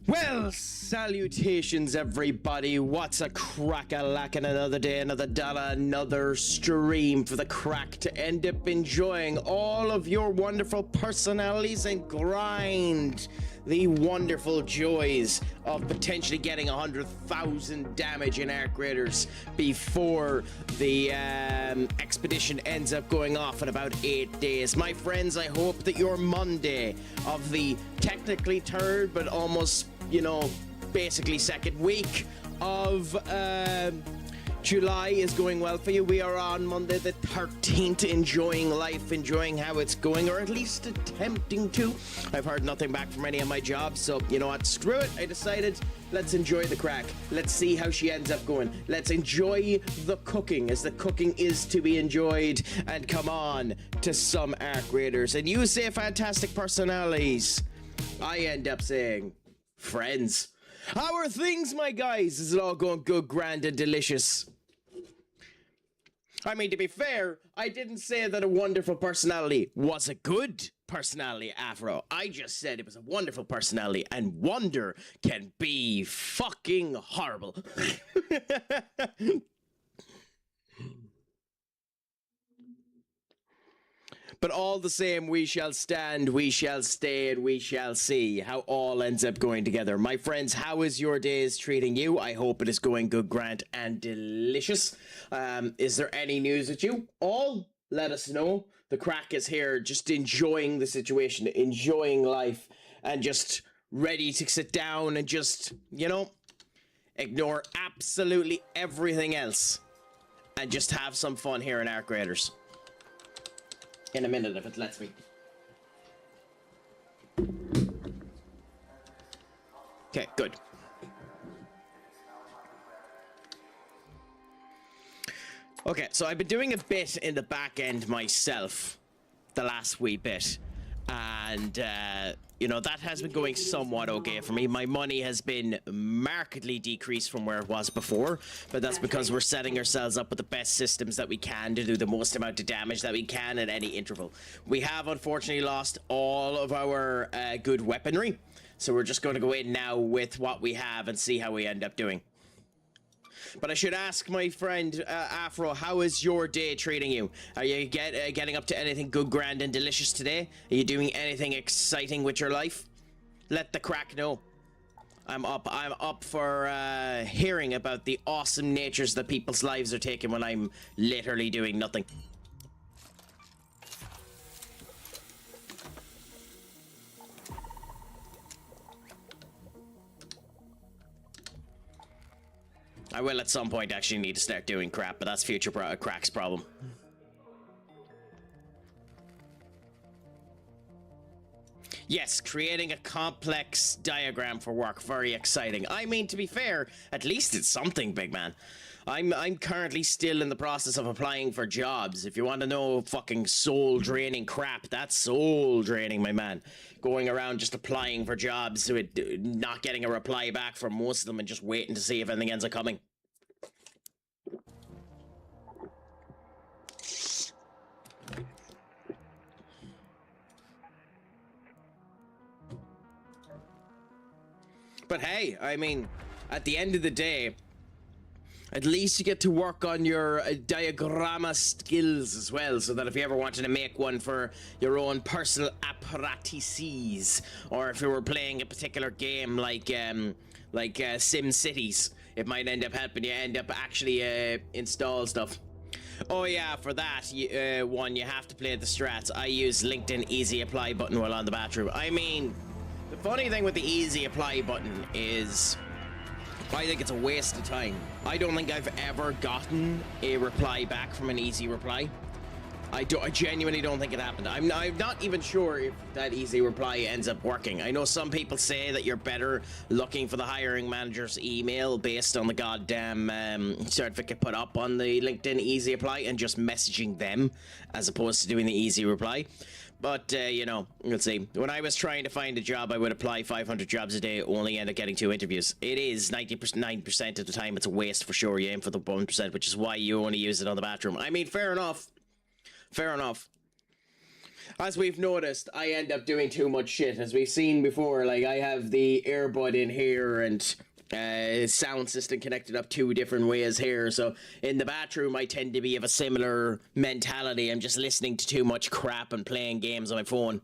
Well, salutations everybody, what's a crack-a-lackin', another day, another dollar, another stream for the crack to end up enjoying all of your wonderful personalities and grind the wonderful joys of potentially getting 100,000 damage in arc raiders before the expedition ends up going off in about 8 days. My friends, I hope that your Monday of the technically third but almost, you know, basically second week of July is going well for you. We are on Monday the 13th, enjoying life, enjoying how it's going, or at least attempting to. I've heard nothing back from any of my jobs, so you know what, screw it. I decided, let's enjoy the crack. Let's see how she ends up going. Let's enjoy the cooking, as the cooking is to be enjoyed, and come on to some arc raiders. And you say fantastic personalities. I end up saying friends. How are things, my guys? Is it all going good, grand, and delicious? I mean, to be fair, I didn't say that a wonderful personality was a good personality, Afro. I just said it was a wonderful personality, and wonder can be fucking horrible. But all the same, we shall stand, we shall stay, and we shall see how all ends up going together. My friends, how is your days treating you? I hope it is going good, grand, and delicious. Is there any news with you? All? Let us know. The crack is here, just enjoying the situation, enjoying life, and just ready to sit down and just, you know, ignore absolutely everything else and just have some fun here in Arc Raiders. In a minute, if it lets me. Okay, good. Okay, so I've been doing a bit in the back end myself, the last wee bit, and you know, that has been going somewhat okay for me. My money has been markedly decreased from where it was before, but that's because we're setting ourselves up with the best systems that we can to do the most amount of damage that we can at any interval. We have unfortunately lost all of our good weaponry, so we're just going to go in now with what we have and see how we end up doing. But I should ask my friend Afro, how is your day treating you? Are you getting up to anything good, grand, and delicious today? Are you doing anything exciting with your life? Let the crack know. I'm up for hearing about the awesome natures that people's lives are taking when I'm literally doing nothing. I will at some point actually need to start doing crap, but that's future Crack's problem. Yes, creating a complex diagram for work. Very exciting. I mean, to be fair, at least it's something, big man. I'm currently still in the process of applying for jobs. If you want to know fucking soul-draining crap, that's soul-draining, my man. Going around just applying for jobs, not getting a reply back from most of them and just waiting to see if anything ends up coming. But hey, I mean, at the end of the day, at least you get to work on your diagramma skills as well, so that if you ever wanted to make one for your own personal apparatices, or if you were playing a particular game like Sim Cities, it might end up helping you end up actually install stuff. Oh yeah, for that one, you have to play the strats. I use LinkedIn Easy Apply button while on the bathroom. I mean, the funny thing with the Easy Apply button is, I think it's a waste of time. I don't think I've ever gotten a reply back from an easy reply. I genuinely don't think it happened. I'm not even sure if that easy reply ends up working. I know some people say that you're better looking for the hiring manager's email based on the goddamn certificate put up on the LinkedIn Easy Apply and just messaging them as opposed to doing the easy reply. But, you know, let's see. When I was trying to find a job, I would apply 500 jobs a day, only end up getting 2 interviews. It is 99% of the time, it's a waste for sure. You aim for the 1%, which is why you only use it on the bathroom. I mean, fair enough. Fair enough. As we've noticed, I end up doing too much shit. As we've seen before, like, I have the earbud in here and sound system connected up 2 different ways here. So in the bathroom, I tend to be of a similar mentality. I'm just listening to too much crap and playing games on my phone.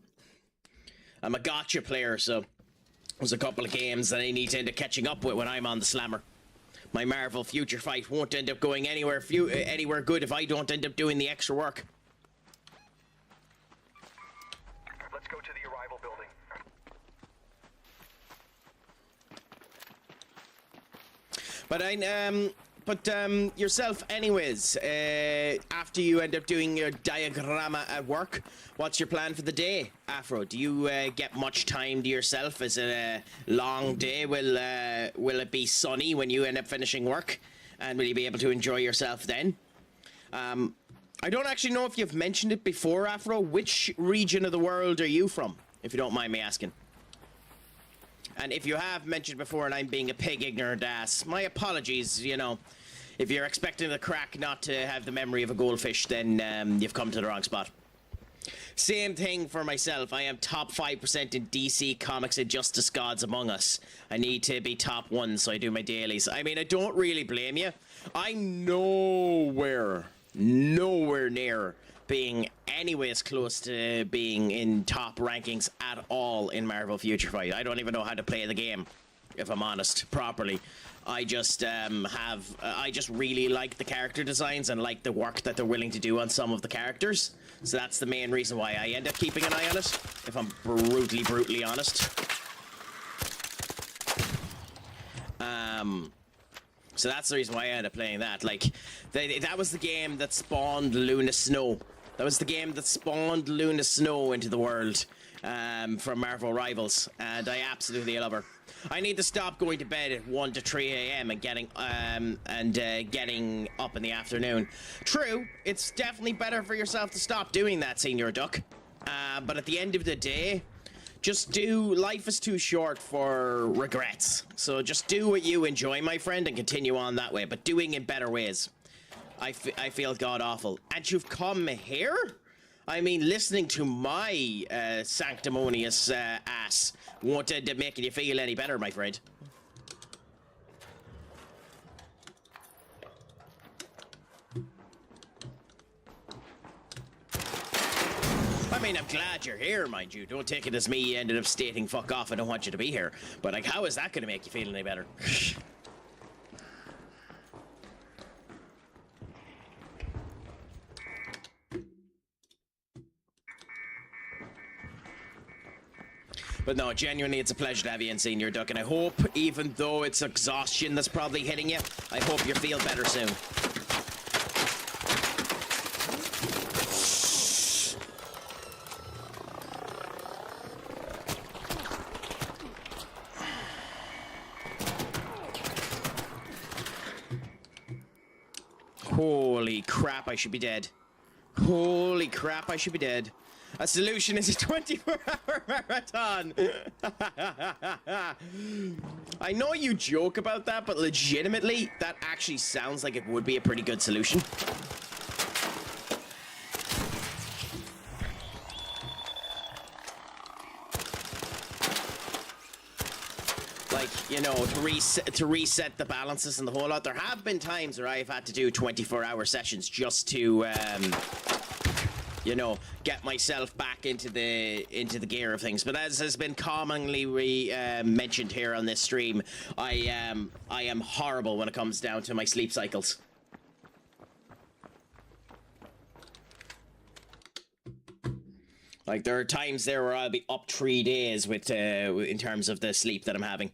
I'm a gotcha player, so there's a couple of games that I need to end up catching up with when I'm on the slammer. My Marvel Future Fight won't end up going anywhere good if I don't end up doing the extra work. Let's go to the arrival building. But yourself anyways, after you end up doing your diagramma at work, what's your plan for the day, Afro? Do you get much time to yourself? Is it a long day? Will it be sunny when you end up finishing work? And will you be able to enjoy yourself then? I don't actually know if you've mentioned it before, Afro. Which region of the world are you from, if you don't mind me asking? And if you have mentioned before and I'm being a pig ignorant ass, my apologies, you know. If you're expecting the Craic not to have the memory of a goldfish, then you've come to the wrong spot. Same thing for myself. I am top 5% in DC Comics and Justice Gods Among Us. I need to be top 1, so I do my dailies. I mean, I don't really blame you. I'm nowhere near being anyways close to being in top rankings at all in Marvel Future Fight. I don't even know how to play the game, if I'm honest, properly. I just I just really like the character designs and like the work that they're willing to do on some of the characters. So that's the main reason why I end up keeping an eye on it, if I'm brutally honest. So that's the reason why I ended up playing that. Like, that was the game that spawned Luna Snow. That was the game that spawned Luna Snow into the world from Marvel Rivals, and I absolutely love her. I need to stop going to bed at 1 to 3 a.m. and getting up in the afternoon. True, it's definitely better for yourself to stop doing that, Senior Duck. But at the end of the day, life is too short for regrets. So just do what you enjoy, my friend, and continue on that way, but doing in better ways. I feel god-awful. And you've come here? I mean, listening to my sanctimonious ass won't end up making you feel any better, my friend. I mean, I'm glad you're here, mind you. Don't take it as me ended up stating fuck off, I don't want you to be here. But, like, how is that going to make you feel any better? But no, genuinely, it's a pleasure to have you in, Senior Duck, and I hope, even though it's exhaustion that's probably hitting you, I hope you feel better soon. Holy crap, I should be dead. Holy crap, I should be dead. A solution is a 24-hour marathon. I know you joke about that, but legitimately, that actually sounds like it would be a pretty good solution. Like, you know, to reset the balances and the whole lot. There have been times where I've had to do 24-hour sessions just to you know, get myself back into the gear of things. But as has been commonly mentioned here on this stream, I am horrible when it comes down to my sleep cycles. Like, there are times there where I'll be up 3 days with in terms of the sleep that I'm having.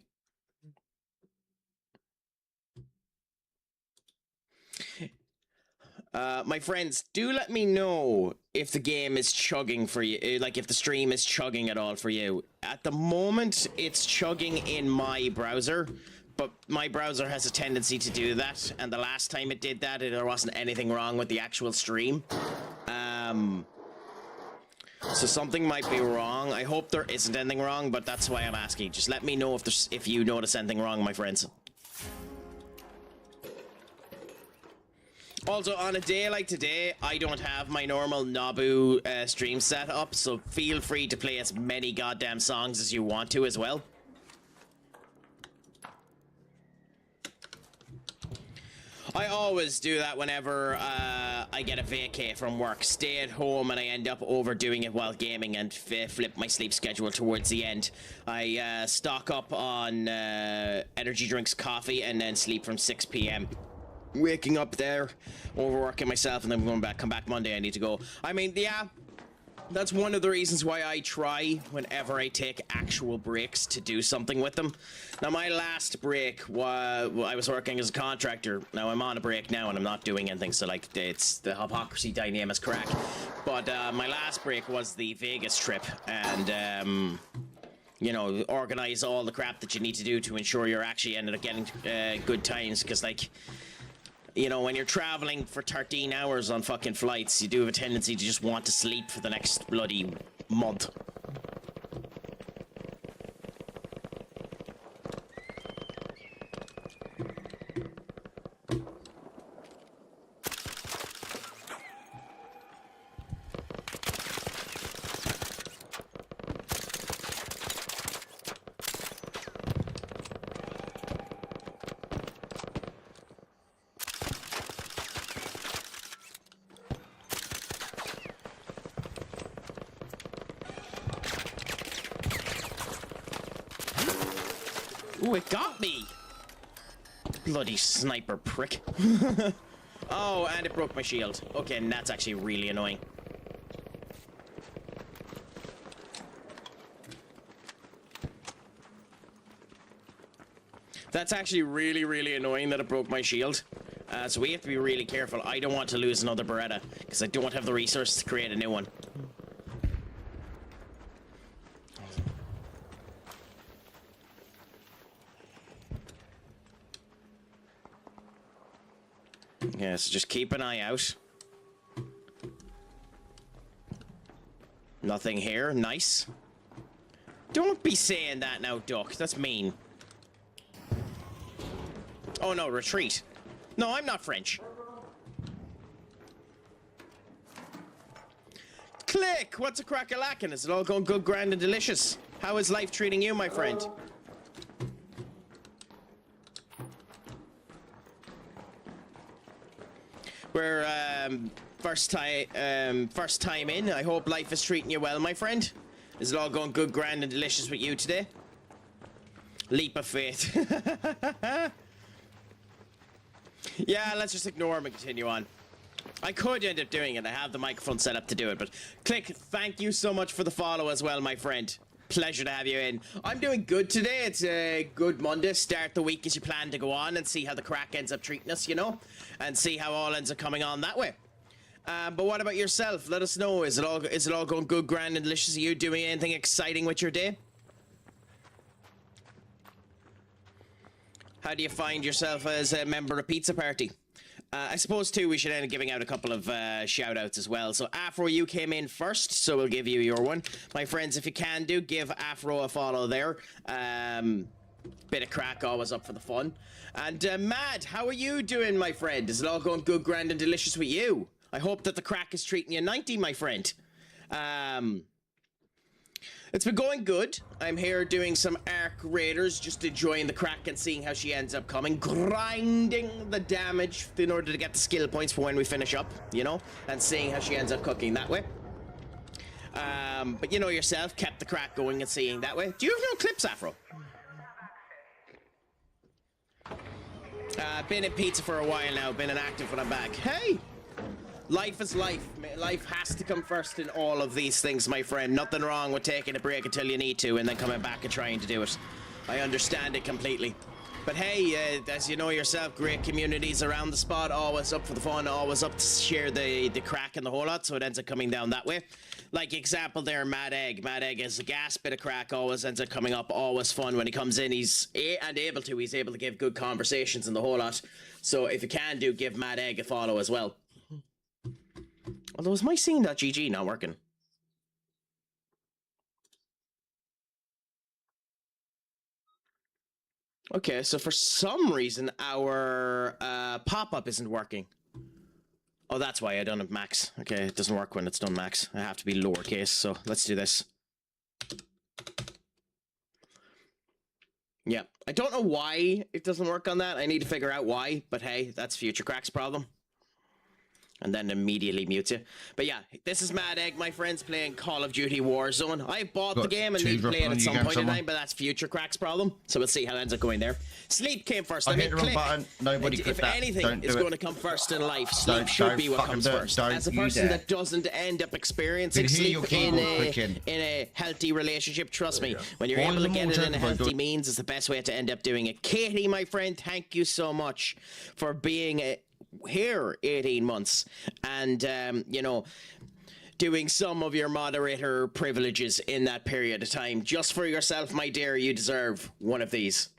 My friends, do let me know if the game is chugging for you, like if the stream is chugging at all for you. At the moment, it's chugging in my browser, but my browser has a tendency to do that, and the last time it did that, there wasn't anything wrong with the actual stream. So something might be wrong. I hope there isn't anything wrong, but that's why I'm asking. Just let me know if you notice anything wrong, my friends. Also, on a day like today, I don't have my normal Nabu stream set up, so feel free to play as many goddamn songs as you want to as well. I always do that whenever I get a vacay from work. Stay at home and I end up overdoing it while gaming and flip my sleep schedule towards the end. I stock up on energy drinks, coffee, and then sleep from 6 p.m. Waking up there, overworking myself, and then come back Monday. I need to go. I mean, yeah, that's one of the reasons why I try whenever I take actual breaks to do something with them. Now, my last break was I was working as a contractor. Now I'm on a break now, and I'm not doing anything. So like, it's the hypocrisy dynamic is correct. But my last break was the Vegas trip, and you know, organize all the crap that you need to do to ensure you're actually ended up getting good times. Because like, you know, when you're traveling for 13 hours on fucking flights, you do have a tendency to just want to sleep for the next bloody month. Ooh, it got me! Bloody sniper prick. Oh, and it broke my shield. Okay, and that's actually really annoying. That's actually really, really annoying that it broke my shield. So we have to be really careful. I don't want to lose another Beretta, because I don't have the resources to create a new one. Yeah, so just keep an eye out. Nothing here. Nice. Don't be saying that now, Duck. That's mean. Oh no, retreat. No, I'm not French. Click! What's a crack-a-lackin'? Is it all going good, grand, and delicious? How is life treating you, my friend? We're first time in. I hope life is treating you well, my friend. Is it all going good, grand, and delicious with you today? Leap of faith. Yeah, let's just ignore him and continue on. I could end up doing it. I have the microphone set up to do it, but Click, thank you so much for the follow as well, my friend. Pleasure to have you in. I'm doing good today. It's a good Monday. Start the week as you plan to go on and see how the crack ends up treating us, you know? And see how all ends up coming on that way. But what about yourself? Let us know. Is it all going good, grand, and delicious? Are you doing anything exciting with your day? How do you find yourself as a member of Pizza Party? I suppose, too, we should end up giving out a couple of shout-outs as well. So, Afro, you came in first, so we'll give you your one. My friends, if you can do, give Afro a follow there. Bit of crack, always up for the fun. And, Mad, how are you doing, my friend? Is it all going good, grand, and delicious with you? I hope that the crack is treating you 90, my friend. It's been going good. I'm here doing some Arc Raiders, just enjoying the crack and seeing how she ends up coming. Grinding the damage in order to get the skill points for when we finish up, you know? And seeing how she ends up cooking that way. But you know yourself, kept the crack going and seeing that way. Do you have no clips, Afro? Been in pizza for a while now, been inactive when I'm back. Hey! Life is life. Life has to come first in all of these things, my friend. Nothing wrong with taking a break until you need to and then coming back and trying to do it. I understand it completely. But hey, as you know yourself, great communities around the spot, always up for the fun, always up to share the crack and the whole lot, so it ends up coming down that way. Like example there, Mad Egg. Mad Egg is a gas bit of crack, always ends up coming up, always fun. When he comes in, he's able to give good conversations and the whole lot. So if you can do, give Mad Egg a follow as well. Although, is my scene.gg not working? Okay, so for some reason, our pop-up isn't working. Oh, that's why I done it max. Okay, it doesn't work when it's done max. I have to be lowercase, so let's do this. Yeah, I don't know why it doesn't work on that. I need to figure out why, but hey, that's Future Crack's problem. And then immediately mutes you. But yeah, this is Mad Egg, my friends, playing Call of Duty Warzone. I bought the game and need to play it at some point in time, but that's Future Crack's problem. So we'll see how it ends up going there. Sleep came first. I hit the wrong button. Nobody clicked that. If anything is going to come first in life, sleep should be what comes first. As a person that doesn't end up experiencing sleep in a healthy relationship, trust me, when you're able to get it in a healthy means, it's the best way to end up doing it. Katie, my friend, thank you so much for being here 18 months and you know, doing some of your moderator privileges in that period of time. Just for yourself, my dear, you deserve one of these.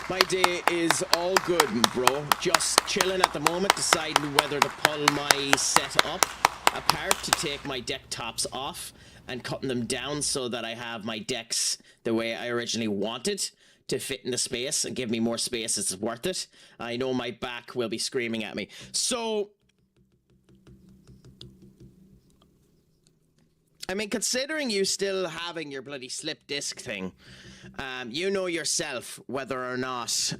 My day is all good, bro. Just chilling at the moment, deciding whether to pull my setup apart to take my deck tops off and cutting them down so that I have my decks the way I originally wanted, to fit in the space and give me more space. It's worth it. I know my back will be screaming at me. So, I mean, considering you still having your bloody slip disc thing, you know yourself whether or not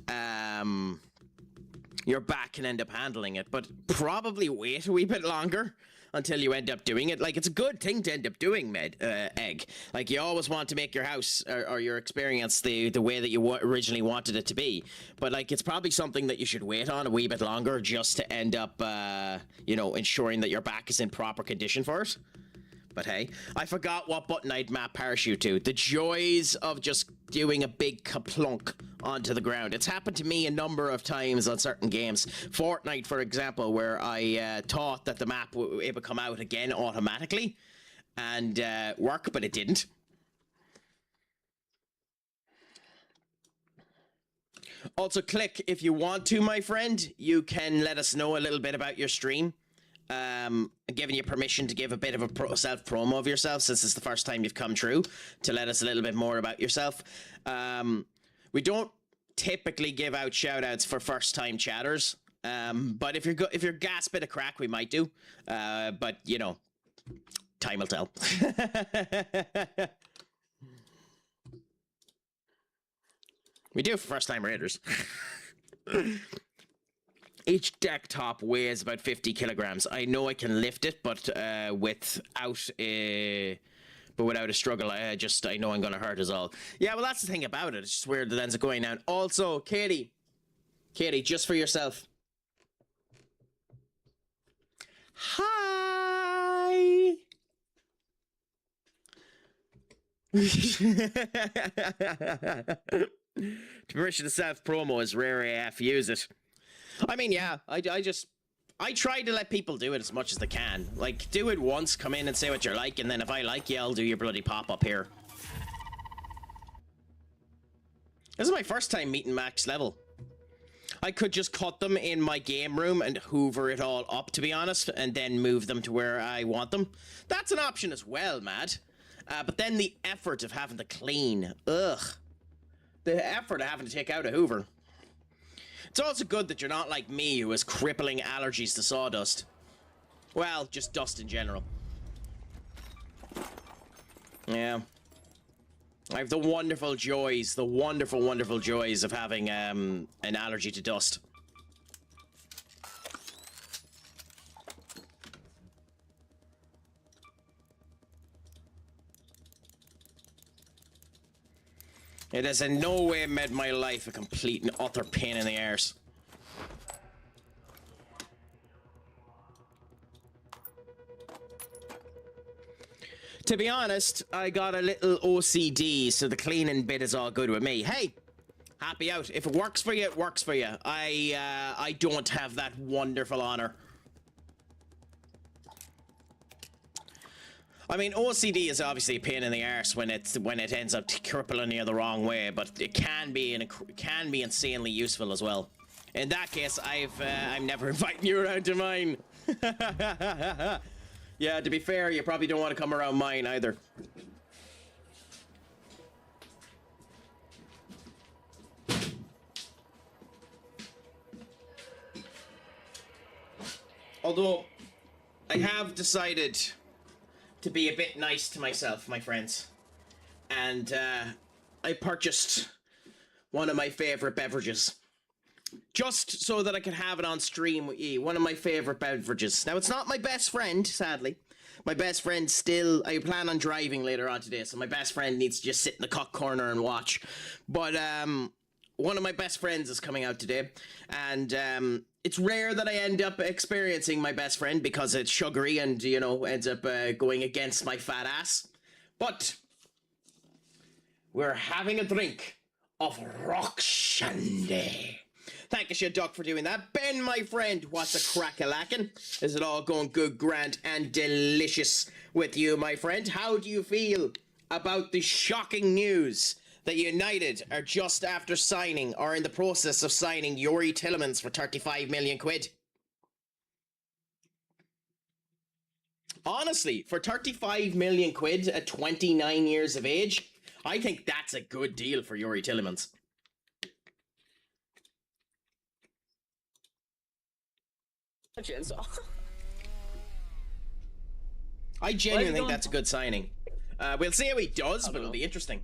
your back can end up handling it, but probably wait a wee bit longer until you end up doing it. Like, it's a good thing to end up doing, Egg. Like, you always want to make your house or your experience the way that you originally wanted it to be. But, like, it's probably something that you should wait on a wee bit longer just to end up, you know, ensuring that your back is in proper condition for it. But hey, I forgot what button I'd map parachute to. The joys of just doing a big kaplunk onto the ground. It's happened to me a number of times on certain games. Fortnite, for example, where I thought that the map it would come out again automatically and work, but it didn't. Also, click if you want to, my friend. You can let us know a little bit about your stream. Giving you permission to give a bit of a self-promo of yourself, since it's the first time you've come through, to let us a little bit more about yourself. We don't typically give out shout-outs for first-time chatters, but if you're gas bit of crack, we might do. But, you know, time will tell. We do for first-time raiders. Each deck top weighs about 50 kilograms. I know I can lift it, but without a struggle, I know I'm gonna hurt us all. Yeah, well, that's the thing about it. It's just weird that ends up going down. Also, Katie, just for yourself. Hi. Permission to self promo is rare AF. Use it. I mean, yeah, I try to let people do it as much as they can. Like, do it once, come in and say what you're like, and then if I like you, I'll do your bloody pop-up here. This is my first time meeting max level. I could just cut them in my game room and hoover it all up, to be honest, and then move them to where I want them. That's an option as well, Mad. But then the effort of having to clean, ugh. The effort of having to take out a hoover. It's also good that you're not like me, who has crippling allergies to sawdust. Well, just dust in general. Yeah. I have the wonderful joys, the wonderful, wonderful joys of having an allergy to dust. It has in no way made my life a complete and utter pain in the arse. To be honest, I got a little OCD, so the cleaning bit is all good with me. Hey, happy out. If it works for you, it works for you. I don't have that wonderful honor. I mean, OCD is obviously a pain in the arse when it ends up crippling you the wrong way, but it can be insanely useful as well. In that case, I'm never inviting you around to mine. Yeah, to be fair, you probably don't want to come around mine either. Although, I have decided to be a bit nice to myself, my friends. And, I purchased one of my favorite beverages. Just so that I could have it on stream with you. One of my favorite beverages. Now, it's not my best friend, sadly. My best friend still... I plan on driving later on today, so my best friend needs to just sit in the cock corner and watch. But, one of my best friends is coming out today. And, it's rare that I end up experiencing my best friend because it's sugary and, you know, ends up going against my fat ass. But... we're having a drink of rock shandy. Thank you, Duck, for doing that. Ben, my friend, what's a crack-a-lackin'? Is it all going good, grand, and delicious with you, my friend? How do you feel about the shocking news that United are just after signing, or in the process of signing, Youri Tielemans for 35 million quid? Honestly, for 35 million quid at 29 years of age, I think that's a good deal for Youri Tielemans. I genuinely think that's a good signing. We'll see how he does, but it'll be interesting.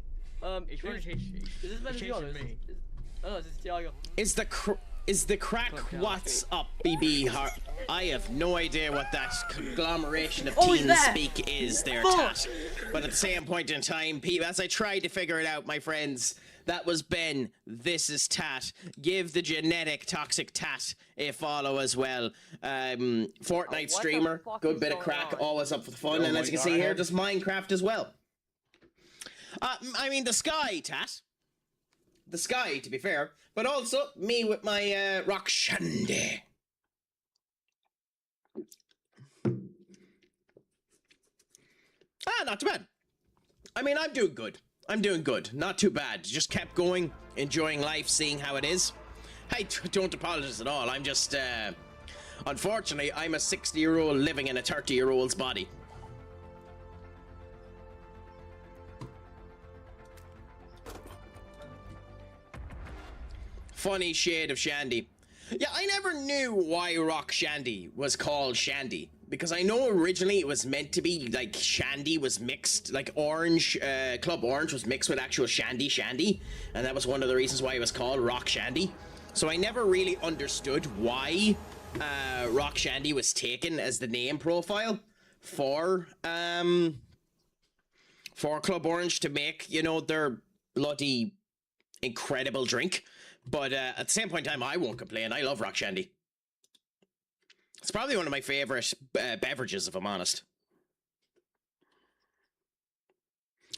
Is the crack what's up, BB Heart? I have no idea what that conglomeration of team speak is there, Tat. But at the same point in time, as I tried to figure it out, my friends, that was Ben. This is Tat. Give the genetic toxic Tat a follow as well. Fortnite streamer, good bit of crack, always up for the fun. And as you can see here, does Minecraft as well. I mean, the sky, Tat. The sky, to be fair. But also, me with my rock shandy. Not too bad. I mean, I'm doing good. I'm doing good. Not too bad. Just kept going, enjoying life, seeing how it is. Hey, don't apologize at all. I'm just, unfortunately, I'm a 60-year-old living in a 30-year-old's body. Funny shade of shandy. Yeah, I never knew why rock shandy was called shandy. Because I know originally it was meant to be, like, shandy was mixed, like orange, Club Orange was mixed with actual shandy, and that was one of the reasons why it was called rock shandy. So I never really understood why rock shandy was taken as the name profile for Club Orange to make, you know, their bloody incredible drink. But at the same point in time, I won't complain. I love rock shandy. It's probably one of my favorite beverages, if I'm honest.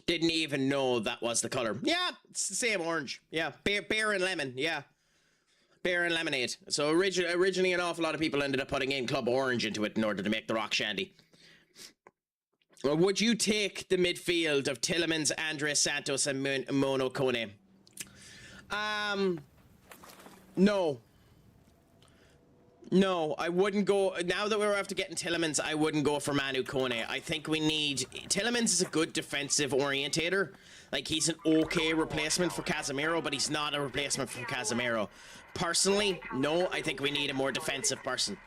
Didn't even know that was the color. Yeah, it's the same orange. Yeah, beer and lemon. Yeah, beer and lemonade. So originally, an awful lot of people ended up putting in Club Orange into it in order to make the rock shandy. Or would you take the midfield of Tielemans, Andres Santos, and Mono Kone? No. No, I wouldn't go... Now that we're after getting Tielemans, I wouldn't go for Manu Kone. I think we need... Tielemans is a good defensive orientator. Like, he's an okay replacement for Casemiro, but he's not a replacement for Casemiro. Personally, no, I think we need a more defensive person.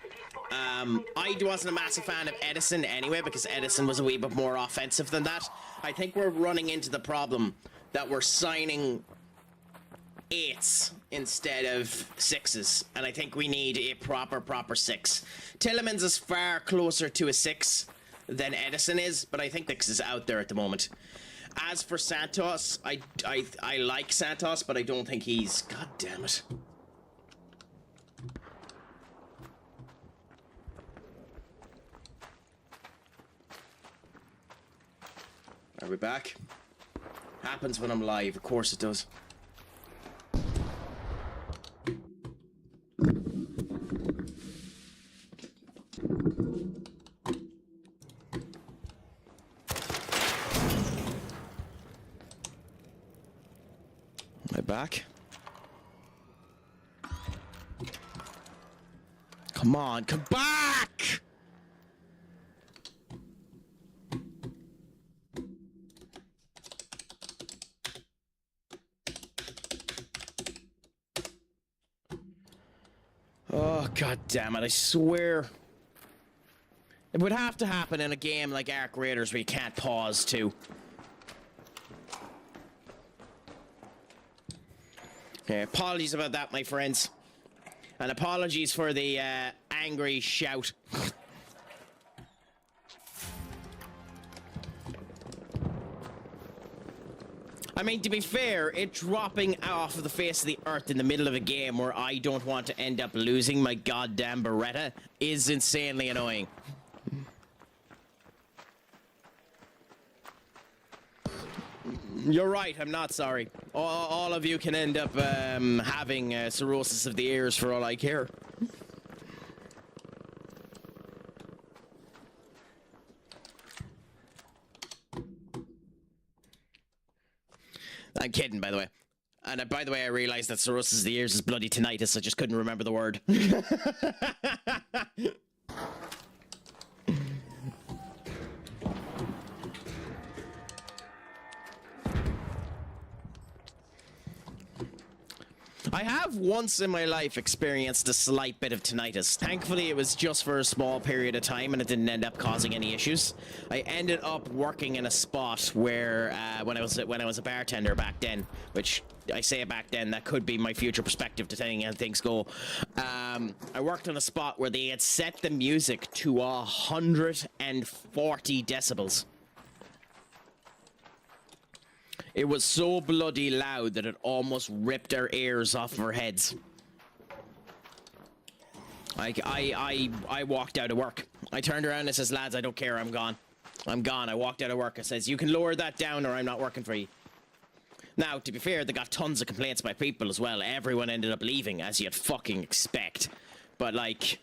I wasn't a massive fan of Edison anyway, because Edison was a wee bit more offensive than that. I think we're running into the problem that we're signing 8s instead of 6s, and I think we need a proper 6. Tielemans is far closer to a 6 than Edison is, but I think this is out there at the moment. As for Santos, I like Santos, but I don't think he's... God damn it. Are we back? Happens when I'm live, of course it does. Am I back? Come on, come back! Oh, god damn it, I swear. It would have to happen in a game like Ark Raiders where you can't pause too. Okay, apologies about that, my friends. And apologies for the angry shout. I mean, to be fair, it dropping off of the face of the earth in the middle of a game where I don't want to end up losing my goddamn Beretta is insanely annoying. You're right, I'm not sorry. All of you can end up having cirrhosis of the ears for all I care. I'm kidding, by the way. And by the way, I realized that cirrhosis of the ears is bloody tinnitus. I just couldn't remember the word. I have once in my life experienced a slight bit of tinnitus. Thankfully, it was just for a small period of time and it didn't end up causing any issues. I ended up working in a spot where, when I was a bartender back then, which I say back then, that could be my future perspective depending on how things go. I worked on a spot where they had set the music to 140 decibels. It was so bloody loud that it almost ripped our ears off of our heads. I walked out of work. I turned around and says, lads, I don't care, I'm gone. I'm gone. I walked out of work. I says, you can lower that down or I'm not working for you. Now, to be fair, they got tons of complaints by people as well. Everyone ended up leaving, as you'd fucking expect. But, like...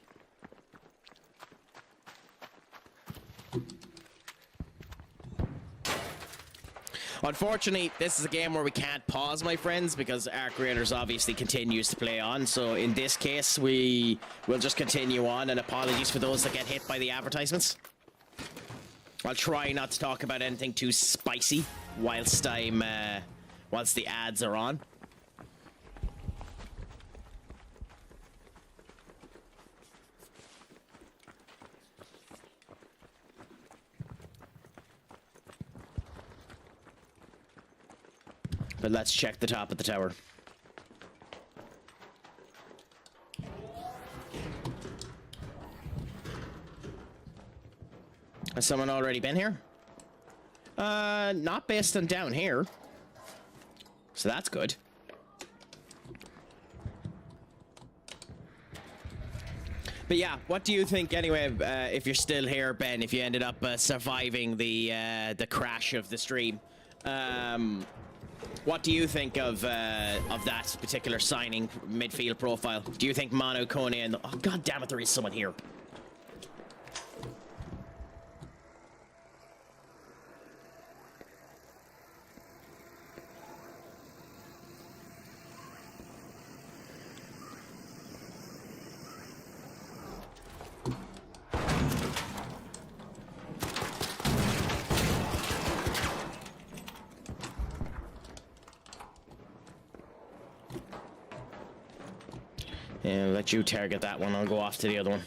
Unfortunately, this is a game where we can't pause, my friends, because Ark Raiders obviously continues to play on. So in this case, we will just continue on, and apologies for those that get hit by the advertisements. I'll try not to talk about anything too spicy whilst the ads are on. But let's check the top of the tower. Has someone already been here? Not based on down here. So that's good. But yeah, what do you think anyway, if you're still here, Ben, if you ended up surviving the crash of the stream? What do you think of that particular signing midfield profile? Do you think Manu Kone and... Oh, God damn it, there is someone here. Yeah, let you target that one. I'll go off to the other one.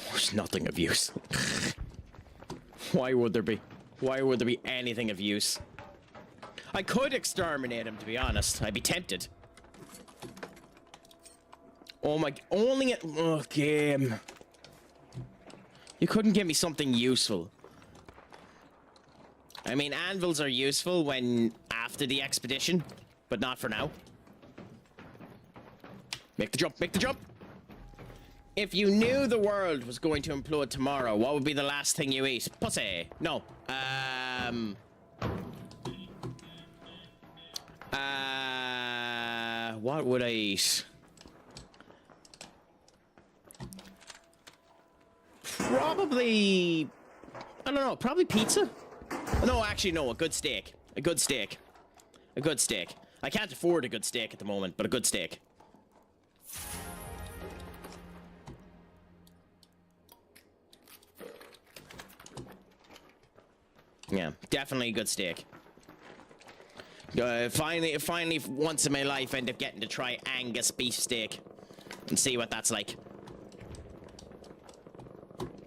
There's nothing of use. Why would there be? Why would there be anything of use? I could exterminate him, to be honest. I'd be tempted. Oh my... Only it... Oh, game. You couldn't give me something useful. I mean, anvils are useful when after the expedition, but not for now. Make the jump, make the jump! If you knew the world was going to implode tomorrow, what would be the last thing you eat? Pussy! No. What would I eat? Probably... I don't know, probably pizza? No, actually, no, a good steak. A good steak. A good steak. I can't afford a good steak at the moment, but a good steak. Yeah, definitely a good steak. Finally, once in my life, I end up getting to try Angus beefsteak and see what that's like.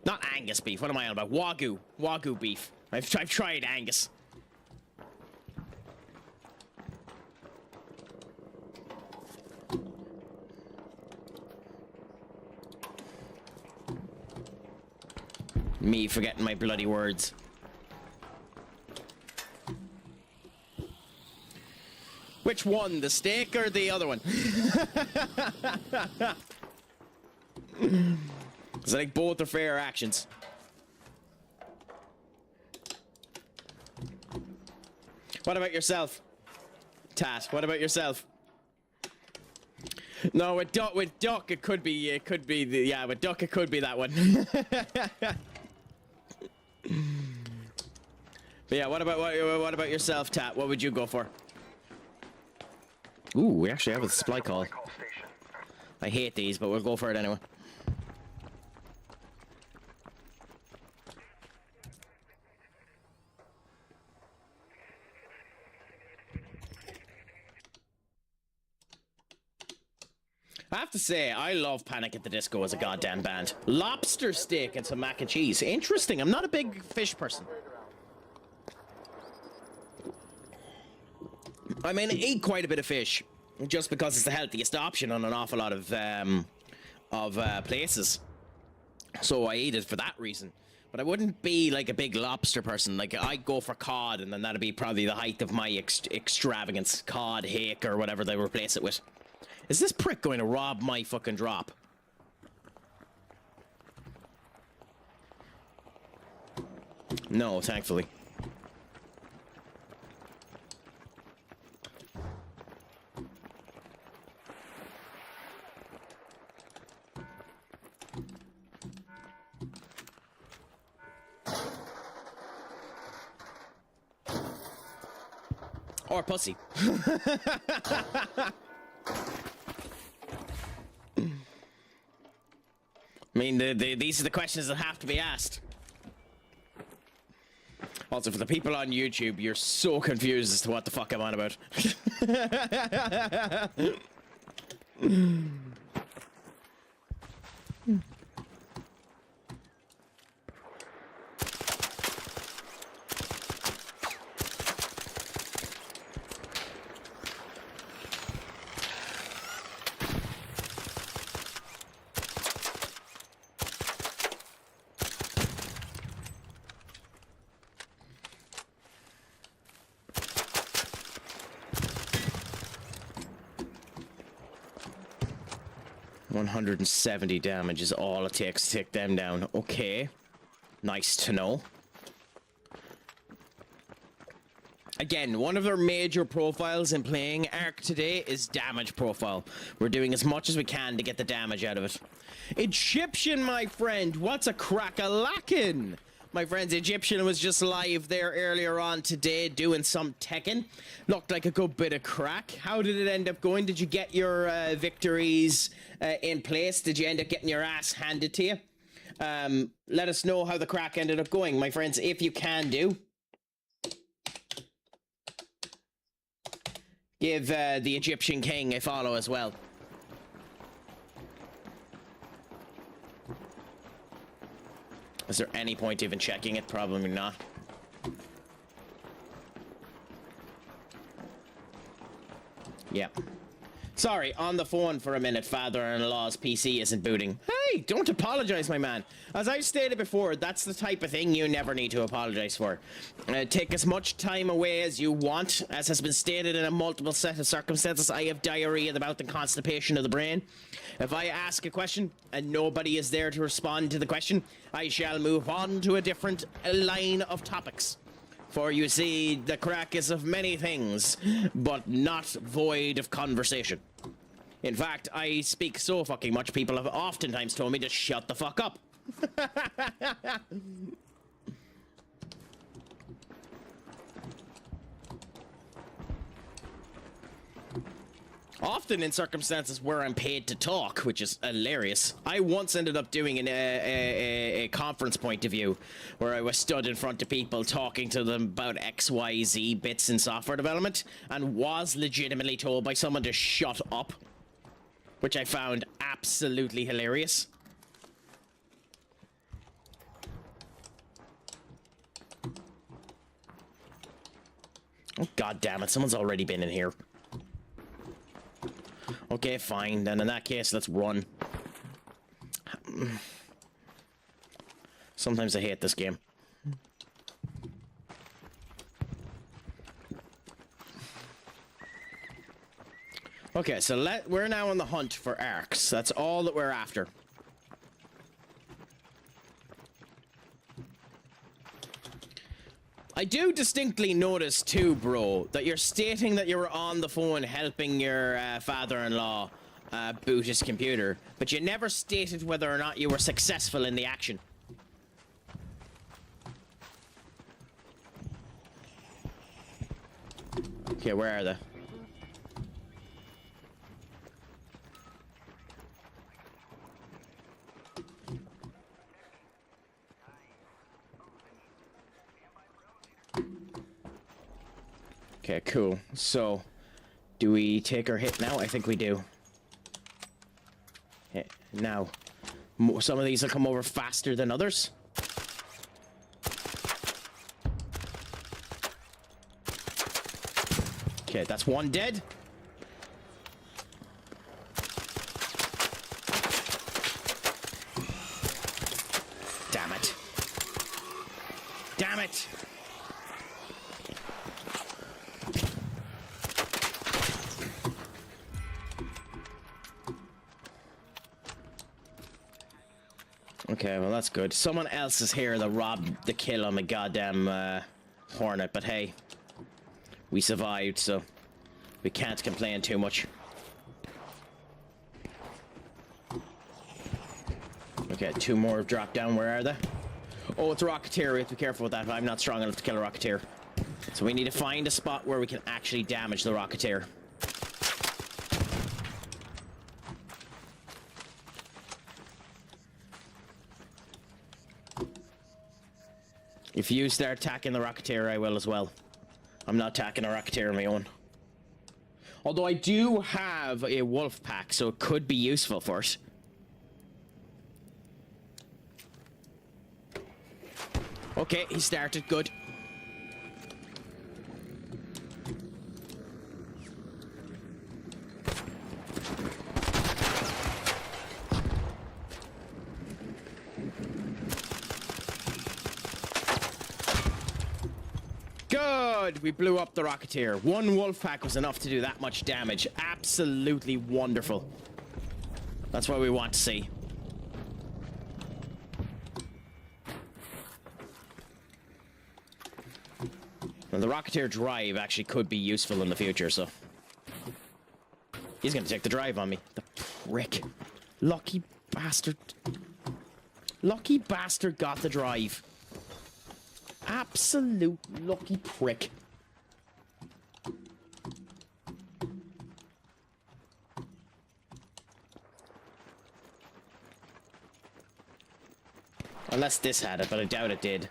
Not Angus beef. What am I on about? Wagyu beef. I've tried Angus. Me forgetting my bloody words. Which one? The steak or the other one? Because I think both are fair actions. What about yourself? Tat, what about yourself? No, with duck, it could be with duck, it could be that one. But yeah, what about yourself, Tat? What would you go for? Ooh, we actually have a supply call. I hate these, but we'll go for it anyway. I have to say, I love Panic at the Disco as a goddamn band. Lobster steak and some mac and cheese. Interesting. I'm not a big fish person. I mean, I eat quite a bit of fish, just because it's the healthiest option on an awful lot of places. So I eat it for that reason. But I wouldn't be like a big lobster person. Like, I'd go for cod, and then that'd be probably the height of my extravagance. Cod, hake, or whatever they replace it with. Is this prick going to rob my fucking drop? No, thankfully. Or pussy. I mean, these are the questions that have to be asked. Also, for the people on YouTube, you're so confused as to what the fuck I'm on about. 170 damage is all it takes to take them down. Okay. Nice to know. Again, one of their major profiles in playing Ark today is damage profile. We're doing as much as we can to get the damage out of it. Egyptian, my friend, what's a crack-a-lackin'? My friend's Egyptian was just live there earlier on today doing some Tekken. Looked like a good bit of crack. How did it end up going? Did you get your victories in place? Did you end up getting your ass handed to you? Let us know how the crack ended up going, my friends, if you can do. Give the Egyptian King a follow as well. Is there any point even checking it? Probably not. Yeah. Sorry, on the phone for a minute, father-in-law's PC isn't booting. Hey, don't apologize, my man. As I've stated before, that's the type of thing you never need to apologize for. Take as much time away as you want. As has been stated in a multiple set of circumstances, I have diarrhea, the mouth, and constipation of the brain. If I ask a question and nobody is there to respond to the question, I shall move on to a different line of topics. For you see, the crack is of many things, but not void of conversation. In fact, I speak so fucking much, people have oftentimes told me to shut the fuck up. Often in circumstances where I'm paid to talk, which is hilarious. I once ended up doing a conference point of view where I was stood in front of people talking to them about XYZ bits in software development and was legitimately told by someone to shut up, which I found absolutely hilarious. Oh, God damn it, someone's already been in here. Okay, fine. Then in that case, let's run. Sometimes I hate this game. Okay, so we're now on the hunt for arcs. That's all that we're after. I do distinctly notice too, bro, that you're stating that you were on the phone helping your father-in-law boot his computer, but you never stated whether or not you were successful in the action. Okay, where are they? Okay, cool. So, do we take our hit now? I think we do. Okay, now, some of these will come over faster than others. Okay, that's one dead. Damn it. Damn it! Okay, well that's good. Someone else is here that robbed the kill on my goddamn Hornet, but hey, we survived, so we can't complain too much. Okay, two more drop down. Where are they? Oh, it's a Rocketeer. We have to be careful with that. I'm not strong enough to kill a Rocketeer. So we need to find a spot where we can actually damage the Rocketeer. If you start attacking the Rocketeer, I will as well. I'm not attacking a Rocketeer on my own. Although I do have a wolf pack, so it could be useful for it. Okay, he started. Good. Good! We blew up the Rocketeer. One wolf pack was enough to do that much damage. Absolutely wonderful. That's what we want to see. And the Rocketeer drive actually could be useful in the future, so... He's gonna take the drive on me. The prick. Lucky bastard. Lucky bastard got the drive. Absolute lucky prick. Unless this had it, but I doubt it did.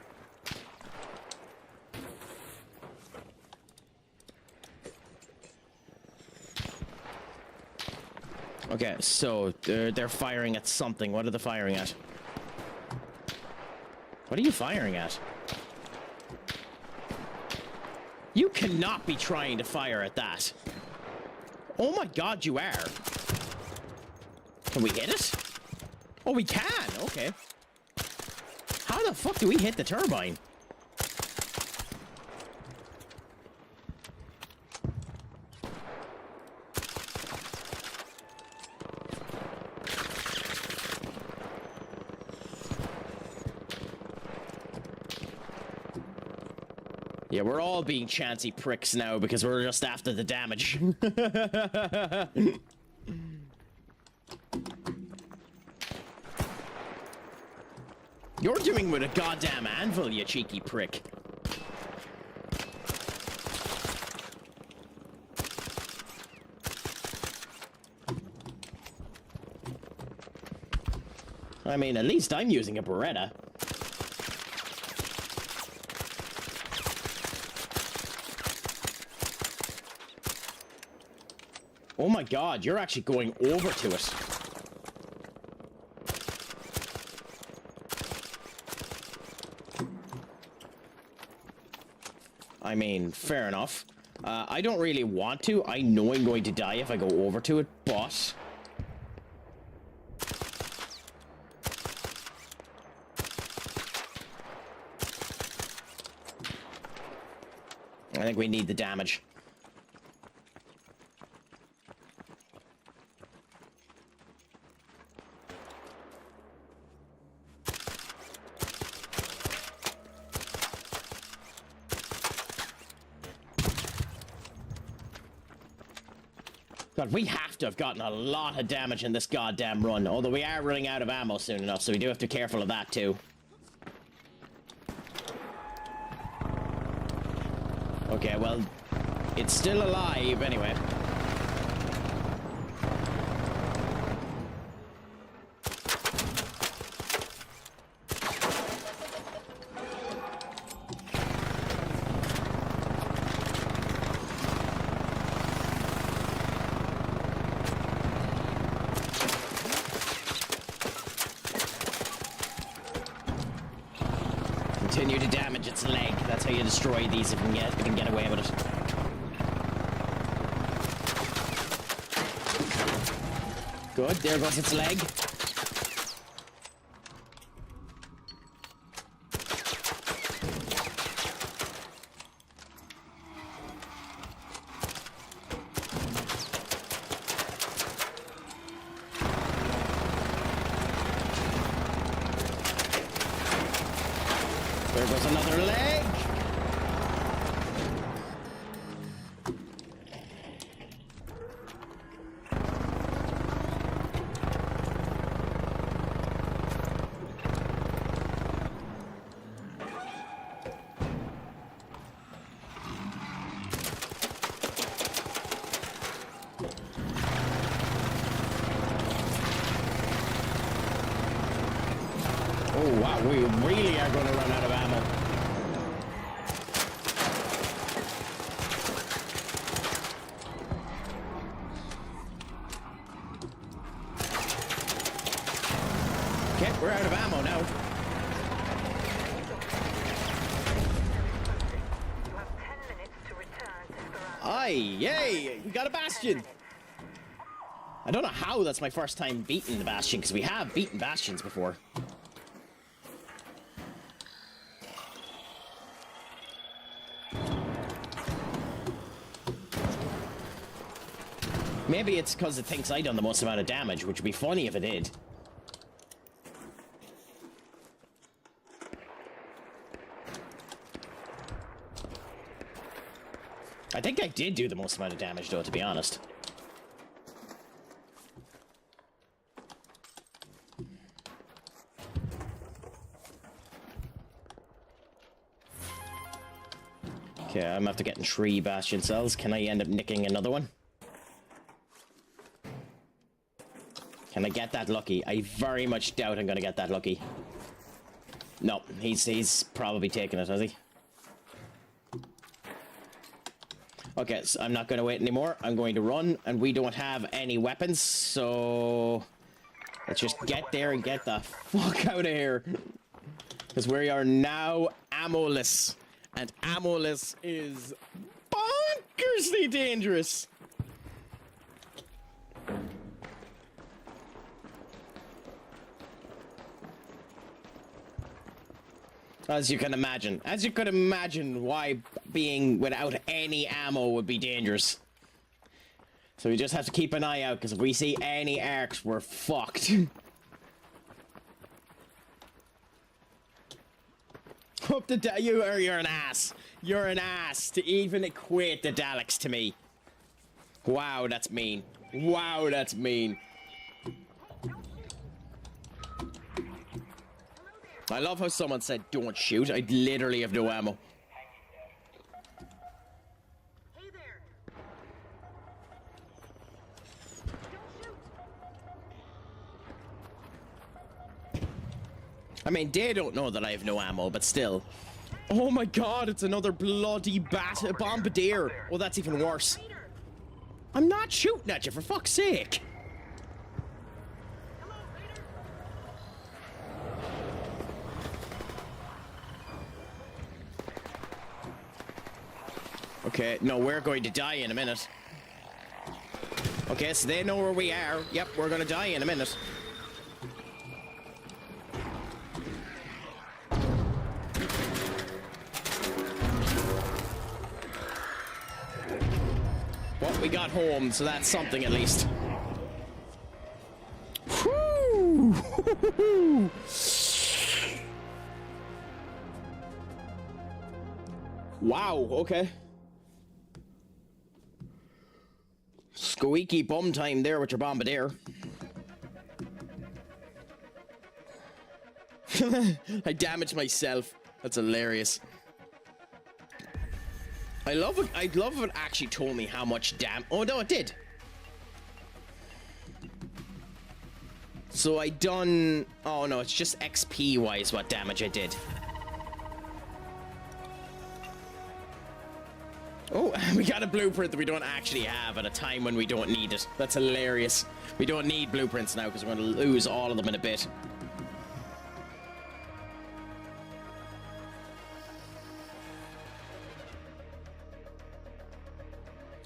Okay, so they're firing at something. What are they firing at? What are you firing at? You cannot be trying to fire at that. Oh my god, you are. Can we hit it? Oh, we can. Okay. How the fuck do we hit the turbine? Yeah, we're all being chancy pricks now because we're just after the damage. You're doing with a goddamn anvil, you cheeky prick. I mean, at least I'm using a Beretta. Oh my god, you're actually going over to it. I mean, fair enough. I don't really want to. I know I'm going to die if I go over to it, but... I think we need the damage. God, we have to have gotten a lot of damage in this goddamn run, although we are running out of ammo soon enough, so we do have to be careful of that too. Okay, well, it's still alive anyway. Continue to damage its leg. That's how you destroy these if you can get away with it. Good, there goes its leg. There goes another leg. Oh wow, we really are going to run out of ammo. Okay, we're out of ammo now. You have 10 minutes to return to Esperanza. Aye, yay, we got a bastion. I don't know how that's my first time beating the bastion, because we have beaten bastions before. Maybe it's because it thinks I done the most amount of damage, which would be funny if it did. I think I did do the most amount of damage, though, to be honest. Okay, I'm after getting 3 bastion cells. Can I end up nicking another one? Can I get that lucky? I very much doubt I'm gonna get that lucky. No, he's probably taking it, has he? Okay, so I'm not gonna wait anymore. I'm going to run, and we don't have any weapons, so... let's just get there and get the fuck out of here. Because we are now ammo-less. And ammo-less is bonkersly dangerous. As you can imagine why being without any ammo would be dangerous. So we just have to keep an eye out, because if we see any arcs, we're fucked. Hope you're an ass. You're an ass to even equate the Daleks to me. Wow, that's mean. Wow, that's mean. I love how someone said, don't shoot. I literally have no ammo. Hey there. Don't shoot. I mean, they don't know that I have no ammo, but still. Oh my god, it's another bloody bombardier. Oh, that's even worse. I'm not shooting at you, for fuck's sake. Okay, no, we're going to die in a minute. Okay, so they know where we are. Yep, we're gonna die in a minute. Well, we got home, so that's something at least. Whew! Wow, okay. Squeaky bum time there with your bombardier. I damaged myself. That's hilarious. I love it. I love it actually told me how much oh no, it did. So I done. Oh no, it's just XP wise what damage I did. Oh, we got a blueprint that we don't actually have at a time when we don't need it. That's hilarious. We don't need blueprints now because we're going to lose all of them in a bit.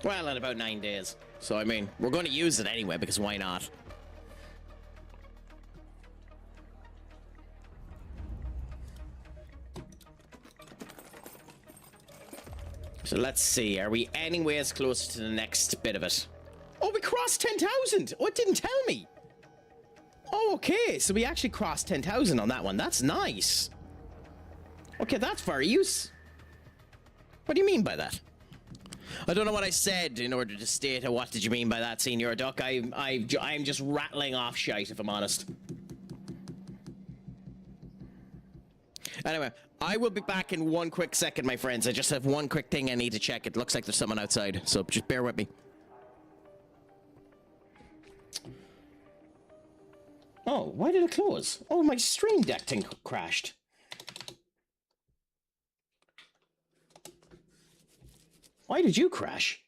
Well, in about 9 days. So, I mean, we're going to use it anyway because why not? So let's see, are we anyways close to the next bit of it? Oh, we crossed 10,000! Oh, it didn't tell me! Oh, okay, so we actually crossed 10,000 on that one. That's nice. Okay, that's very use. What do you mean by that? I don't know what I said in order to state what did you mean by that, Senior Duck. I'm just rattling off shite, if I'm honest. Anyway, I will be back in one quick second, my friends. I just have one quick thing I need to check. It looks like there's someone outside, so just bear with me. Oh, why did it close? Oh, my Stream Deck thing crashed. Why did you crash?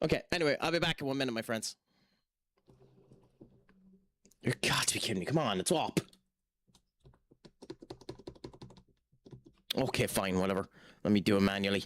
Okay, anyway, I'll be back in 1 minute, my friends. You're got to be kidding me. Come on, it's up. Okay, fine, whatever. Let me do it manually.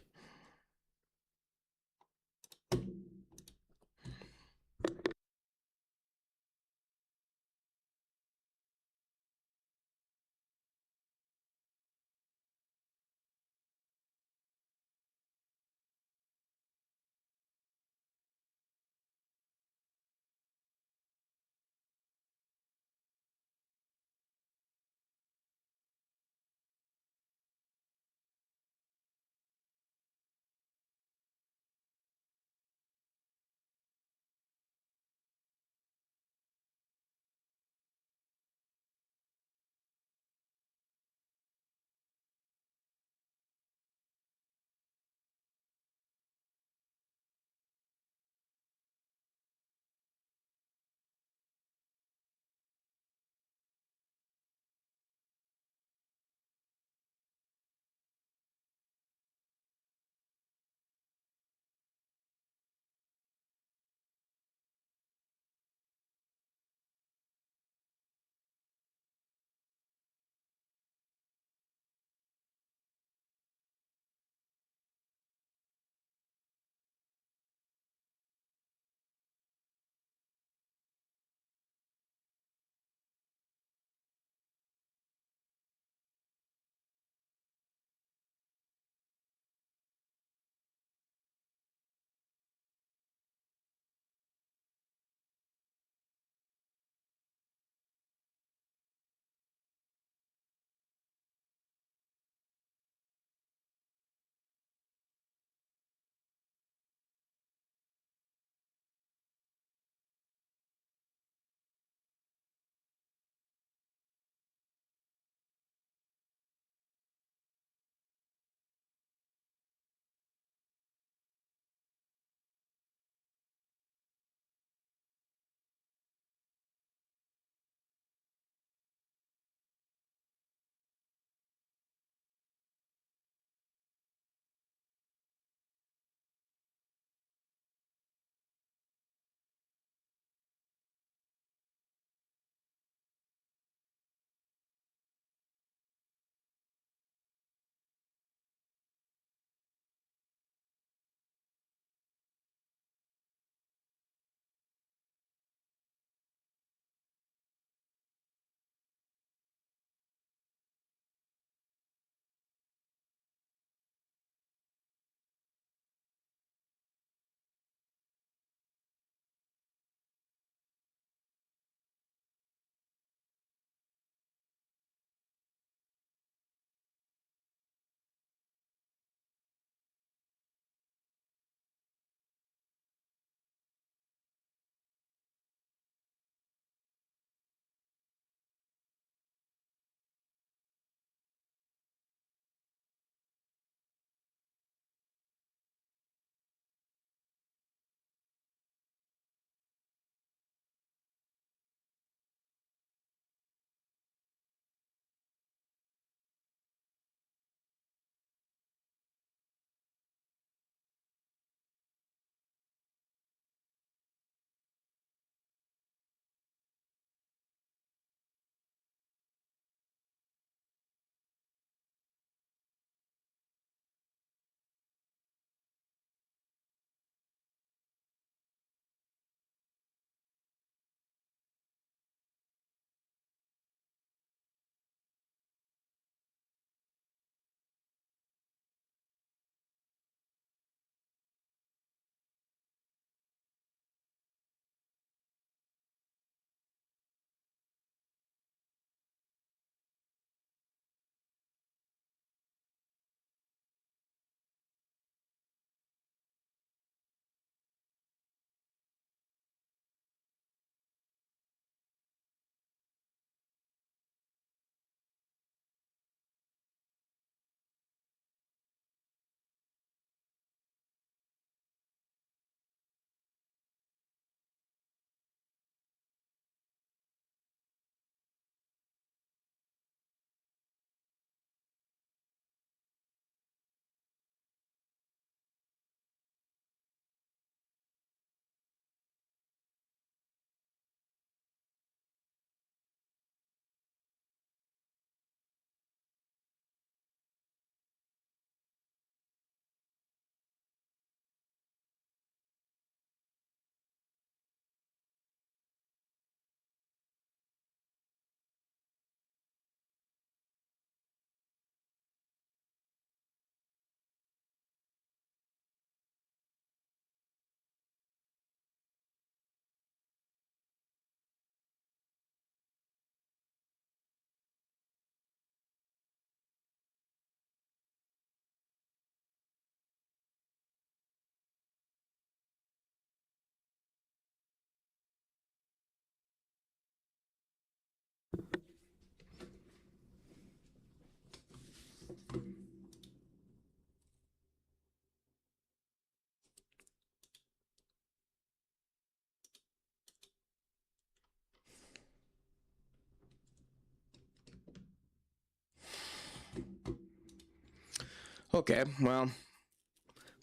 Okay, well,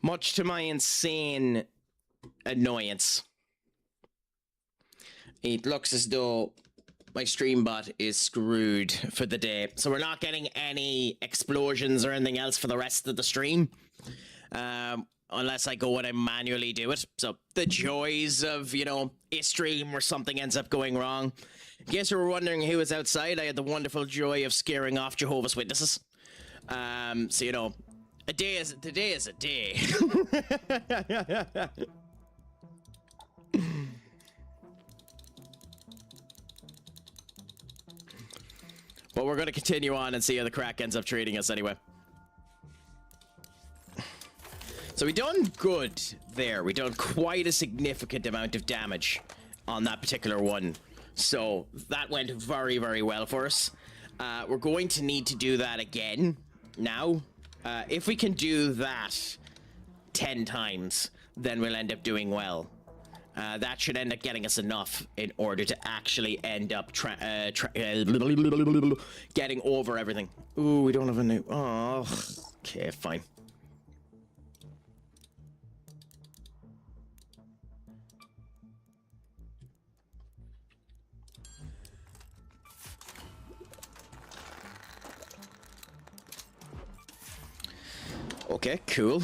much to my insane annoyance, it looks as though my stream bot is screwed for the day. So we're not getting any explosions or anything else for the rest of the stream. Unless I go and I manually do it. So the joys of, you know, a stream where something ends up going wrong. In case you were wondering who was outside, I had the wonderful joy of scaring off Jehovah's Witnesses. So, you know, today is a day. But we're going to continue on and see how the Craic ends up treating us anyway. So we done good there. We done quite a significant amount of damage on that particular one. So that went very, very well for us. We're going to need to do that again now. If we can do that 10 times, then we'll end up doing well. That should end up getting us enough in order to actually end up getting over everything. Ooh, we don't have a new... Oh, okay, fine. Okay, cool.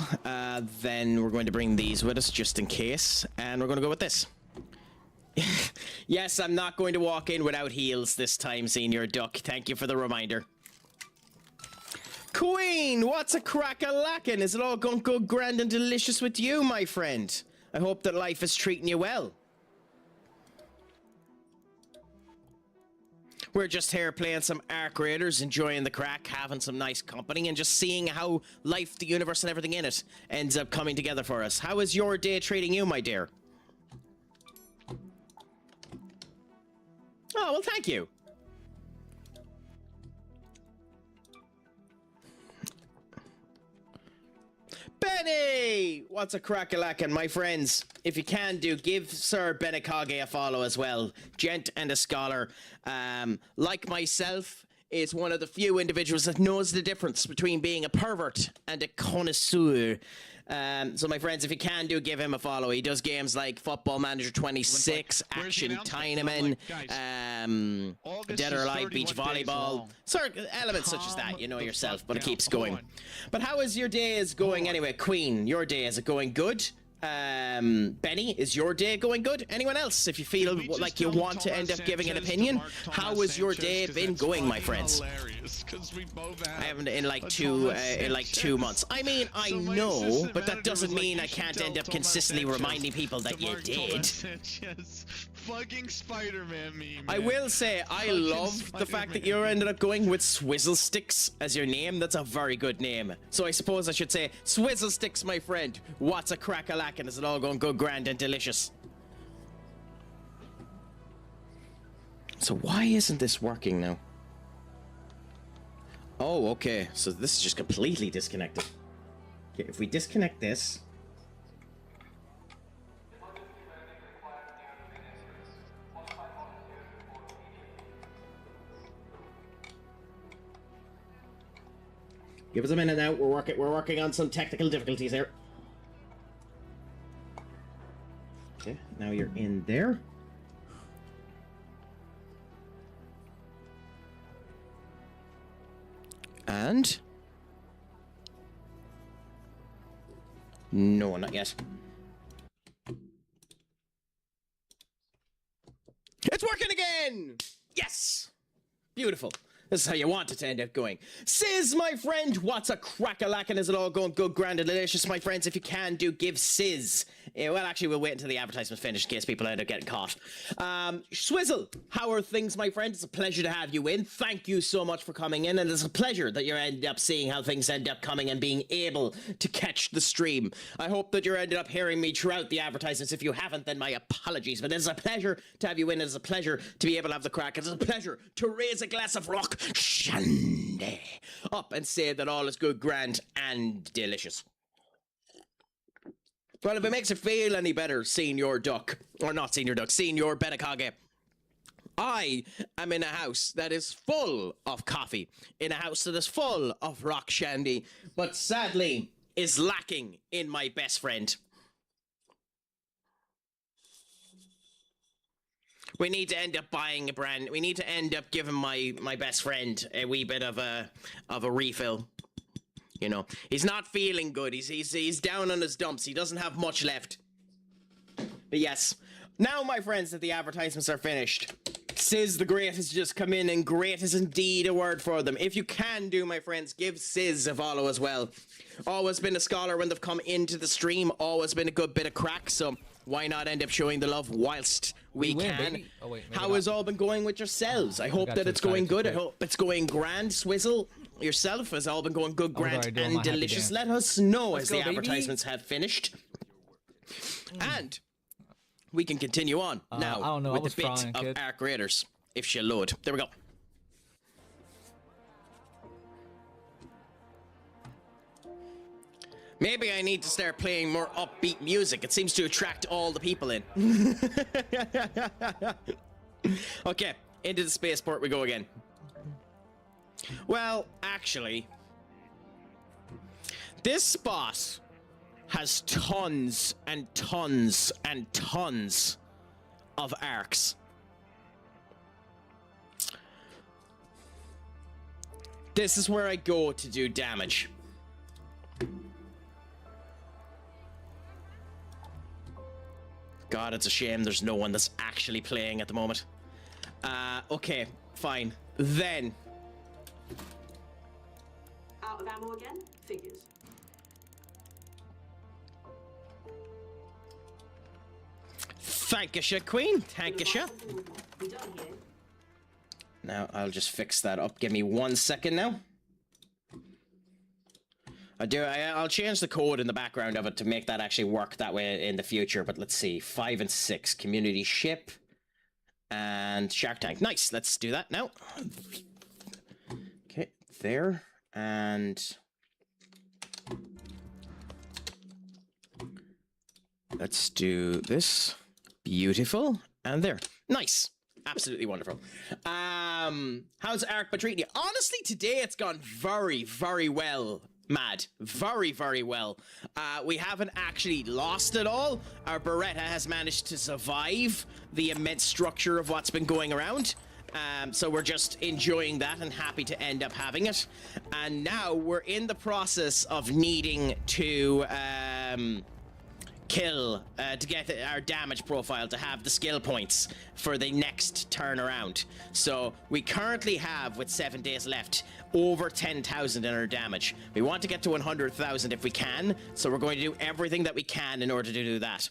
Then we're going to bring these with us just in case, and we're going to go with this. Yes, I'm not going to walk in without heels this time, Senior Duck. Thank you for the reminder. Queen, what's a crack-a-lackin'? Is it all going to go grand and delicious with you, my friend? I hope that life is treating you well. We're just here playing some Ark Raiders, enjoying the Craic, having some nice company, and just seeing how life, the universe, and everything in it ends up coming together for us. How is your day treating you, my dear? Oh, well, thank you. Benny! What's a crack-a-lackin', my friends? If you can do, give Sir Benekage a follow as well. Gent and a scholar. Like myself, is one of the few individuals that knows the difference between being a pervert and a connoisseur. So my friends, if you can do, give him a follow. He does games like Football Manager 26, Action Tynaman, Dead or Alive Beach Volleyball, elements such as that, you know yourself, but it keeps going. But how is your day is going anyway? Queen, your day, is it going good? Benny, is your day going good? Anyone else, if you feel like you want to end up giving an opinion, how has your day been going, my friends? I haven't in like 2 months. I mean, I know, but that doesn't mean I can't end up consistently reminding people that you did. Fucking Spider-Man meme. I will say, I love the fact that you ended up going with Swizzle Sticks as your name. That's a very good name. So I suppose I should say, Swizzle Sticks, my friend. What's a crack-a-lackin'? Is it all going good, grand, and delicious? So why isn't this working now? Oh, okay. So this is just completely disconnected. Okay, if we disconnect this... Give us a minute now. We're working on some technical difficulties here. Okay, now you're in there. And no, not yet. It's working again! Yes! Beautiful. This is how you want it to end up going. Sizz, my friend, what's a crack-a-lackin'? Is it all going good, grand, and delicious, my friends? If you can do, give Sizz. Well, actually, we'll wait until the advertisement's finished in case people end up getting caught. Swizzle, how are things, my friend? It's a pleasure to have you in. Thank you so much for coming in, and it's a pleasure that you end up seeing how things end up coming and being able to catch the stream. I hope that you're ended up hearing me throughout the advertisements. If you haven't, then my apologies. But it's a pleasure to have you in. It's a pleasure to be able to have the Craic. It's a pleasure to raise a glass of rock shandy up and say that all is good, grand, and delicious. Well, if it makes it feel any better, Senior Duck, or not Senior Duck, Senior Benekage, I am in a house that is full of coffee, in a house that is full of rock shandy, but sadly is lacking in my best friend. We need to end up buying a brand. We need to end up giving my best friend a wee bit of a refill. You know, he's not feeling good. He's down on his dumps. He doesn't have much left. But yes, now my friends, that the advertisements are finished. Sizz the Great has just come in, and great is indeed a word for them. If you can do, my friends, give Sizz a follow as well. Always been a scholar when they've come into the stream. Always been a good bit of crack, so why not end up showing the love whilst we win, can? baby. Oh, wait, How has all been going with yourselves? I hope that it's going good. I hope it's going grand. Swizzle, yourself, has all been going good, grand, already doing and my happy delicious. dance. Let us know Let's as go, the baby. advertisements have finished. And we can continue on now I don't know, I with was the bit frying, of kid. Arc Raiders. If she'll load. There we go. Maybe I need to start playing more upbeat music. It seems to attract all the people in. Okay, into the spaceport we go again. Well, actually, this spot has tons and tons and tons of arcs. This is where I go to do damage. God, it's a shame there's no one that's actually playing at the moment. Okay, fine. Then. Out of ammo again? Figures. Thankasha, Queen. Thankasha. We done here. Now, I'll just fix that up. Give me 1 second now. I'll change the code in the background of it to make that actually work that way in the future. But let's see. 5 and 6. Community ship. And Shark Tank. Nice. Let's do that now. Okay. There. And... let's do this. Beautiful. And there. Nice. Absolutely wonderful. How's Arc been treating you? Honestly, today it's gone very, very well, Mad. Very, very well. We haven't actually lost it all. Our Beretta has managed to survive the immense structure of what's been going around. So we're just enjoying that and happy to end up having it. And now we're in the process of needing to... kill to get our damage profile to have the skill points for the next turn around. So we currently have, with 7 days left, over 10,000 in our damage. We want to get to 100,000 if we can, so we're going to do everything that we can in order to do that.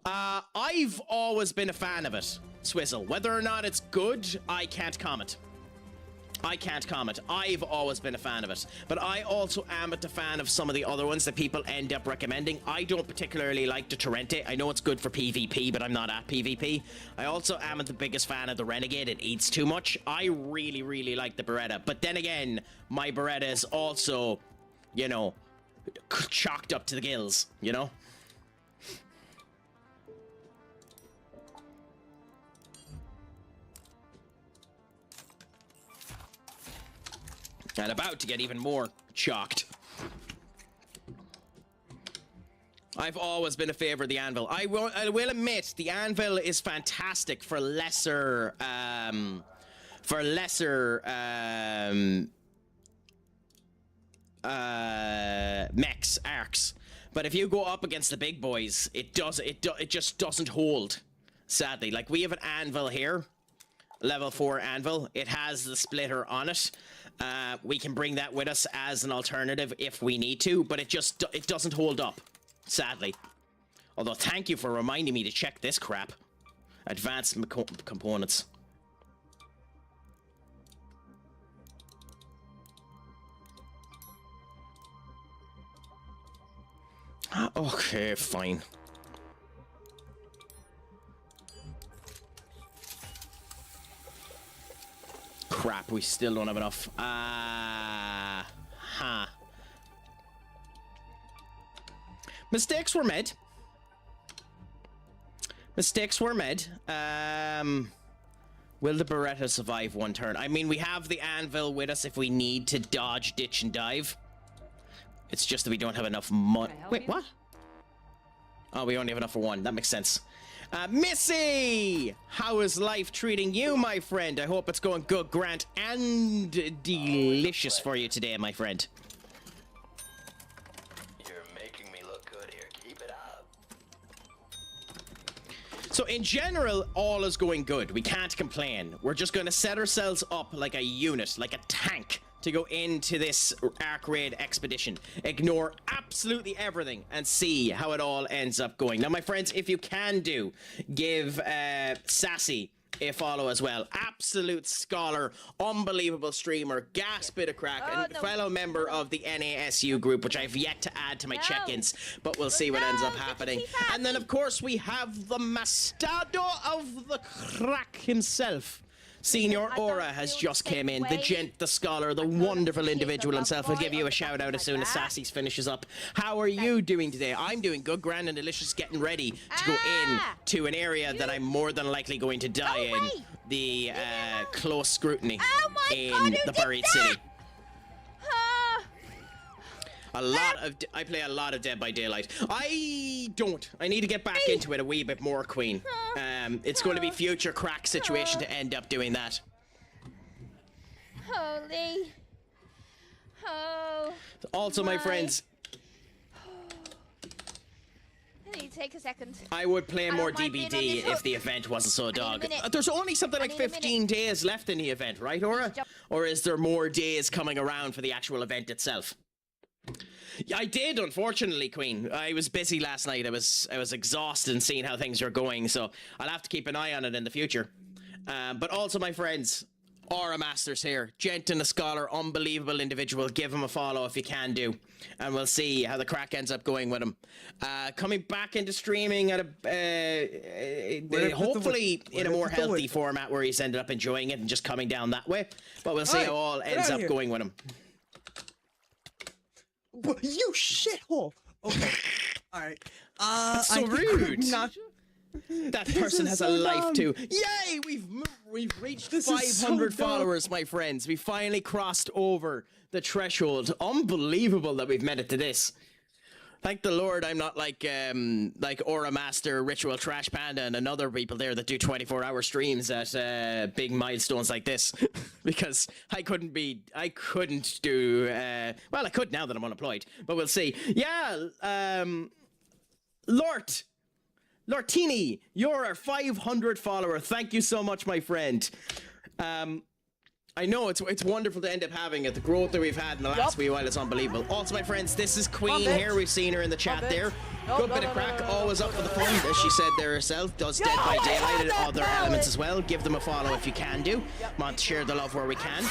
I've always been a fan of it, Swizzle. Whether or not it's good, I can't comment. I can't comment. I've always been a fan of it. But I also am a fan of some of the other ones that people end up recommending. I don't particularly like the Torrente. I know it's good for PvP, but I'm not at PvP. I also am the biggest fan of the Renegade. It eats too much. I really, really like the Beretta. But then again, my Beretta is also, you know, chalked up to the gills, you know? And about to get even more chalked. I've always been a favor of the anvil. I will admit the anvil is fantastic for lesser mechs, arcs. But if you go up against the big boys, it just doesn't hold. Sadly, like we have an anvil here, level 4 anvil. It has the splitter on it. We can bring that with us as an alternative if we need to, but it doesn't hold up, sadly. Although, thank you for reminding me to check this crap. Advanced components. Okay, fine. Crap, we still don't have enough. Mistakes were made. Mistakes were made. Will the Beretta survive one turn? I mean, we have the anvil with us if we need to dodge, ditch, and dive. It's just that we don't have enough money. Wait, what? Oh, we only have enough for one. That makes sense. Missy! How is life treating you, my friend? I hope it's going good, Grant, and delicious for you today, my friend. You're making me look good here. Keep it up. So in general, all is going good. We can't complain. We're just going to set ourselves up like a unit, like a tank, to go into this Ark Raid expedition. Ignore absolutely everything and see how it all ends up going. Now, my friends, if you can do, give Sassy a follow as well. Absolute scholar, unbelievable streamer, gas bit of crack, and fellow member of the NASU group, which I've yet to add to my check-ins, but we'll see what ends up happening. And then, of course, we have the Mastado of the Craic himself. Senior Aura has just came in. The gent, the scholar, the wonderful individual himself. I'll give you a shout out as soon as Sassy's finishes up. How are you doing today? I'm doing good, grand and delicious, getting ready to go in to an area that I'm more than likely going to die in. The close scrutiny in the buried city. I play a lot of Dead by Daylight. I don't. I need to get back into it a wee bit more, Queen. It's going to be future Craic situation to end up doing that. Holy. Oh. Also, my friends, I need to take a second. I would play more don't mind being on DBD this if the event wasn't so dog. minute. There's only something like I need a 15 days left in the event, right, Aura? Or is there more days coming around for the actual event itself? Yeah, I did, unfortunately, Queen. I was busy last night. I was exhausted and seeing how things are going, so I'll have to keep an eye on it in the future. But also, my friends, Aura Masters here. Gent and a scholar, unbelievable individual. Give him a follow if you can do. And we'll see how the Craic ends up going with him. Coming back into streaming at a hopefully in a more healthy format where he's ended up enjoying it and just coming down that way. But we'll see how all ends up going with him. You shithole! Okay. Alright. So rude! That person has a life too. Yay! We've reached 500 followers, my friends. We finally crossed over the threshold. Unbelievable that we've made it to this. Thank the Lord I'm not like Aura Master, Ritual Trash Panda, and other people there that do 24-hour streams at big milestones like this. Because I couldn't do, well, I could now that I'm unemployed, but we'll see. Yeah, Lortini, you're our 500 follower. Thank you so much, my friend. I know it's wonderful to end up having it. The growth that we've had in the last wee while is unbelievable. Also, my friends, this is Queen here. We've seen her in the chat there. Good bit of crack, always up for the fun, as she said there herself. Does Dead by Daylight and other elements as well. Give them a follow if you can do. Want to share the love where we can.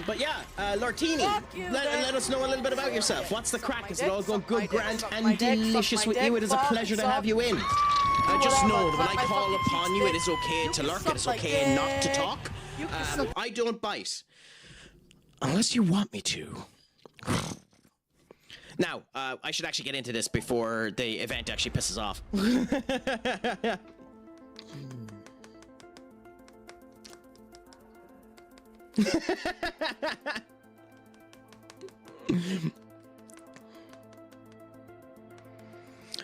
But yeah, Lortini, let us know a little bit about yourself. What's the crack? Is it all going good, grand, and delicious with you? It is a pleasure to have you in. Just know that when I call upon you, it is okay to lurk. It is okay not to talk. I don't bite. Unless you want me to. Now, I should actually get into this before the event actually pisses off.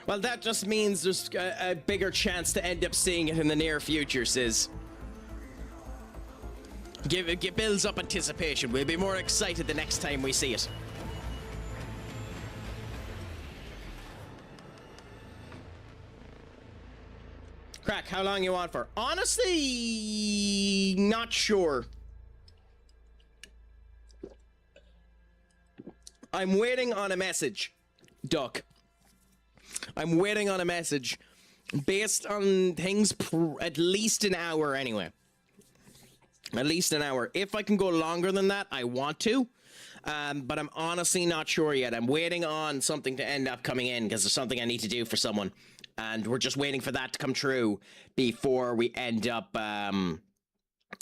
Well, that just means there's a bigger chance to end up seeing it in the near future, Sis. It builds up anticipation. We'll be more excited the next time we see it. Craic, how long you on for? Honestly, not sure. I'm waiting on a message, Duck. I'm waiting on a message based on things at least an hour anyway. At least an hour. If I can go longer than that, I want to. But I'm honestly not sure yet. I'm waiting on something to end up coming in because there's something I need to do for someone. And we're just waiting for that to come true before we end up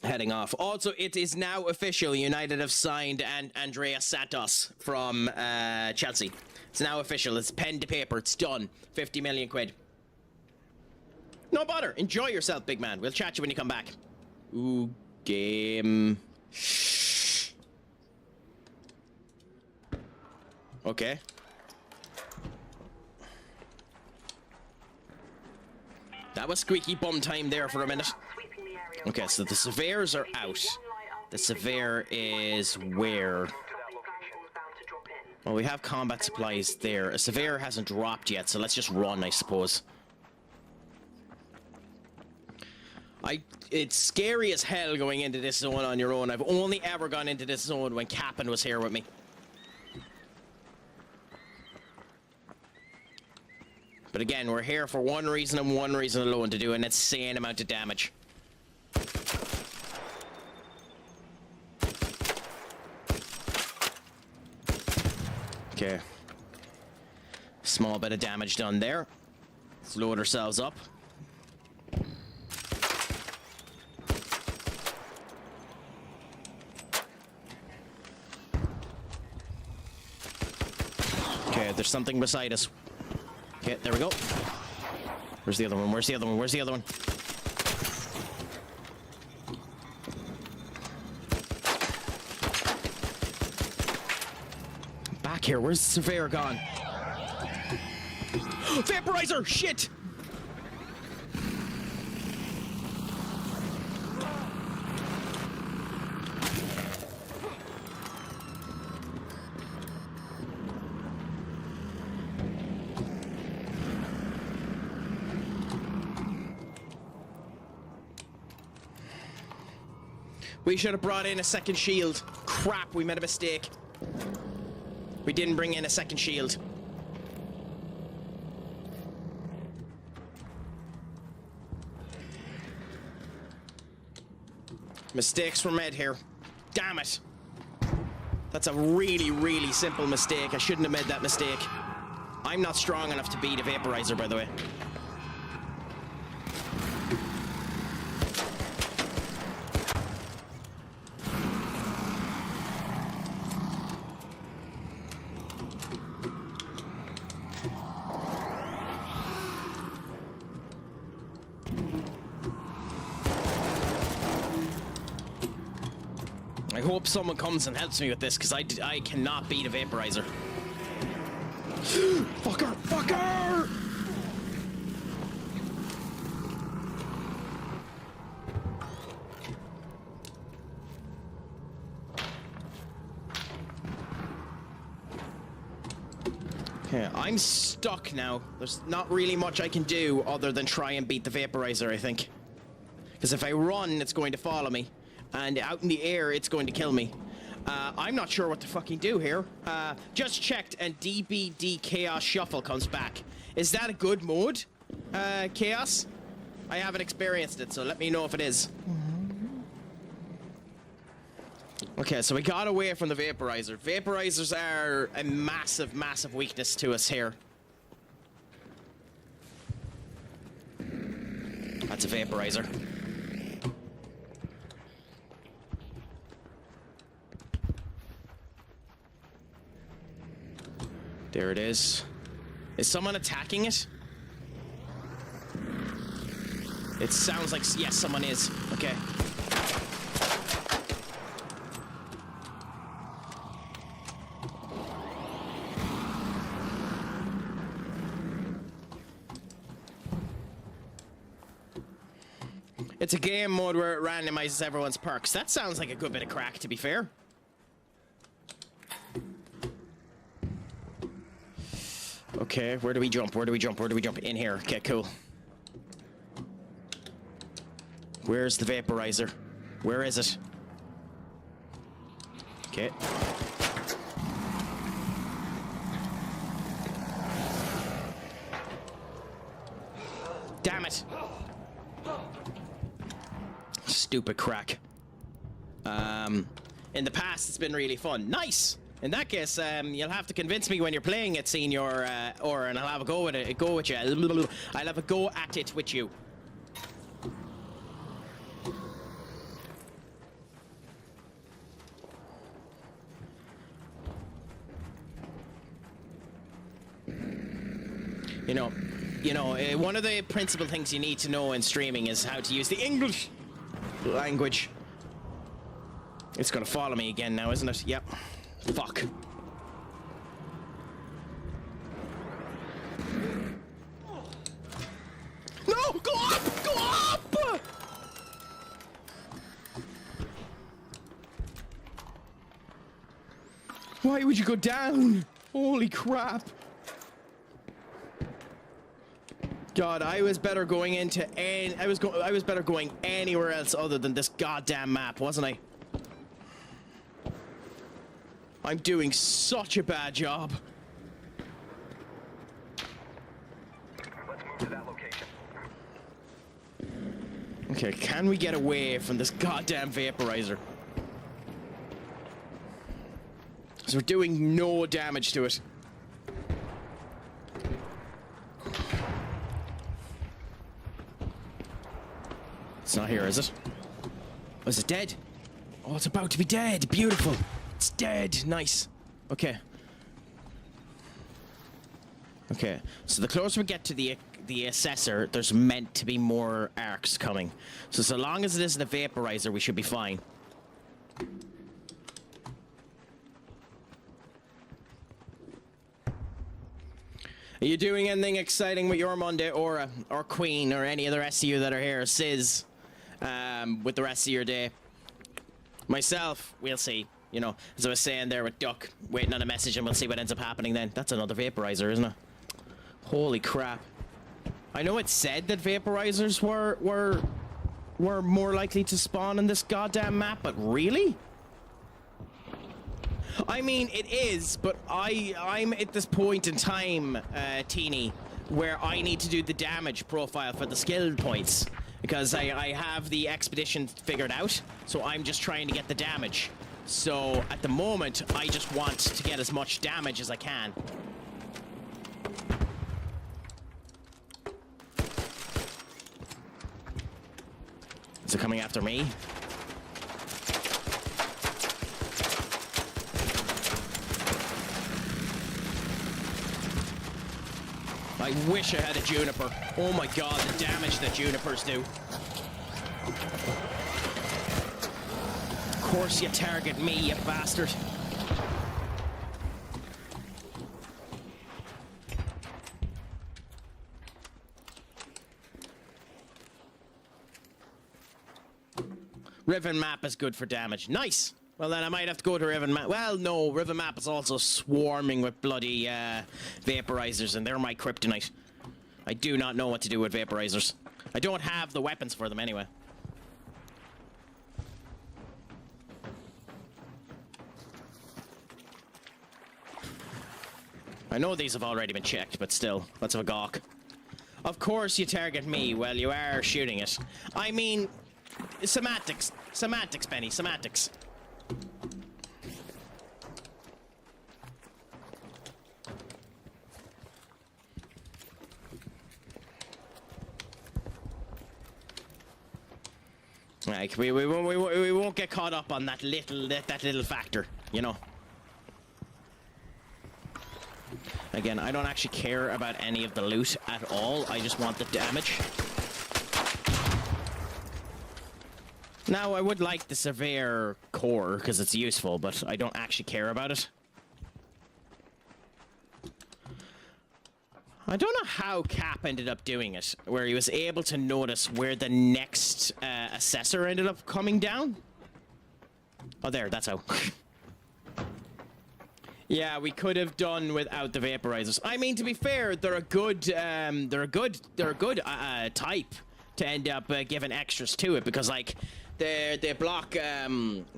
heading off. Also, it is now official. United have signed Andrea Santos from Chelsea. It's now official. It's pen to paper. It's done. 50 million quid. No bother. Enjoy yourself, big man. We'll chat you when you come back. Ooh, game. Okay. That was squeaky bum time there for a minute. Sweeping the area. Okay, so the surveyors are out. The surveyor is where? Well, we have combat supplies there. A surveyor hasn't dropped yet, so let's just run, I suppose. It's scary as hell going into this zone on your own. I've only ever gone into this zone when Captain was here with me. But again, we're here for one reason and one reason alone, to do an insane amount of damage. Okay. Small bit of damage done there. Let's load ourselves up. Okay, there's something beside us. Okay, there we go. Where's the other one? Where's the other one? Where's the other one? Back here. Where's the surveyor gone? Vaporizer! Shit! We should have brought in a second shield. Crap, we made a mistake. We didn't bring in a second shield. Mistakes were made here. Damn it. That's a really, really simple mistake. I shouldn't have made that mistake. I'm not strong enough to beat a vaporizer, by the way. I hope someone comes and helps me with this, because I cannot beat a vaporizer. Fucker! Fucker! Okay, I'm stuck now. There's not really much I can do other than try and beat the vaporizer, I think. Because if I run, it's going to follow me. And out in the air, it's going to kill me. I'm not sure what to fucking do here. Just checked, and DBD Chaos Shuffle comes back. Is that a good mode, Chaos? I haven't experienced it, so let me know if it is. Okay, so we got away from the vaporizer. Vaporizers are a massive, massive weakness to us here. That's a vaporizer. There it is. Is someone attacking it? It sounds like... Yes, someone is. Okay. It's a game mode where it randomizes everyone's perks. That sounds like a good bit of crack, to be fair. Okay, where do we jump? Where do we jump? Where do we jump? In here. Okay, cool. Where's the vaporizer? Where is it? Okay. Damn it! Stupid crack. In the past, it's been really fun. Nice! In that case, you'll have to convince me when you're playing it, Senior, and I'll have a go with it. Go with you. I'll have a go at it with you. You know, one of the principal things you need to know in streaming is how to use the English language. It's gonna follow me again now, isn't it? Yep. Fuck. No! Go up! Go up! Why would you go down? Holy crap. God, I was better going into I was better going anywhere else other than this goddamn map, wasn't I? I'm doing such a bad job. Let's move to that location. Okay, can we get away from this goddamn vaporizer? Because we're doing no damage to it. It's not here, is it? Oh, is it dead? Oh, it's about to be dead. Beautiful. It's dead. Nice. Okay. Okay. So the closer we get to the assessor, there's meant to be more arcs coming. So long as it isn't a vaporizer, we should be fine. Are you doing anything exciting with your Monday, Aura, or Queen, or any other SCU that are here, Sizz, with the rest of your day? Myself, we'll see. You know, as I was saying there with Duck, waiting on a message, and we'll see what ends up happening then. That's another vaporizer, isn't it? Holy crap. I know it said that vaporizers were more likely to spawn in this goddamn map, but really? I mean, it is, but I'm at this point in time, Teeny, where I need to do the damage profile for the skill points. Because I have the expedition figured out, so I'm just trying to get the damage. So, at the moment, I just want to get as much damage as I can. Is it coming after me? I wish I had a juniper. Oh my god, the damage that junipers do. Of course you target me, you bastard. Riven map is good for damage. Nice! Well then I might have to go to Riven map. Well no, Riven map is also swarming with bloody vaporizers, and they're my kryptonite. I do not know what to do with vaporizers. I don't have the weapons for them anyway. I know these have already been checked, but still, let's have a gawk. Of course you target me. Well, you are shooting it. I mean, semantics. Semantics, Benny. Semantics. Like, we won't get caught up on that little factor, you know. Again, I don't actually care about any of the loot at all. I just want the damage. Now, I would like the Surveyor core, because it's useful, but I don't actually care about it. I don't know how Cap ended up doing it, where he was able to notice where the next assessor ended up coming down. Oh, there, that's how. Yeah, we could have done without the vaporizers. I mean, to be fair, they're a good type to end up giving extras to it, because like they block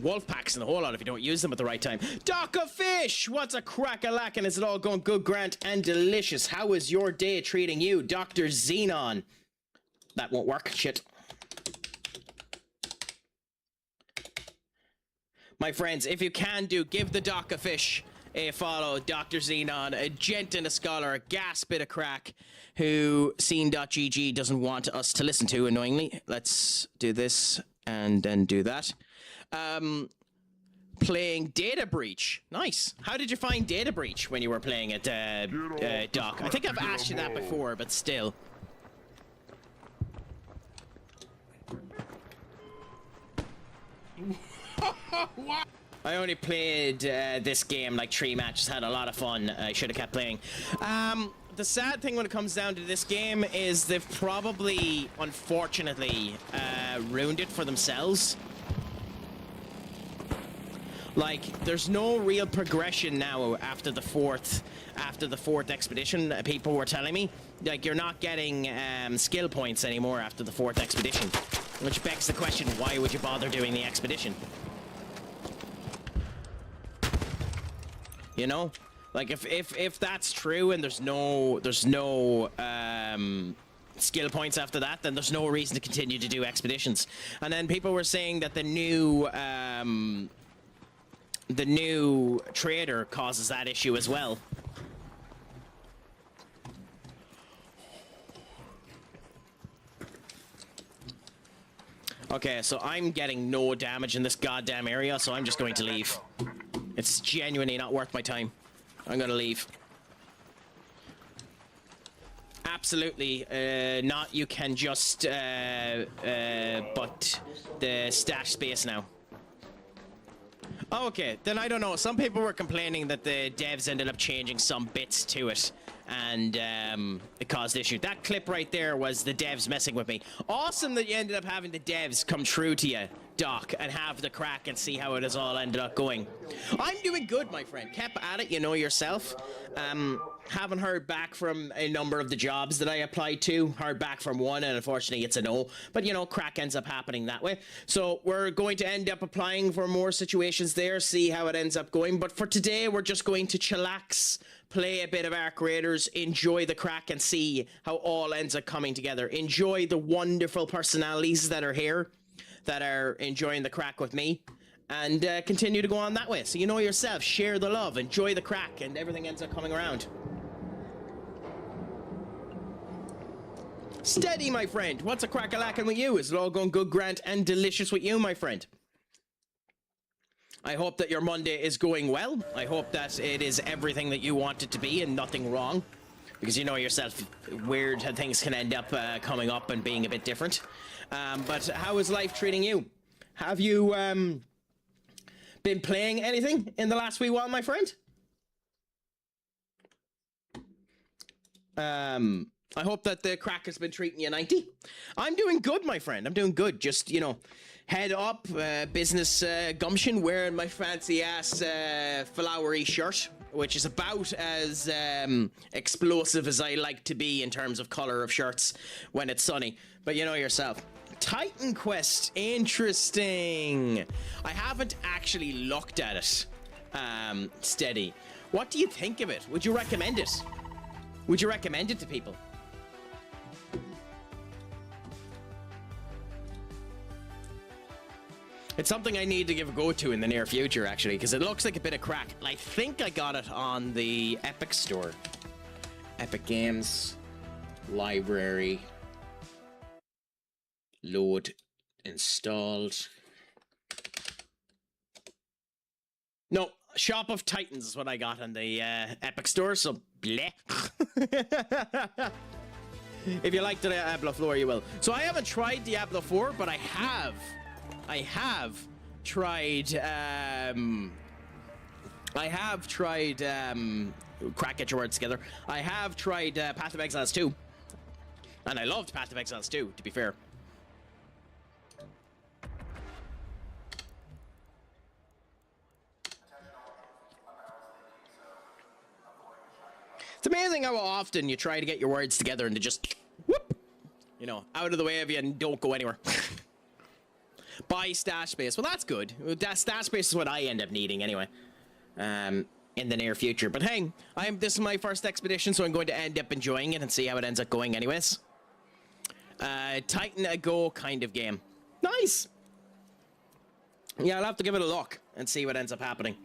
wolf packs and the whole lot if you don't use them at the right time. Doc of Fish, what's a crack-a-lackin'? Is it all going good, Grant, and delicious? How is your day treating you, Dr. Xenon? That won't work. Shit. My friends, if you can give the Doc of Fish a follow. Dr. Xenon, a gent and a scholar, a gas bit of crack, who scene.gg doesn't want us to listen to, annoyingly. Let's do this and then do that. Playing Data Breach. Nice. How did you find Data Breach when you were playing it, Doc? I think I've asked you that before, but still. I only played this game like 3 matches, had a lot of fun. I should have kept playing. The sad thing when it comes down to this game is they've probably, unfortunately, ruined it for themselves. Like, there's no real progression now after the fourth expedition. People were telling me, like, you're not getting skill points anymore after the 4th expedition, which begs the question: why would you bother doing the expedition? You know, like if that's true and there's no skill points after that, then there's no reason to continue to do expeditions. And then people were saying that the new trader causes that issue as well. Okay, so I'm getting no damage in this goddamn area, so I'm just going to leave. It's genuinely not worth my time. I'm gonna leave. Absolutely not. You can just but the stash space now. Oh, okay, then I don't know. Some people were complaining that the devs ended up changing some bits to it, and it caused issue. That clip right there was the devs messing with me. Awesome that you ended up having the devs come true to you, Doc, and have the crack and see how it has all ended up going. I'm doing good, my friend. Kept at it, you know yourself. Haven't heard back from a number of the jobs that I applied to. Heard back from one, and unfortunately it's a no. But, you know, crack ends up happening that way. So we're going to end up applying for more situations there, see how it ends up going. But for today, we're just going to chillax, play a bit of Ark Raiders, enjoy the crack, and see how all ends up coming together. Enjoy the wonderful personalities that are here, that are enjoying the crack with me, and continue to go on that way. So you know yourself, share the love, enjoy the crack, and everything ends up coming around. Steady, my friend. What's a crack-a-lackin' with you? Is it all going good, grand, and delicious with you, my friend? I hope that your Monday is going well. I hope that it is everything that you want it to be and nothing wrong. Because you know yourself, weird things can end up coming up and being a bit different. But how is life treating you? Have you been playing anything in the last wee while, my friend? I hope that the crack has been treating you 90. I'm doing good, my friend. I'm doing good. Just, you know, head up, business gumption, wearing my fancy-ass flowery shirt, which is about as explosive as I like to be in terms of color of shirts when it's sunny. But you know yourself. Titan Quest, interesting. I haven't actually looked at it, Steady. What do you think of it? Would you recommend it? Would you recommend it to people? It's something I need to give a go to in the near future, actually, because it looks like a bit of crack. I think I got it on the Epic Store. Epic Games, library, load, installed. No, Shop of Titans is what I got on the Epic Store, so bleh. If you like the Diablo 4, you will. So I haven't tried Diablo 4, but I have tried, crack, get your words together. I have tried Path of Exiles 2. And I loved Path of Exiles 2, to be fair. It's amazing how often you try to get your words together and they just, whoop, you know, out of the way of you and don't go anywhere. Buy stash space. Well, that's good. That stash space is what I end up needing anyway, in the near future. But hey, this is my first expedition, so I'm going to end up enjoying it and see how it ends up going anyways. Titan a go kind of game. Nice. Yeah, I'll have to give it a look and see what ends up happening.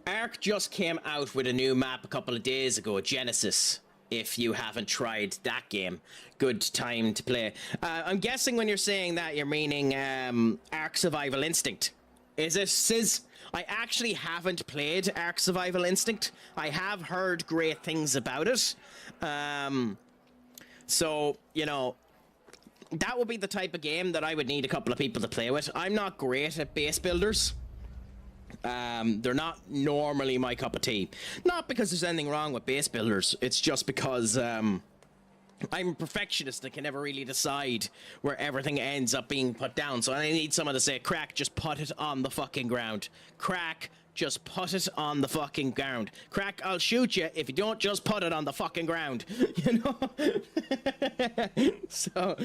Ark just came out with a new map a couple of days ago, Genesis. If you haven't tried that game, good time to play. I'm guessing when you're saying that, you're meaning Ark Survival Instinct. Is it, Sizz? I actually haven't played Ark Survival Instinct. I have heard great things about it. So, you know, that would be the type of game that I would need a couple of people to play with. I'm not great at base builders. They're not normally my cup of tea. Not because there's anything wrong with base builders. It's just because I'm a perfectionist that can never really decide where everything ends up being put down. So I need someone to say, Craic, just put it on the fucking ground. Craic, just put it on the fucking ground. Craic, I'll shoot you if you don't just put it on the fucking ground. You know? So...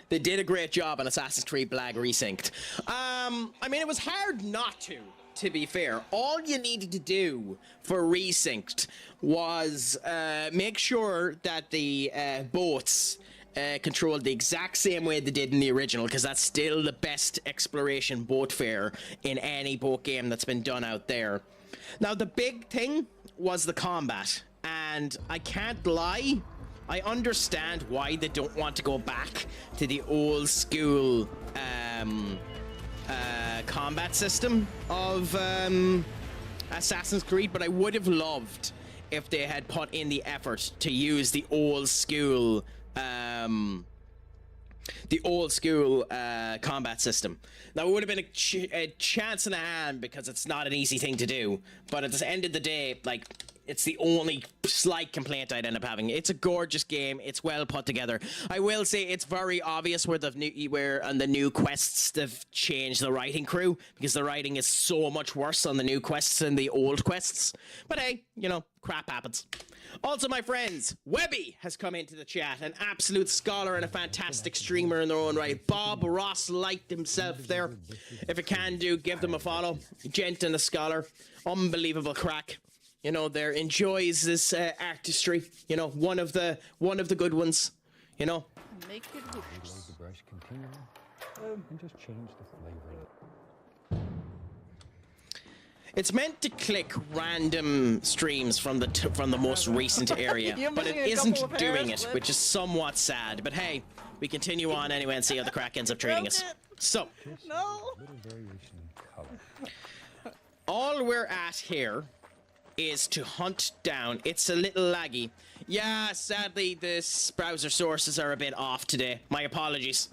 They did a great job on Assassin's Creed Black Resynced. I mean, it was hard not to be fair. All you needed to do for Resynced was make sure that the boats controlled the exact same way they did in the original, because that's still the best exploration boat fare in any boat game that's been done out there. Now, the big thing was the combat, and I can't lie, I understand why they don't want to go back to the old school combat system of Assassin's Creed, but I would have loved if they had put in the effort to use the old school combat system. Now, it would have been a chance in a hand, because it's not an easy thing to do, but at the end of the day, like, it's the only slight complaint I'd end up having. It's a gorgeous game. It's well put together. I will say it's very obvious where on the new quests they've changed the writing crew, because the writing is so much worse on the new quests than the old quests. But hey, you know, crap happens. Also, my friends, Webby has come into the chat, an absolute scholar and a fantastic streamer in their own right. Bob Ross liked himself there. If you can do, give them a follow. Gent and a scholar, unbelievable crack. You know, there enjoys this artistry. You know, one of the good ones. You know. Make it Load the brush continually and just change the flavor. It's meant to click random streams from the most recent area, but it isn't doing it, which is somewhat sad. But hey, we continue on anyway and see how the Craic ends up treating us. So, No. Little variation in color. all we're at here is to hunt down. It's a little laggy. Yeah, sadly, this browser sources are a bit off today. My apologies.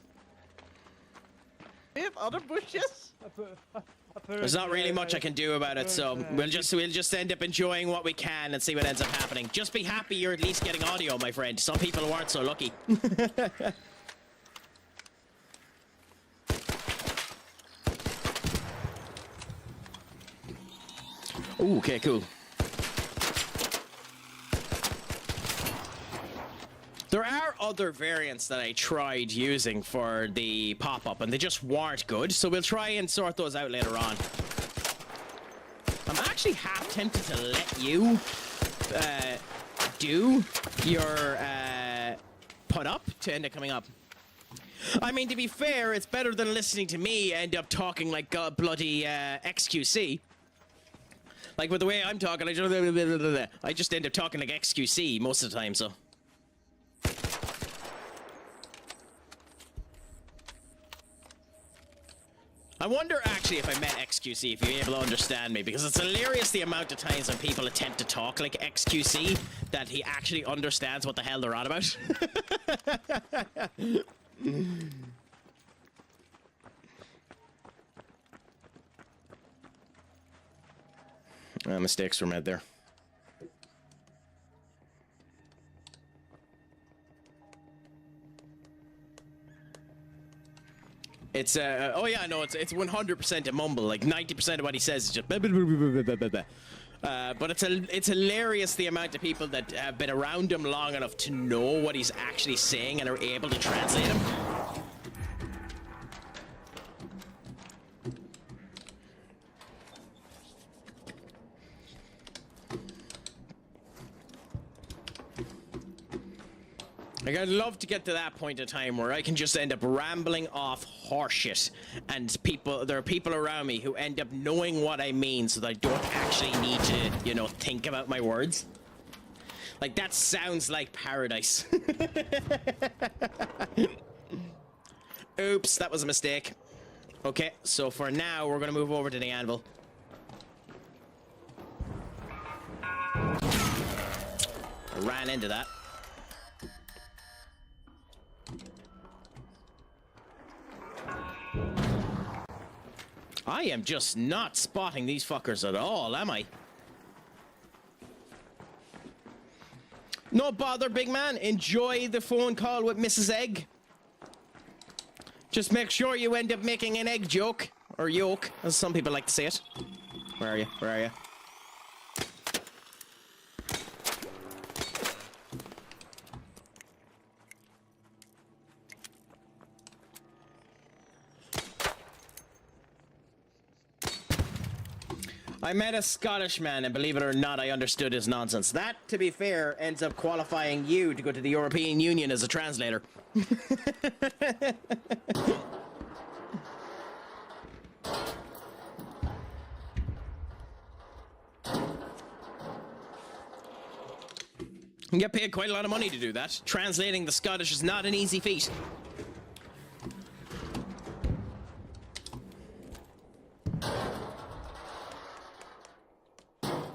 We have other bushes. There's not really much I can do about it, so we'll just end up enjoying what we can and see what ends up happening. Just be happy you're at least getting audio, my friend. Some people aren't so lucky. Ooh, okay, cool. There are other variants that I tried using for the pop-up, and they just weren't good, so we'll try and sort those out later on. I'm actually half tempted to let you do your put-up to end up coming up. I mean, to be fair, it's better than listening to me end up talking like bloody XQC. Like, with the way I'm talking, I just end up talking like XQC most of the time, so... I wonder, actually, if I met XQC, if you're able to understand me, because it's hilarious the amount of times when people attempt to talk like XQC that he actually understands what the hell they're on about. Mistakes were made there. It's oh yeah, no, it's 100% a mumble. Like 90% of what he says is just but it's hilarious the amount of people that have been around him long enough to know what he's actually saying and are able to translate him. Like, I'd love to get to that point in time where I can just end up rambling off horseshit, and there are people around me who end up knowing what I mean, so that I don't actually need to, you know, think about my words. Like, that sounds like paradise. Oops, that was a mistake. Okay, so for now, we're gonna move over to the anvil. I ran into that. I am just not spotting these fuckers at all, am I? No bother, big man. Enjoy the phone call with Mrs. Egg. Just make sure you end up making an egg joke. Or yolk, as some people like to say it. Where are you? Where are you? I met a Scottish man, and believe it or not, I understood his nonsense. That, to be fair, ends up qualifying you to go to the European Union as a translator. You get paid quite a lot of money to do that. Translating the Scottish is not an easy feat.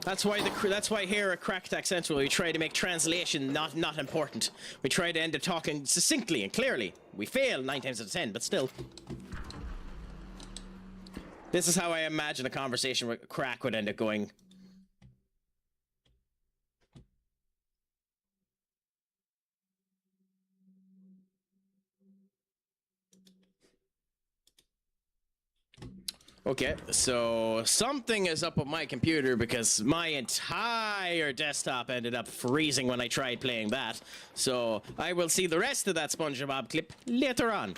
That's why here at CraicAttackCentral we try to make translation not important. We try to end up talking succinctly and clearly. We fail 9 times out of 10, but still. This is how I imagine a conversation with Craic would end up going. Okay, so something is up with my computer because my entire desktop ended up freezing when I tried playing that. So I will see the rest of that SpongeBob clip later on.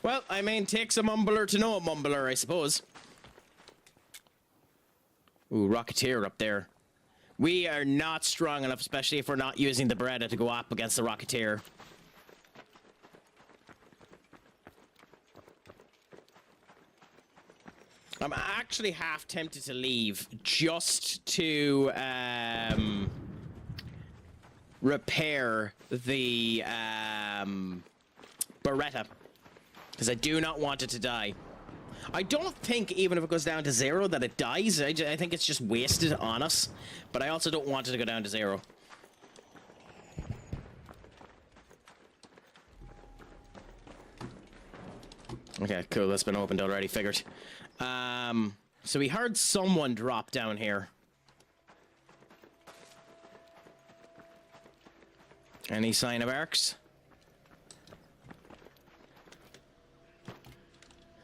Well, I mean, takes a mumbler to know a mumbler, I suppose. Ooh, Rocketeer up there. We are not strong enough, especially if we're not using the Beretta to go up against the Rocketeer. I'm actually half tempted to leave just to repair the Beretta, because I do not want it to die. I don't think, even if it goes down to 0, that it dies. I think it's just wasted on us. But I also don't want it to go down to 0. Okay, cool. That's been opened already. Figured. So we heard someone drop down here. Any sign of arcs?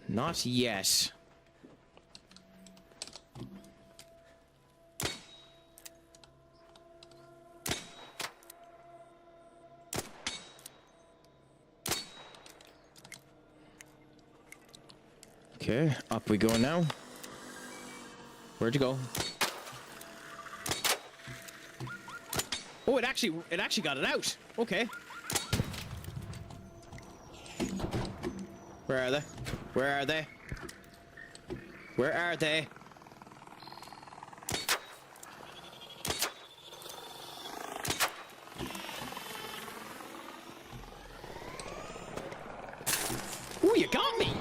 Not yet. Okay, up we go now. Where'd you go? Oh, it actually got it out. Okay. Where are they? Where are they? Where are they? Ooh, you got me!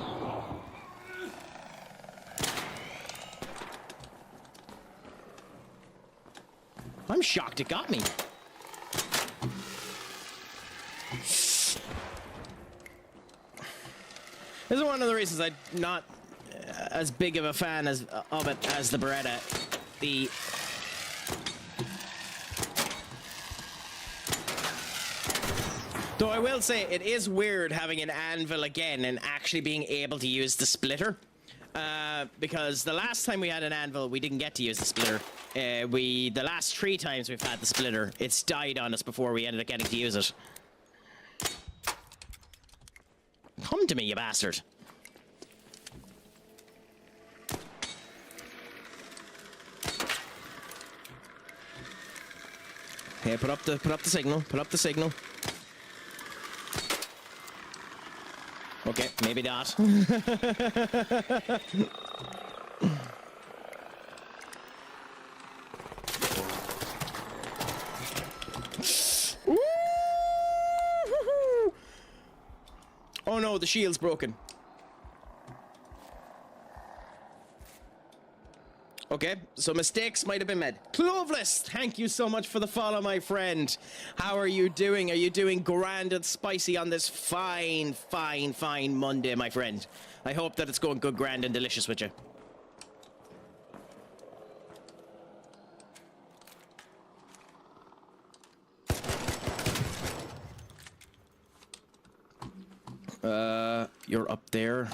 I'm shocked it got me. This is one of the reasons I'm not as big of a fan of it as the Beretta. Though I will say, it is weird having an anvil again and actually being able to use the splitter. Because the last time we had an anvil, we didn't get to use the splitter. The last 3 times we've had the splitter, it's died on us before we ended up getting to use it. Come to me, you bastard. Hey, put up the signal. Put up the signal. Okay, maybe not. Ooh! the shield's broken. Okay, so mistakes might have been made. Cloveless, thank you so much for the follow, my friend. How are you doing? Are you doing grand and spicy on this fine Monday, my friend? I hope that it's going good, grand and delicious with you. You're up there.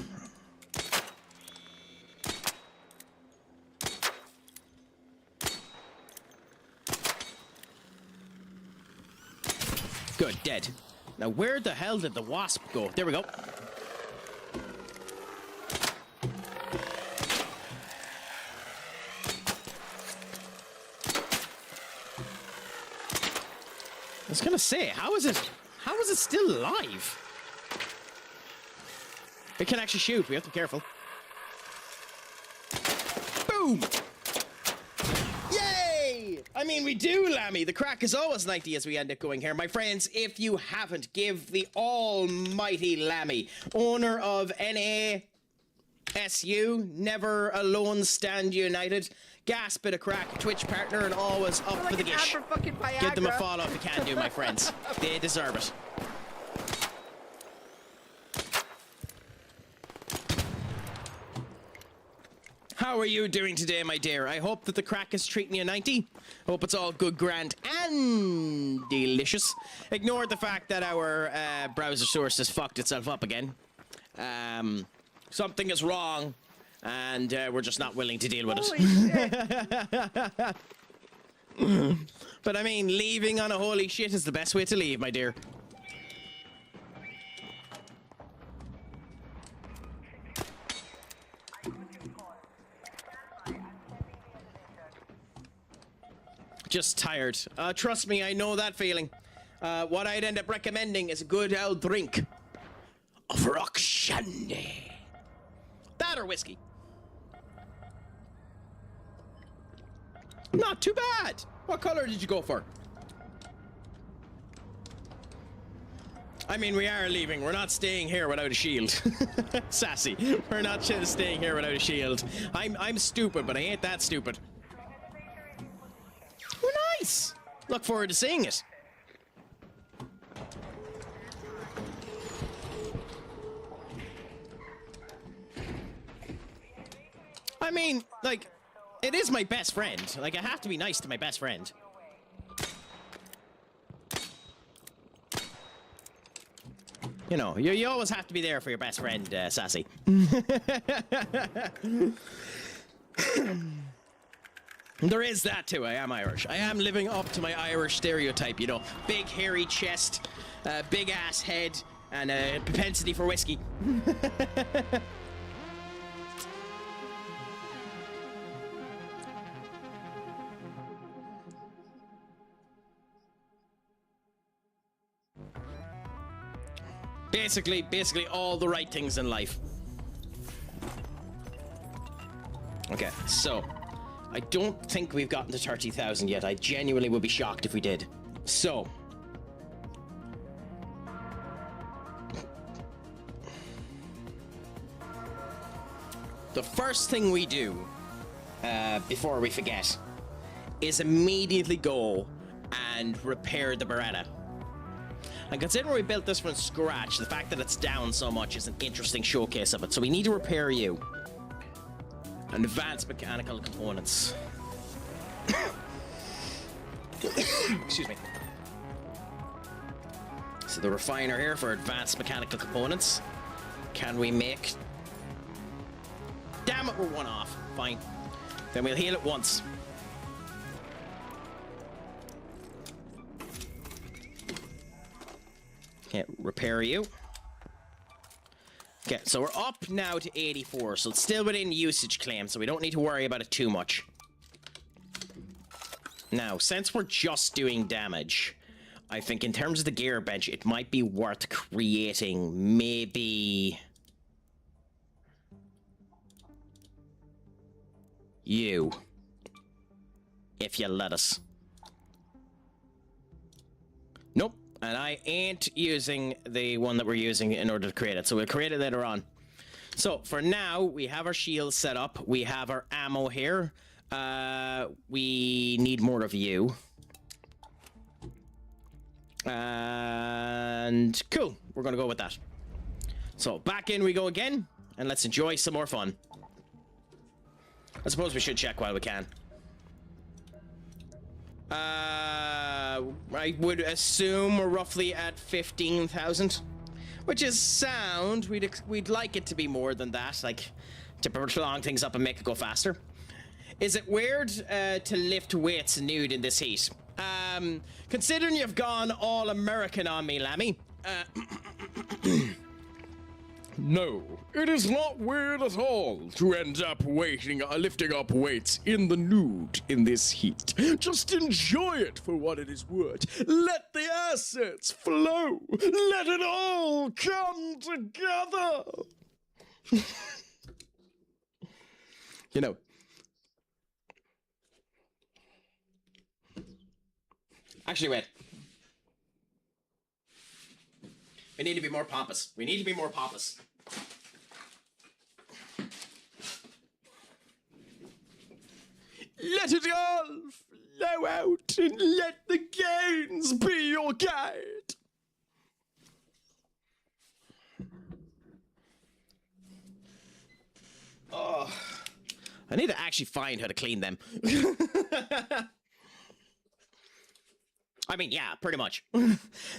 Good, dead. Now, where the hell did the wasp go? There we go. I was gonna say, how is it still alive? It can actually shoot. We have to be careful. Boom! Yay! I mean, we do, Lammy. The crack is always 90 as we end up going here. My friends, if you haven't, give the almighty Lammy, owner of NASU, Never Alone Stand United, gas bit of crack, Twitch partner, and always up for the gish. Give them a follow if you can do, my friends. They deserve it. How are you doing today, my dear? I hope that the crack is treating you 90. Hope it's all good, grand, and delicious. Ignore the fact that our browser source has fucked itself up again. Something is wrong, and we're just not willing to deal with it. But I mean, leaving on a holy shit is the best way to leave, my dear. Just tired. Trust me, I know that feeling. What I'd end up recommending is a good old drink of rock shandy. That or whiskey. Not too bad. What color did you go for? I mean, we are leaving. We're not staying here without a shield. Sassy. We're not staying here without a shield. I'm stupid, but I ain't that stupid. Oh, nice! Look forward to seeing it. I mean, like, it is my best friend. Like, I have to be nice to my best friend. You know, you always have to be there for your best friend, Sassy. There is that too. I am Irish. I am living up to my Irish stereotype, you know. Big hairy chest, big ass head, and a propensity for whiskey. Basically all the right things in life. Okay, so I don't think we've gotten to 30,000 yet. I genuinely would be shocked if we did. So the first thing we do before we forget is immediately go and repair the Beretta. And considering we built this from scratch, the fact that it's down so much is an interesting showcase of it. So we need to repair you. And advanced mechanical components. Excuse me. So the refiner here for advanced mechanical components. Can we make... Damn it, we're one off. Fine. Then we'll heal it once. Okay, repair you. Okay, so we're up now to 84, so it's still within usage claim, so we don't need to worry about it too much. Now, since we're just doing damage, I think in terms of the gear bench, it might be worth creating maybe... you. If you let us. Nope. And I ain't using the one that we're using in order to create it, so we'll create it later on. So, for now, we have our shields set up. We have our ammo here. We need more of you. And cool, we're gonna go with that. So, back in we go again, and let's enjoy some more fun. I suppose we should check while we can. I would assume we're roughly at 15,000, which is sound. We'd like it to be more than that, like to prolong things up and make it go faster. Is it weird to lift weights nude in this heat? Considering you've gone all American on me, Lammy. No, it is not weird at all to end up lifting up weights in the nude in this heat. Just enjoy it for what it is worth. Let the assets flow. Let it all come together. You know. Actually, wait. We need to be more pompous. We need to be more pompous. Let it all flow out and let the gains be your guide. Oh, I need to actually find how to clean them. I mean, yeah, pretty much.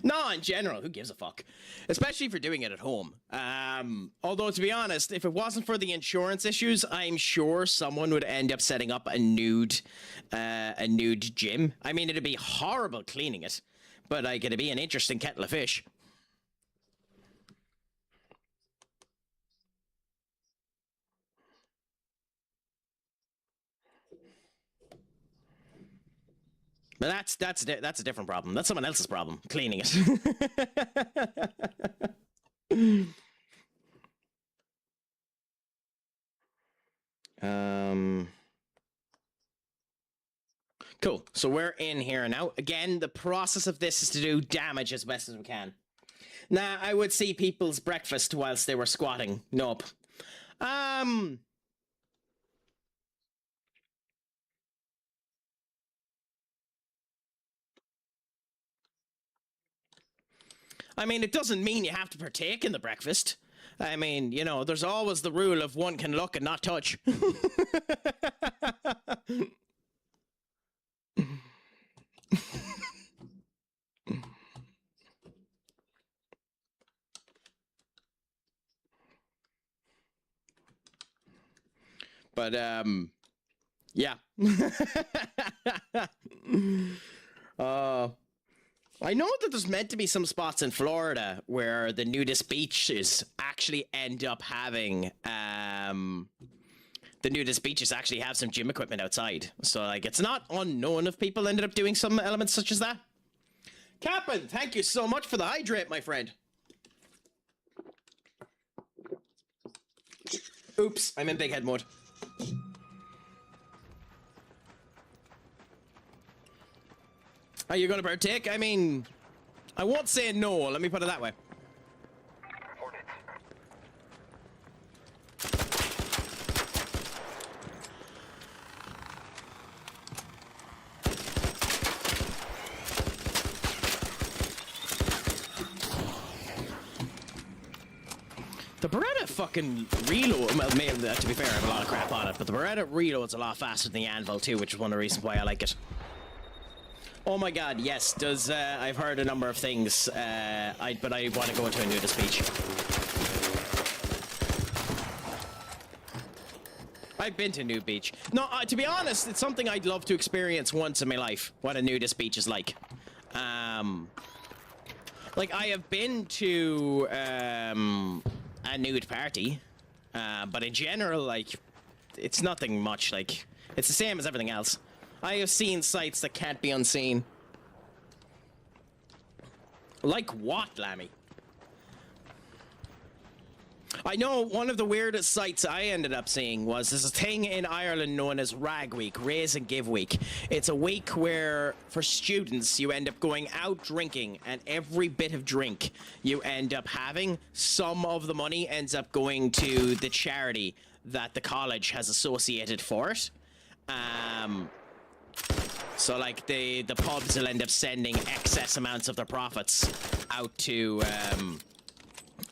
No, in general, who gives a fuck? Especially if you're doing it at home. Although, to be honest, if it wasn't for the insurance issues, I'm sure someone would end up setting up a nude gym. I mean, it'd be horrible cleaning it, but like, it'd be an interesting kettle of fish. But that's a different problem. That's someone else's problem, cleaning it. Cool. So we're in here now. Again, the process of this is to do damage as best as we can. Now, I would see people's breakfast whilst they were squatting. Nope. I mean, it doesn't mean you have to partake in the breakfast. I mean, you know, there's always the rule of one can look and not touch. But, yeah. I know that there's meant to be some spots in Florida where the nudist beaches actually end up having, the nudist beaches actually have some gym equipment outside. So, like, it's not unknown if people ended up doing some elements such as that. Captain, thank you so much for the hydrate, my friend. Oops, I'm in big head mode. Are you going to partake? I mean, I won't say no, let me put it that way. Hornets. The Beretta fucking reload, well, to be fair, I have a lot of crap on it, but the Beretta reloads a lot faster than the Anvil too, which is one of the reasons why I like it. Oh my god, yes, I've heard a number of things, but I want to go into a nudist beach. I've been to a nude beach. No, to be honest, it's something I'd love to experience once in my life, what a nudist beach is like. Like, I have been to, a nude party, but in general, like, it's nothing much, like, it's the same as everything else. I have seen sights that can't be unseen. Like what, Lammy? I know one of the weirdest sights I ended up seeing was there's a thing in Ireland known as Rag Week, Raise and Give Week. It's a week where, for students, you end up going out drinking, and every bit of drink you end up having, some of the money ends up going to the charity that the college has associated for it. So like the pubs will end up sending excess amounts of their profits out to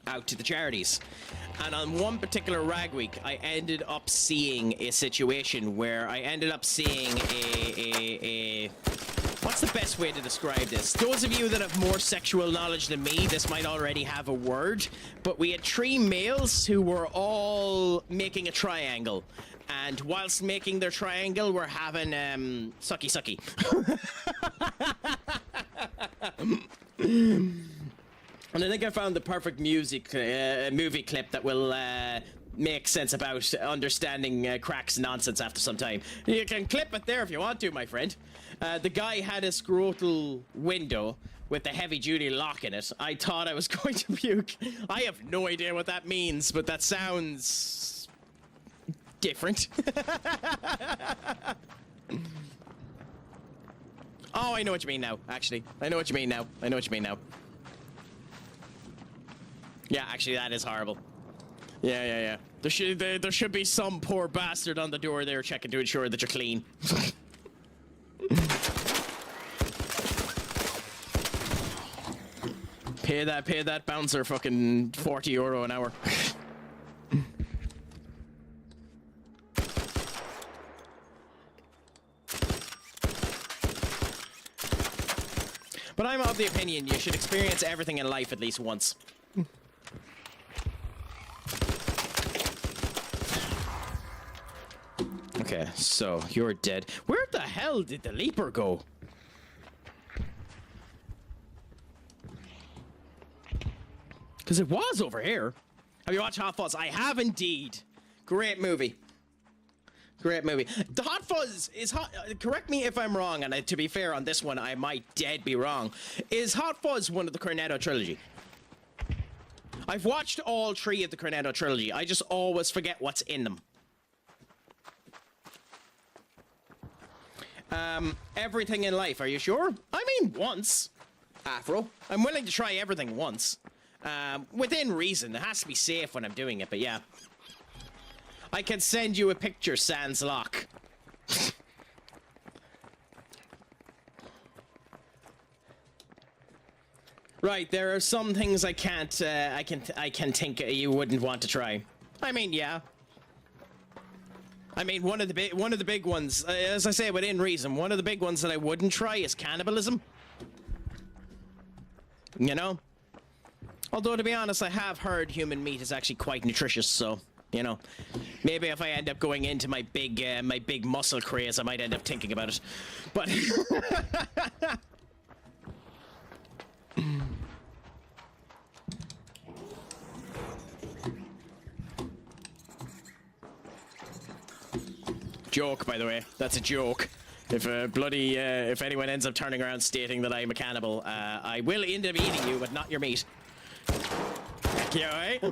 the charities. And on one particular Rag Week, I ended up seeing a situation where I ended up seeing a what's the best way to describe this? Those of you that have more sexual knowledge than me, this might already have a word, but we had 3 males who were all making a triangle. And whilst making their triangle, we're having sucky sucky. And I think I found the perfect movie clip that will make sense about understanding Craic's nonsense after some time. You can clip it there if you want to, my friend. The guy had a scrotal window with the heavy-duty lock in it. I thought I was going to puke. I have no idea what that means, but that sounds different. Oh, I know what you mean now, actually. I know what you mean now. I know what you mean now. Yeah, actually, that is horrible. Yeah. There should be some poor bastard on the door there checking to ensure that you're clean. Pay that bouncer fucking €40 an hour. But I'm of the opinion you should experience everything in life at least once. Okay, so you're dead. Where the hell did the leaper go? Because it was over here. Have you watched Hot Fuzz? I have indeed. Great movie. Great movie. The Hot Fuzz is hot. Correct me if I'm wrong, and to be fair on this one, I might dead be wrong. Is Hot Fuzz one of the Cornetto trilogy? I've watched all 3 of the Cornetto trilogy. I just always forget what's in them. Everything in life, are you sure? I mean, once. Afro. I'm willing to try everything once. Within reason. It has to be safe when I'm doing it, but yeah. I can send you a picture, sans lock. Right, there are some things I can't, I can think you wouldn't want to try. I mean, yeah. I mean, one of the big ones, as I say, within reason, one of the big ones that I wouldn't try is cannibalism. You know? Although, to be honest, I have heard human meat is actually quite nutritious, so, you know. Maybe if I end up going into my big muscle craze, I might end up thinking about it. But... Joke, by the way. That's a joke. If if anyone ends up turning around stating that I'm a cannibal, I will end up eating you, but not your meat. Heck yeah, eh?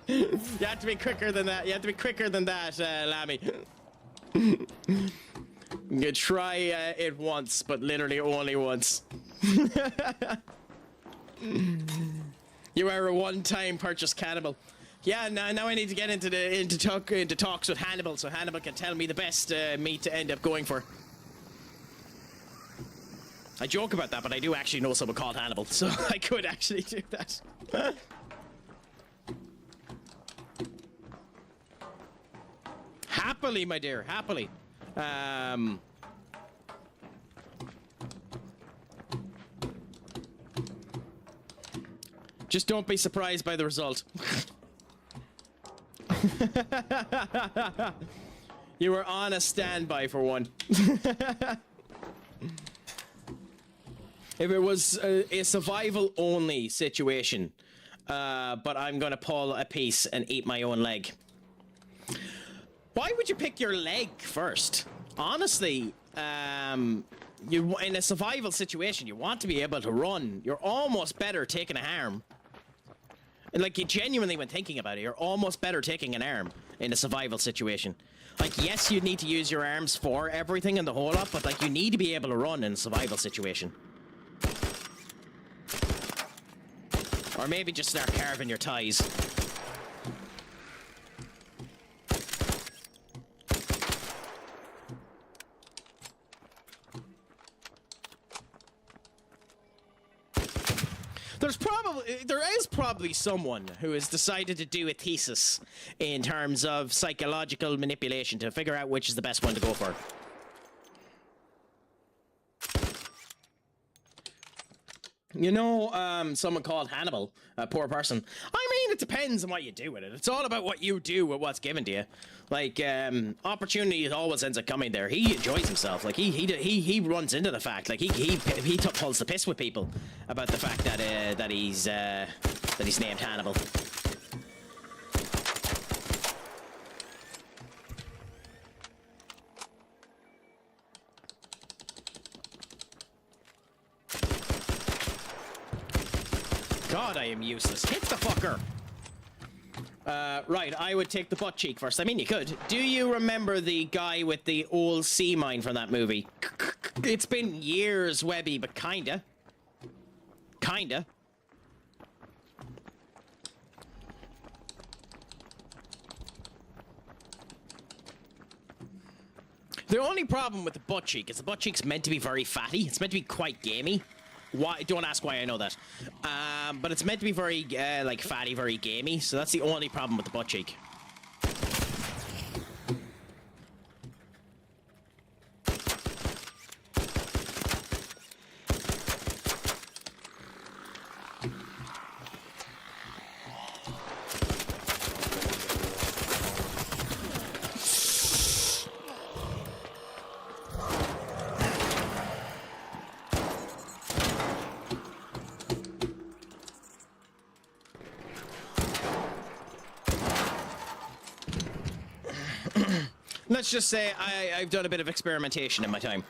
You have to be quicker than that. You have to be quicker than that, Lammy. You try it once, but literally only once. You are a one-time purchase cannibal. Yeah, now I need to get into talks with Hannibal, so Hannibal can tell me the best meat to end up going for. I joke about that, but I do actually know someone called Hannibal, so I could actually do that. Happily, my dear, happily. Just don't be surprised by the result. You were on a standby for one. If it was a survival-only situation, but I'm gonna pull a piece and eat my own leg. Why would you pick your leg first? Honestly, you in a survival situation, you want to be able to run. You're almost better taking a harm. And like, you genuinely, when thinking about it, you're almost better taking an arm in a survival situation. Like, yes, you need to use your arms for everything and the whole lot, but like, you need to be able to run in a survival situation. Or maybe just start carving your ties. There is probably someone who has decided to do a thesis in terms of psychological manipulation to figure out which is the best one to go for. You know, someone called Hannibal, a poor person. I mean, it depends on what you do with it. It's all about what you do with what's given to you. Like, opportunity always ends up coming there. He enjoys himself. Like, he runs into the fact. Like, he pulls the piss with people about the fact that he's named Hannibal. God, I am useless. Hit the fucker! Right, I would take the butt cheek first. I mean, you could. Do you remember the guy with the old sea mine from that movie? It's been years, Webby, but kinda. Kinda. The only problem with the butt cheek is the butt cheek's meant to be very fatty. It's meant to be quite gamey. Why? Don't ask why I know that. But it's meant to be very, like, fatty, very gamey. So that's the only problem with the butt cheek. Let's just say I've done a bit of experimentation in my time.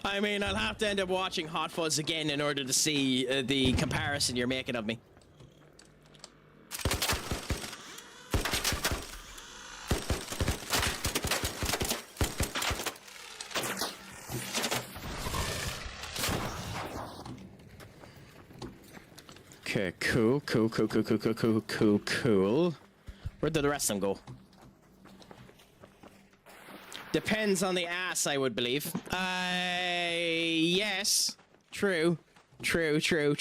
I mean, I'll have to end up watching Hot Fuzz again in order to see the comparison you're making of me. Okay, cool. Where did the rest of them go? Depends on the ass, I would believe. Yes. True. Very true.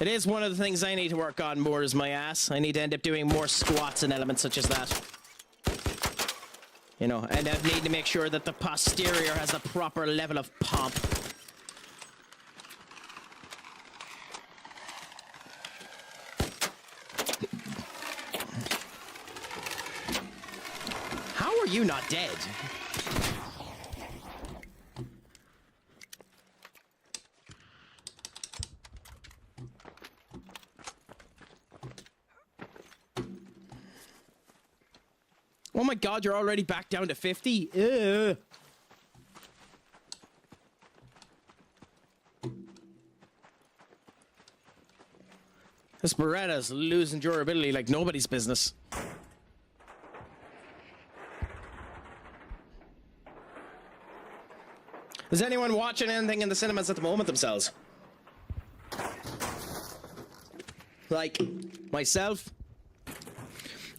It is one of the things I need to work on more is my ass. I need to end up doing more squats and elements such as that. You know, and I need to make sure that the posterior has a proper level of pomp. How are you not dead? Oh my god, you're already back down to 50? Ugh. This Beretta's losing durability like nobody's business. Is anyone watching anything in the cinemas at the moment themselves? Like, myself,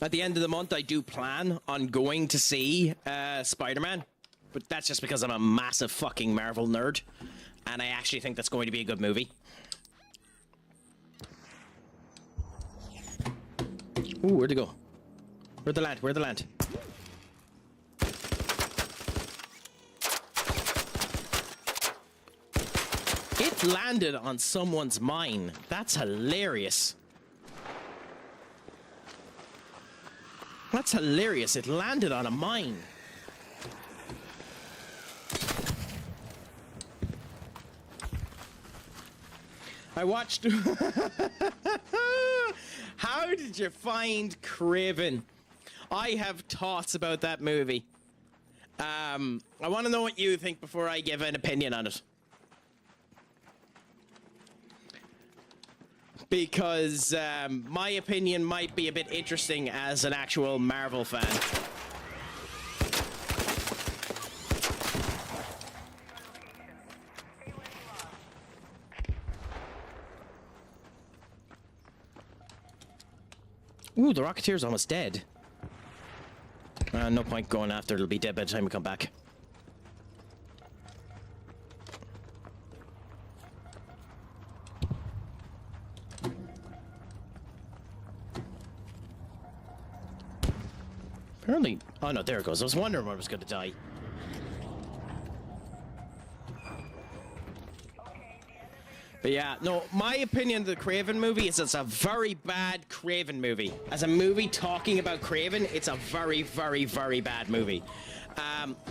at the end of the month, I do plan on going to see Spider-Man. But that's just because I'm a massive fucking Marvel nerd. And I actually think that's going to be a good movie. Ooh, where'd it go? Where'd the land? Where'd the land? It landed on someone's mine. That's hilarious. That's hilarious. It landed on a mine. I watched... did you find Craven? I have thoughts about that movie. I want to know what you think before I give an opinion on it. Because my opinion might be a bit interesting as an actual Marvel fan. Ooh, the Rocketeer's almost dead. No point going after, it'll be dead by the time we come back. Apparently... Oh no, there it goes. I was wondering when I was going to die. But yeah, no, my opinion of the Craven movie is it's a very bad Craven movie. As a movie talking about Craven, it's a very, very, very bad movie.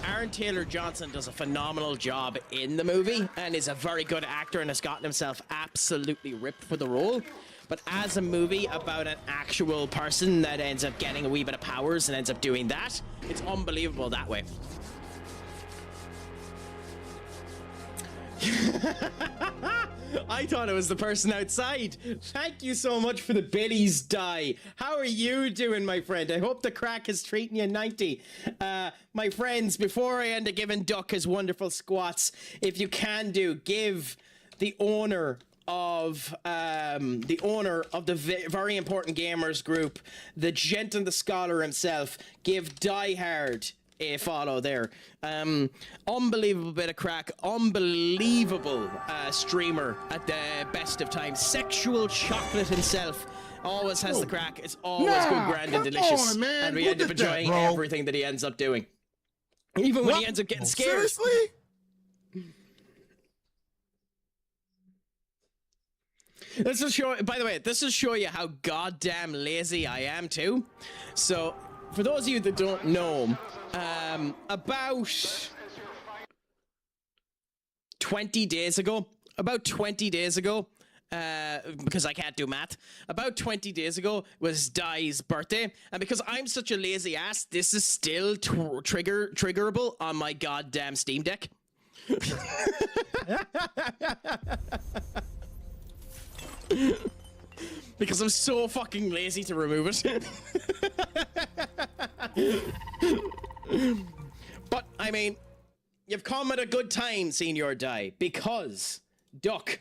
Aaron Taylor-Johnson does a phenomenal job in the movie and is a very good actor and has gotten himself absolutely ripped for the role. But as a movie about an actual person that ends up getting a wee bit of powers and ends up doing that, it's unbelievable that way. I thought it was the person outside. Thank you so much for the biddies, Die. How are you doing, my friend? I hope the crack is treating you 90. My friends, before I end up giving Duck his wonderful squats, if you can give the owner of the very important gamers group, the gent and the scholar himself, give Die Hard a follow there. Unbelievable bit of crack, unbelievable streamer at the best of times. Sexual chocolate himself always has the crack. It's always good, grand, and delicious. On, man. And we Look end up at that, enjoying bro. everything that he ends up doing, even when he ends up getting scared. Seriously? This will show. By the way, this will show you how goddamn lazy I am too. So, for those of you that don't know, about 20 days ago, because I can't do math, about 20 days ago was Dai's birthday, and because I'm such a lazy ass, this is still triggerable on my goddamn Steam Deck. Because I'm so fucking lazy to remove it. But, I mean, you've come at a good time, Senior Die, because Duck,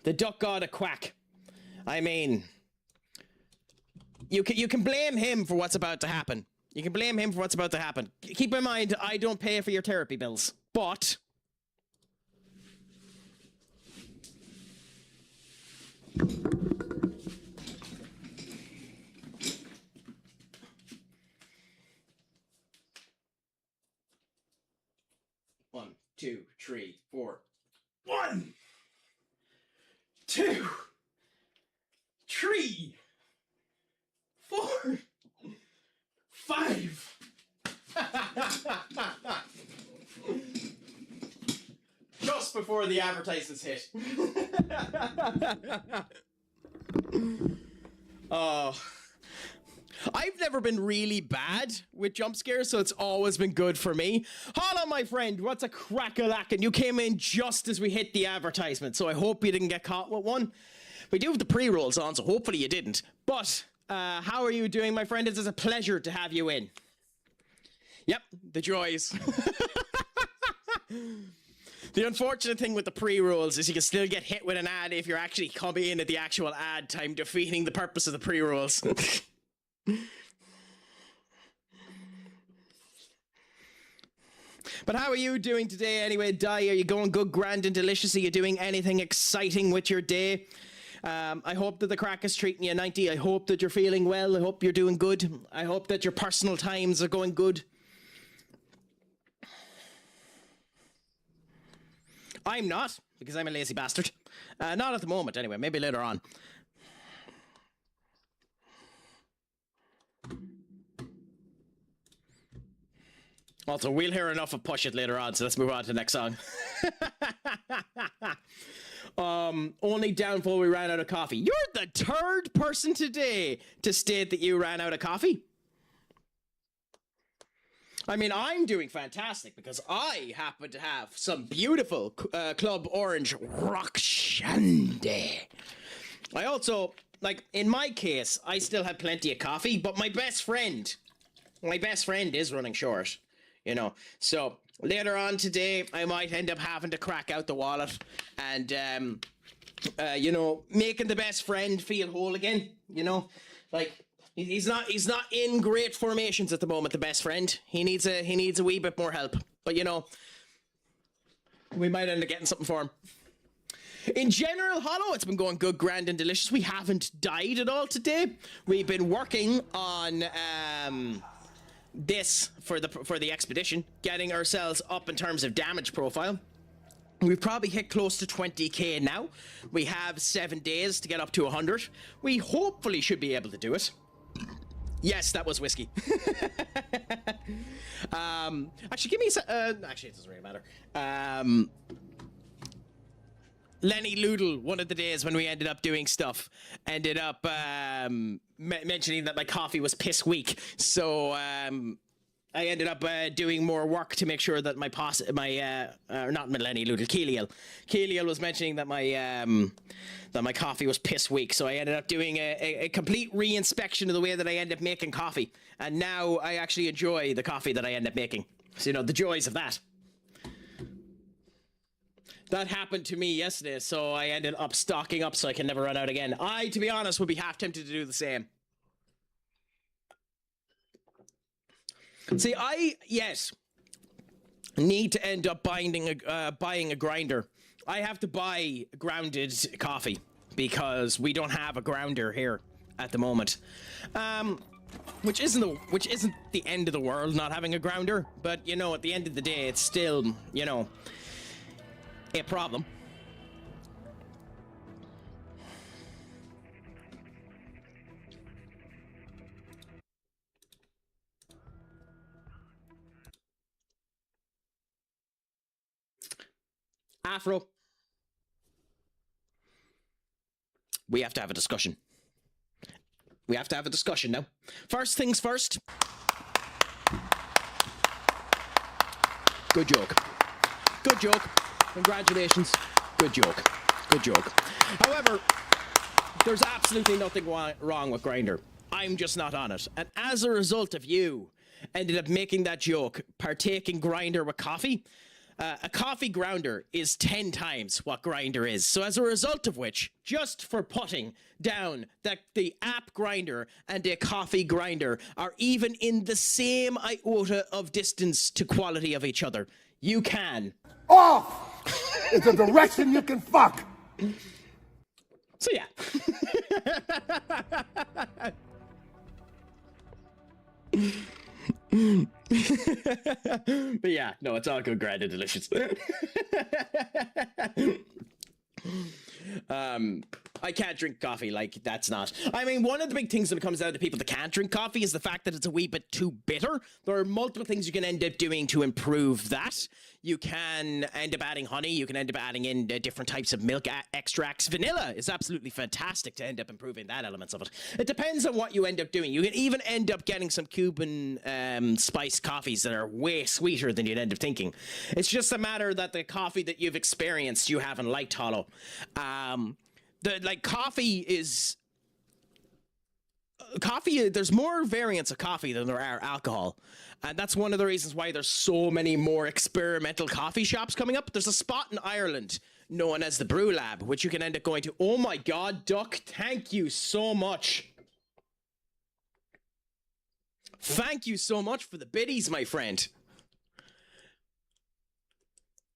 the duck god of quack, I mean, you can blame him for what's about to happen. You can blame him for what's about to happen. Keep in mind, I don't pay for your therapy bills, but... One, two, three, four. 1, 2, 3, 4, 5. Just before the advertisements hit. Oh. I've never been really bad with jump scares, so it's always been good for me. Hold on, my friend. What's a crack-a-lackin'? You came in just as we hit the advertisement, so I hope you didn't get caught with one. We do have the pre-rolls on, so hopefully you didn't. But, how are you doing, my friend? It is a pleasure to have you in. Yep, the joys. The unfortunate thing with the pre-rolls is you can still get hit with an ad if you're actually coming in at the actual ad time, defeating the purpose of the pre-rolls. But how are you doing today anyway, Di? Are you going good, grand, and delicious? Are you doing anything exciting with your day? I hope that the crack is treating you 90. I hope that you're feeling well. I hope you're doing good. I hope that your personal times are going good. I'm not, because I'm a lazy bastard. Not at the moment, anyway. Maybe later on. Also, we'll hear enough of Push It later on, so let's move on to the next song. only downfall, we ran out of coffee. You're the third person today to state that you ran out of coffee. I mean, I'm doing fantastic because I happen to have some beautiful Club Orange Rock Shandy. I also, like, in my case, I still have plenty of coffee, but my best friend is running short, you know. So later on today, I might end up having to crack out the wallet and, you know, making the best friend feel whole again, you know, like. He's not in great formations at the moment, the best friend. He needs a wee bit more help. But you know, we might end up getting something for him. In general, Hollow, it's been going good, grand, and delicious. We haven't died at all today. We've been working on this for the expedition, getting ourselves up in terms of damage profile. We've probably hit close to 20k now. We have 7 days to get up to 100. We hopefully should be able to do it. Yes, that was whiskey. Actually, give me actually, it doesn't really matter. Lenny Loodle, one of the days when we ended up doing stuff, ended up mentioning that my coffee was piss weak. So I ended up doing more work to make sure that my not Lenny Loodle, Keeliel was mentioning that my coffee was piss weak. So I ended up doing a complete re-inspection of the way that I end up making coffee. And now I actually enjoy the coffee that I end up making. So, you know, the joys of that. That happened to me yesterday, so I ended up stocking up so I can never run out again. I, to be honest, would be half tempted to do the same. See, yes, need to end up buying a grinder. I have to buy grounded coffee because we don't have a grounder here at the moment. Which isn't the end of the world not having a grounder, but you know, at the end of the day, it's still, you know, a problem. Afro, we have to have a discussion. We have to have a discussion now. First things first. Good joke. Good joke. Congratulations. Good joke. Good joke. However, there's absolutely nothing wrong with Grindr. I'm just not on it. And as a result of you ended up making that joke, partaking Grindr with coffee, a coffee grounder is 10 times what Grindr is. So as a result of which, just for putting down that the app Grindr and a coffee grinder are even in the same iota of distance to quality of each other, you can. Off! It's a direction you can fuck! So yeah. But yeah, no, it's all good, grand and delicious. I can't drink coffee, like, that's not. I mean, one of the big things when it comes down to people that can't drink coffee is the fact that it's a wee bit too bitter. There are multiple things you can end up doing to improve that. You can end up adding honey, you can end up adding in different types of milk extracts. Vanilla is absolutely fantastic to end up improving that elements of it. It depends on what you end up doing. You can even end up getting some Cuban spiced coffees that are way sweeter than you'd end up thinking. It's just a matter that the coffee that you've experienced, you haven't liked, Hollow. There's more variants of coffee than there are alcohol. And that's one of the reasons why there's so many more experimental coffee shops coming up. There's a spot in Ireland known as the Brew Lab, which you can end up going to. Oh my God, Duck, thank you so much. Thank you so much for the biddies, my friend.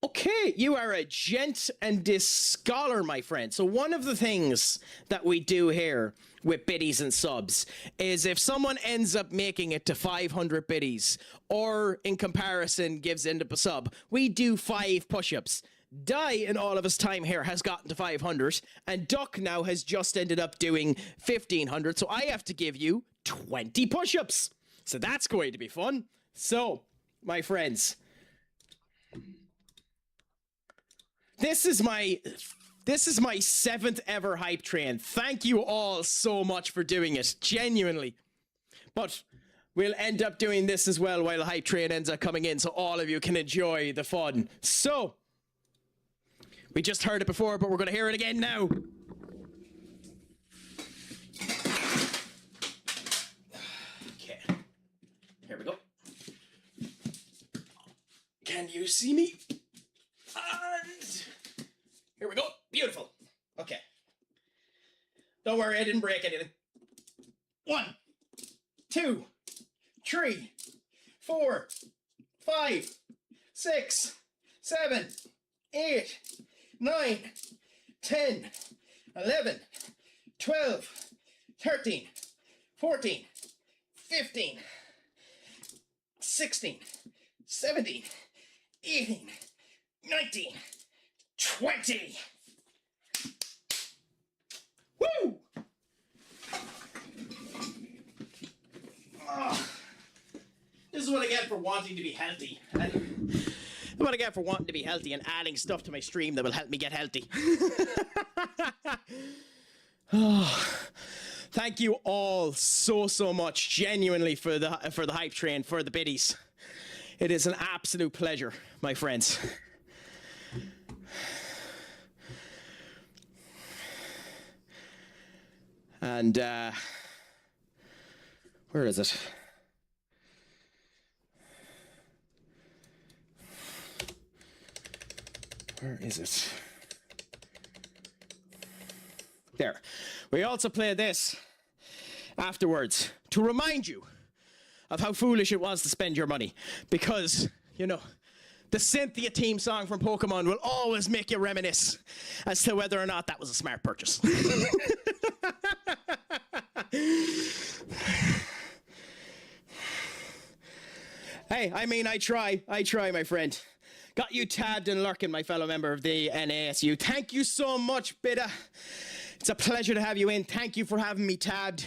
Okay, you are a gent and a scholar, my friend. So one of the things that we do here with biddies and subs is if someone ends up making it to 500 biddies, or in comparison gives end up a sub, we do 5 push-ups. Die in all of his time here has gotten to 500, and Duck now has just ended up doing 1500, so I have to give you 20 push-ups. So that's going to be fun. So, my friends, this is my This is my 7th ever hype train. Thank you all so much for doing it. Genuinely. But we'll end up doing this as well while the hype train ends up coming in so all of you can enjoy the fun. So, we just heard it before, but we're going to hear it again now. Okay. Here we go. Can you see me? And here we go. Beautiful. Okay. Don't worry, I didn't break anything. 1, 2, 3, 4, 5, 6, 7, 8, 9, 10, 11, 12, 13, 14, 15, 16, 17, 18, 19, 20. Woo! Oh, this is what I get for wanting to be healthy. This is what I get for wanting to be healthy and adding stuff to my stream that will help me get healthy. Oh, thank you all so much, genuinely, for the hype train, for the biddies. It is an absolute pleasure, my friends. And, where is it? Where is it? There. We also play this afterwards to remind you of how foolish it was to spend your money. Because, you know, the Cynthia theme song from Pokemon will always make you reminisce as to whether or not that was a smart purchase. Hey, I mean, I try, my friend. Got you tabbed and lurking, my fellow member of the NASU. Thank you so much, Bidda. It's a pleasure to have you in. Thank you for having me tabbed.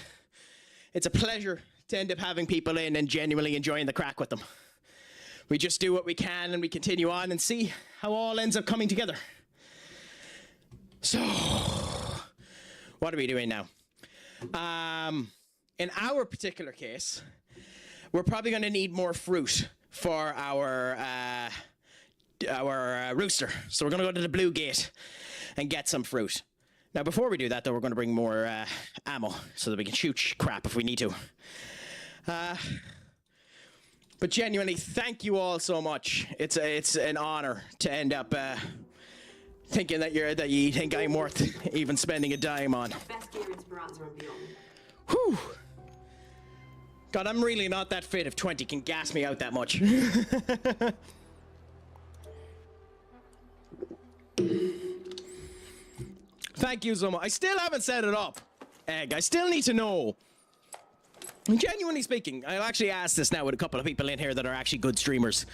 It's a pleasure to end up having people in and genuinely enjoying the crack with them. We just do what we can and we continue on and see how all ends up coming together. So, what are we doing now? In our particular case, we're probably going to need more fruit for our rooster. So we're going to go to the Blue Gate and get some fruit. Now, before we do that, though, we're going to bring more ammo so that we can shoot crap if we need to. But genuinely, thank you all so much. It's an honor to end up thinking that you think I'm worth even spending a dime on. Best gear in Speranza and beyond. Whew. God, I'm really not that fit if 20 can gas me out that much. Thank you so much. I still haven't set it up, Egg. I still need to know. Genuinely speaking, I'll actually ask this now with a couple of people in here that are actually good streamers.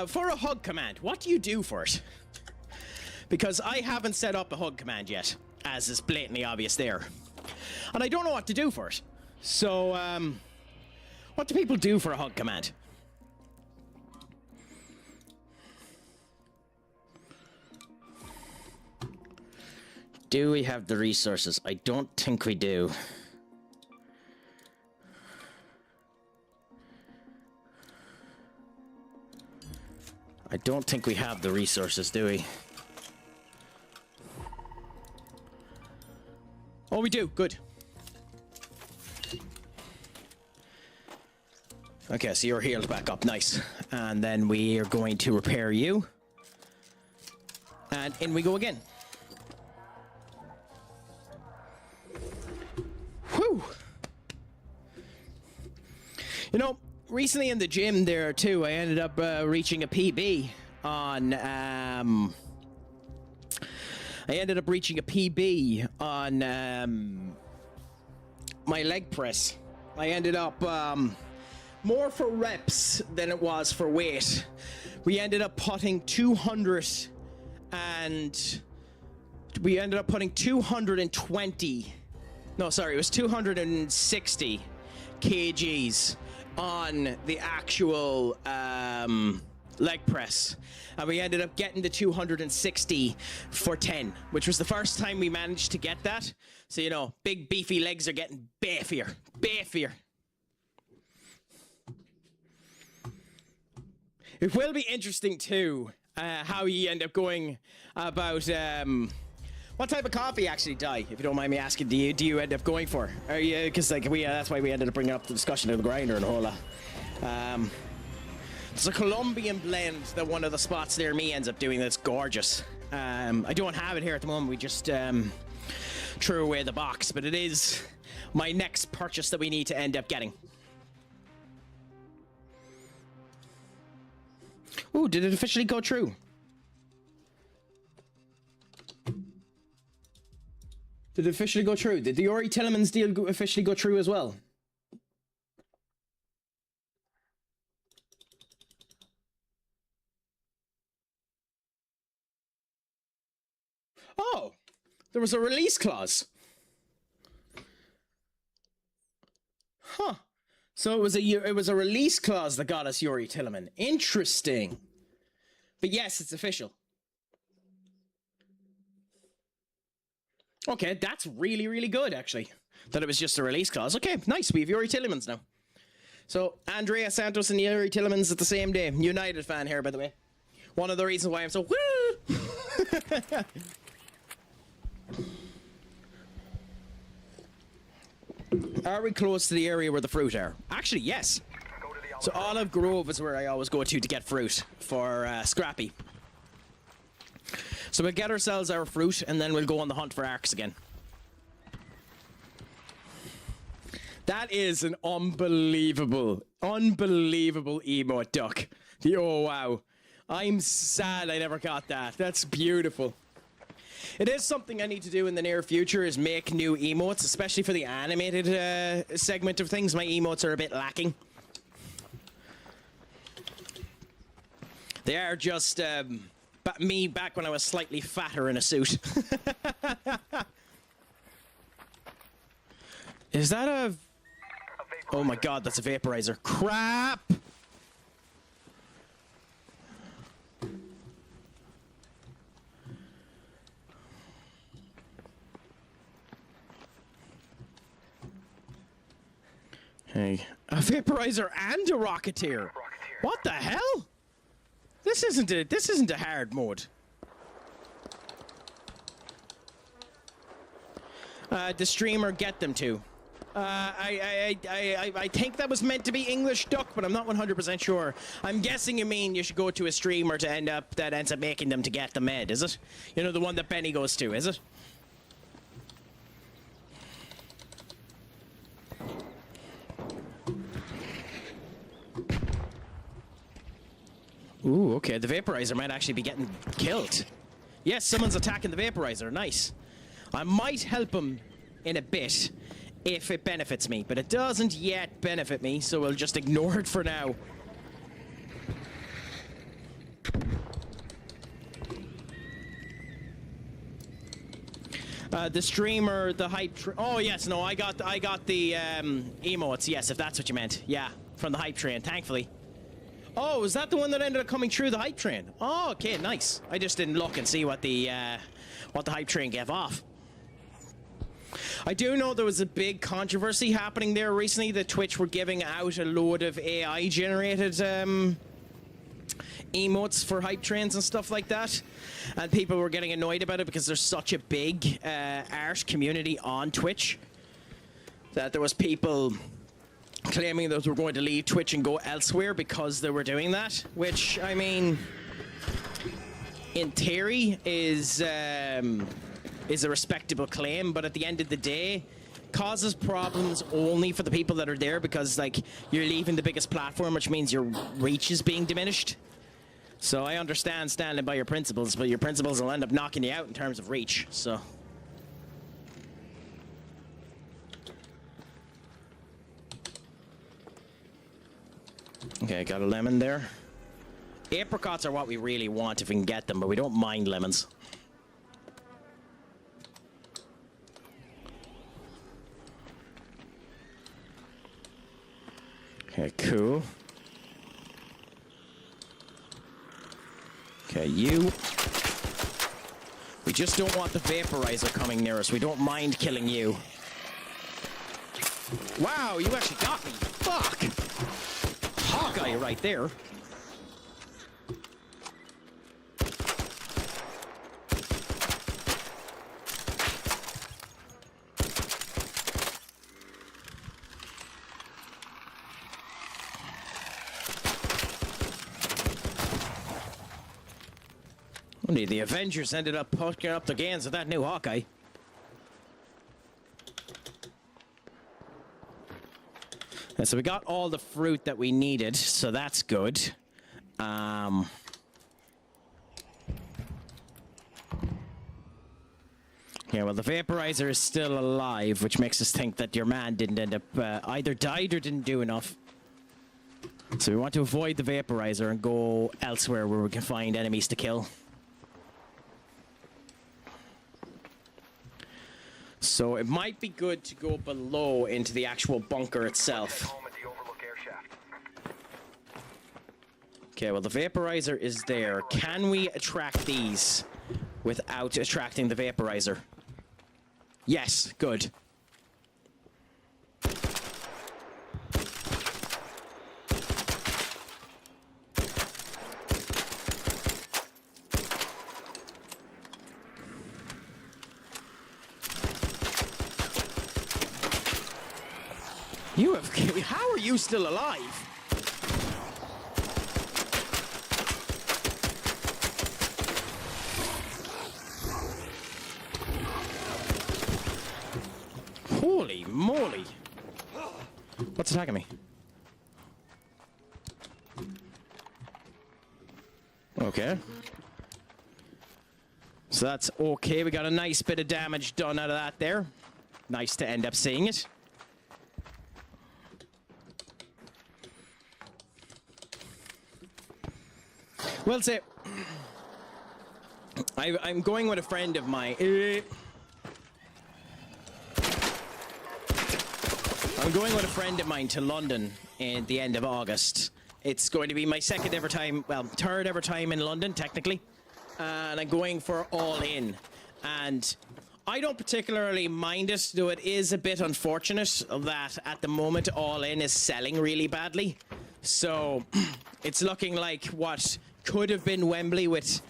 For a hug command, what do you do for it? Because I haven't set up a hug command yet, as is blatantly obvious there. And I don't know what to do for it. So, what do people do for a hug command? Do we have the resources? I don't think we do. I don't think we have the resources, do we? Oh, we do. Good. Okay, so you're healed back up. Nice. And then we are going to repair you. And in we go again. Whew. You know, recently in the gym there too, I ended up reaching a PB on my leg press. I ended up more for reps than it was for weight. We ended up putting 220. No, sorry, it was 260 kgs on the actual leg press. And we ended up getting the 260 for 10, which was the first time we managed to get that. So, you know, big beefy legs are getting beefier. Beefier. It will be interesting too, how you end up going about what type of coffee actually, Di, if you don't mind me asking, do you end up going for? Are you, because like that's why we ended up bringing up the discussion of the grinder and a whole lot. It's a Colombian blend that one of the spots near me ends up doing that's gorgeous. I don't have it here at the moment. We just threw away the box, but it is my next purchase that we need to end up getting. Ooh, did it officially go through? Did it officially go through? Did the Yuri Tillemans deal officially go through as well? Oh, there was a release clause. Huh. So it was a release clause that got us Yuri Tilleman. Interesting. But yes, it's official. Okay, that's really, really good, actually. That it was just a release clause. Okay, nice. We have Yuri Tillemans now. So, Andrea Santos and Yuri Tillemans at the same day. United fan here, by the way. One of the reasons why I'm so woo! Are we close to the area where the fruit are? Actually, yes. So Olive Grove is where I always go to get fruit for Scrappy. So we'll get ourselves our fruit and then we'll go on the hunt for arcs again. That is an unbelievable emote duck. Oh wow. I'm sad I never got that. That's beautiful. It is something I need to do in the near future, is make new emotes, especially for the animated segment of things. My emotes are a bit lacking. They are just me back when I was slightly fatter in a suit. Is that a... Oh my god, that's a vaporizer. Crap! Hey, a vaporizer and a rocketeer. What the hell? This isn't a hard mode. The streamer get them to. I think that was meant to be English duck, but I'm not 100% sure. I'm guessing you mean you should go to a streamer to ends up making them to get the med, is it? You know, the one that Benny goes to, is it? Ooh, okay, the vaporizer might actually be getting killed. Yes, someone's attacking the vaporizer, nice. I might help him in a bit if it benefits me, but it doesn't yet benefit me, so we'll just ignore it for now. The streamer, the hype... Oh, yes, no, I got the emotes, yes, if that's what you meant. Yeah, from the hype train, thankfully. Oh, is that the one that ended up coming through the hype train? Oh, okay, nice. I just didn't look and see what the hype train gave off. I do know there was a big controversy happening there recently that Twitch were giving out a load of AI-generated emotes for hype trains and stuff like that. And people were getting annoyed about it because there's such a big art community on Twitch that there was people claiming that we're going to leave Twitch and go elsewhere because they were doing that, which, I mean, in theory is a respectable claim, but at the end of the day causes problems only for the people that are there, because like you're leaving the biggest platform, which means your reach is being diminished. So I understand standing by your principles, but your principles will end up knocking you out in terms of reach, so... Okay, got a lemon there. Apricots are what we really want if we can get them, but we don't mind lemons. Okay, cool. Okay, you. We just don't want the vaporizer coming near us. We don't mind killing you. Wow, you actually got me. Fuck. Hawkeye right there. Only the Avengers ended up poking up the gains of that new Hawkeye. And so we got all the fruit that we needed, so that's good. Yeah, well, the vaporizer is still alive, which makes us think that your man didn't end up either died or didn't do enough. So we want to avoid the vaporizer and go elsewhere where we can find enemies to kill. So it might be good to go below into the actual bunker itself. Home at the overlook air shaft. Okay, well, the vaporizer is there. Can we attract these without attracting the vaporizer? Yes, good. You have... How are you still alive? Holy moly. What's attacking me? Okay. So that's okay. We got a nice bit of damage done out of that there. Nice to end up seeing it. Well, say, I'm going with a friend of mine. I'm going with a friend of mine to London at the end of August. It's going to be my third ever time in London, technically. And I'm going for All In. And I don't particularly mind it, though it is a bit unfortunate that at the moment All In is selling really badly. So it's looking like what could have been Wembley with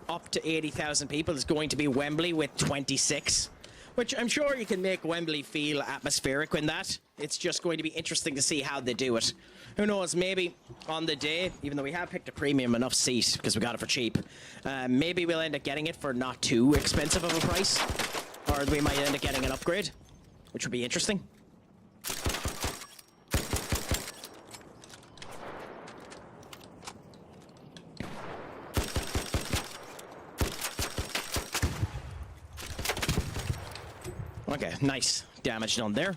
up to 80,000 people is going to be Wembley with 26. Which I'm sure you can make Wembley feel atmospheric in that. It's just going to be interesting to see how they do it. Who knows, maybe on the day, even though we have picked a premium enough seat because we got it for cheap, maybe we'll end up getting it for not too expensive of a price. Or we might end up getting an upgrade, which would be interesting. Okay, nice damage done there.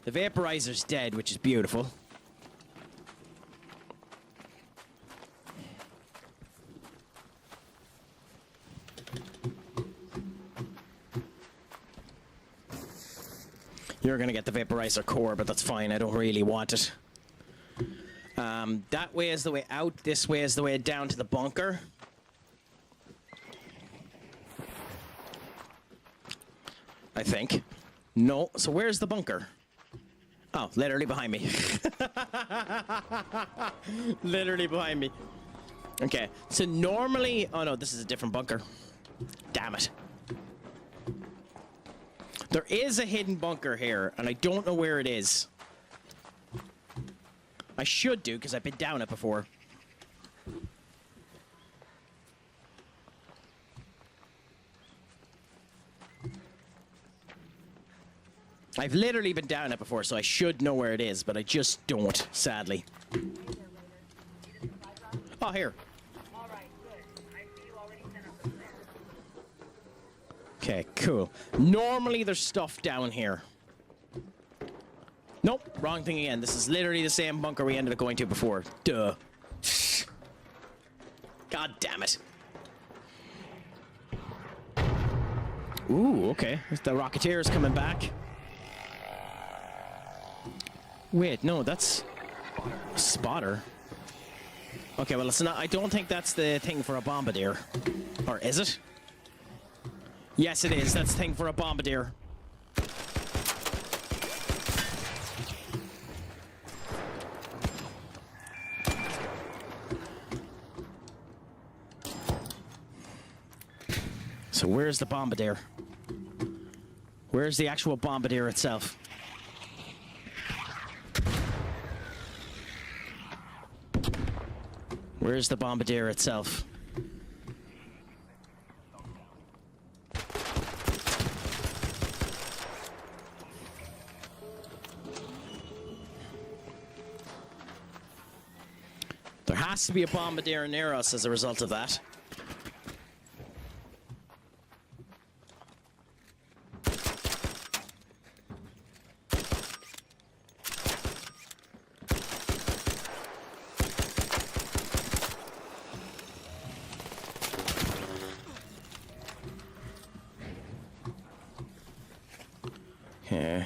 The vaporizer's dead, which is beautiful. You're gonna get the vaporizer core, but that's fine. I don't really want it. That way is the way out. This way is the way down to the bunker. I think. No. So where's the bunker? Oh, literally behind me. Literally behind me. Okay. So normally... Oh, no. This is a different bunker. Damn it. There is a hidden bunker here, and I don't know where it is. I should do, because I've been down it before. I've literally been down it before, so I should know where it is, but I just don't, sadly. Oh, here. Okay, cool. Normally there's stuff down here. Nope, wrong thing again. This is literally the same bunker we ended up going to before. Duh. God damn it. Ooh, okay. The Rocketeer's coming back. Wait, no, that's... Spotter. Okay, well, it's not. I don't think that's the thing for a bombardier. Or is it? Yes, it is. That's the thing for a bombardier. So where's the bombardier? Where's the actual bombardier itself? Where's the bombardier itself? There has to be a bombardier near us as a result of that. Okay.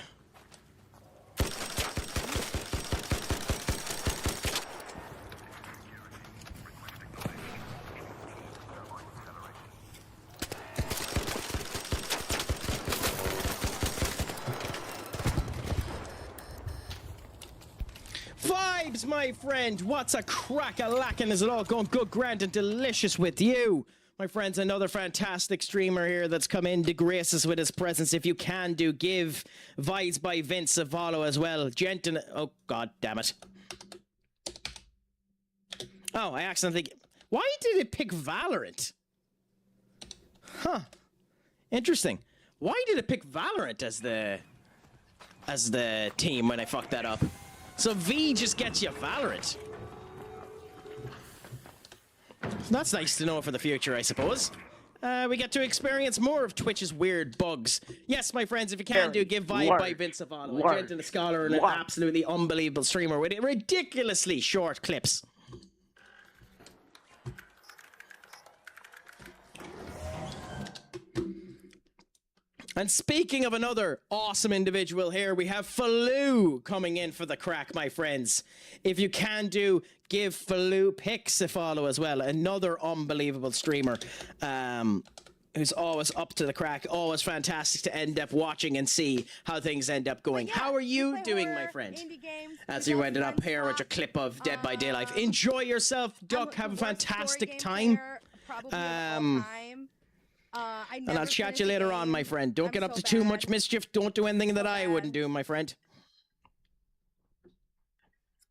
Vibes, my friend! What's a crack-a-lackin'? Is it all going good, grand, and delicious with you? My friends, another fantastic streamer here that's come in to grace us with his presence. If you can do, give Vibes by Vince a follow as well. Oh, god damn it. Oh, I accidentally... Why did it pick Valorant? Huh. Interesting. Why did it pick Valorant as the team when I fucked that up? So V just gets you Valorant. That's nice to know for the future, I suppose. We get to experience more of Twitch's weird bugs. Yes, my friends, if you can do, give Vibe by Vince a follow. A gent and a scholar and an absolutely unbelievable streamer with ridiculously short clips. And speaking of another awesome individual here, we have Faloo coming in for the crack, my friends. If you can do, give Faloo Pix a follow as well. Another unbelievable streamer who's always up to the crack. Always fantastic to end up watching and see how things end up going. Yeah, how are you doing, my friend? As you ended up here with your clip of Dead by Daylight. Enjoy yourself, Duck. Have a fantastic time. And I'll chat you later on, my friend. Don't get up to too much mischief. Don't do anything that I wouldn't do, my friend.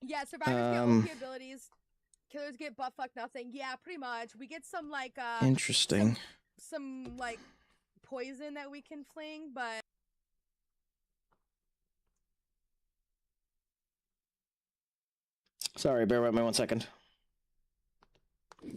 Yeah, survivors get OP abilities. Killers get butt fuck nothing. Yeah, pretty much. We get some like interesting. Some like poison that we can fling, but sorry, bear with me 1 second.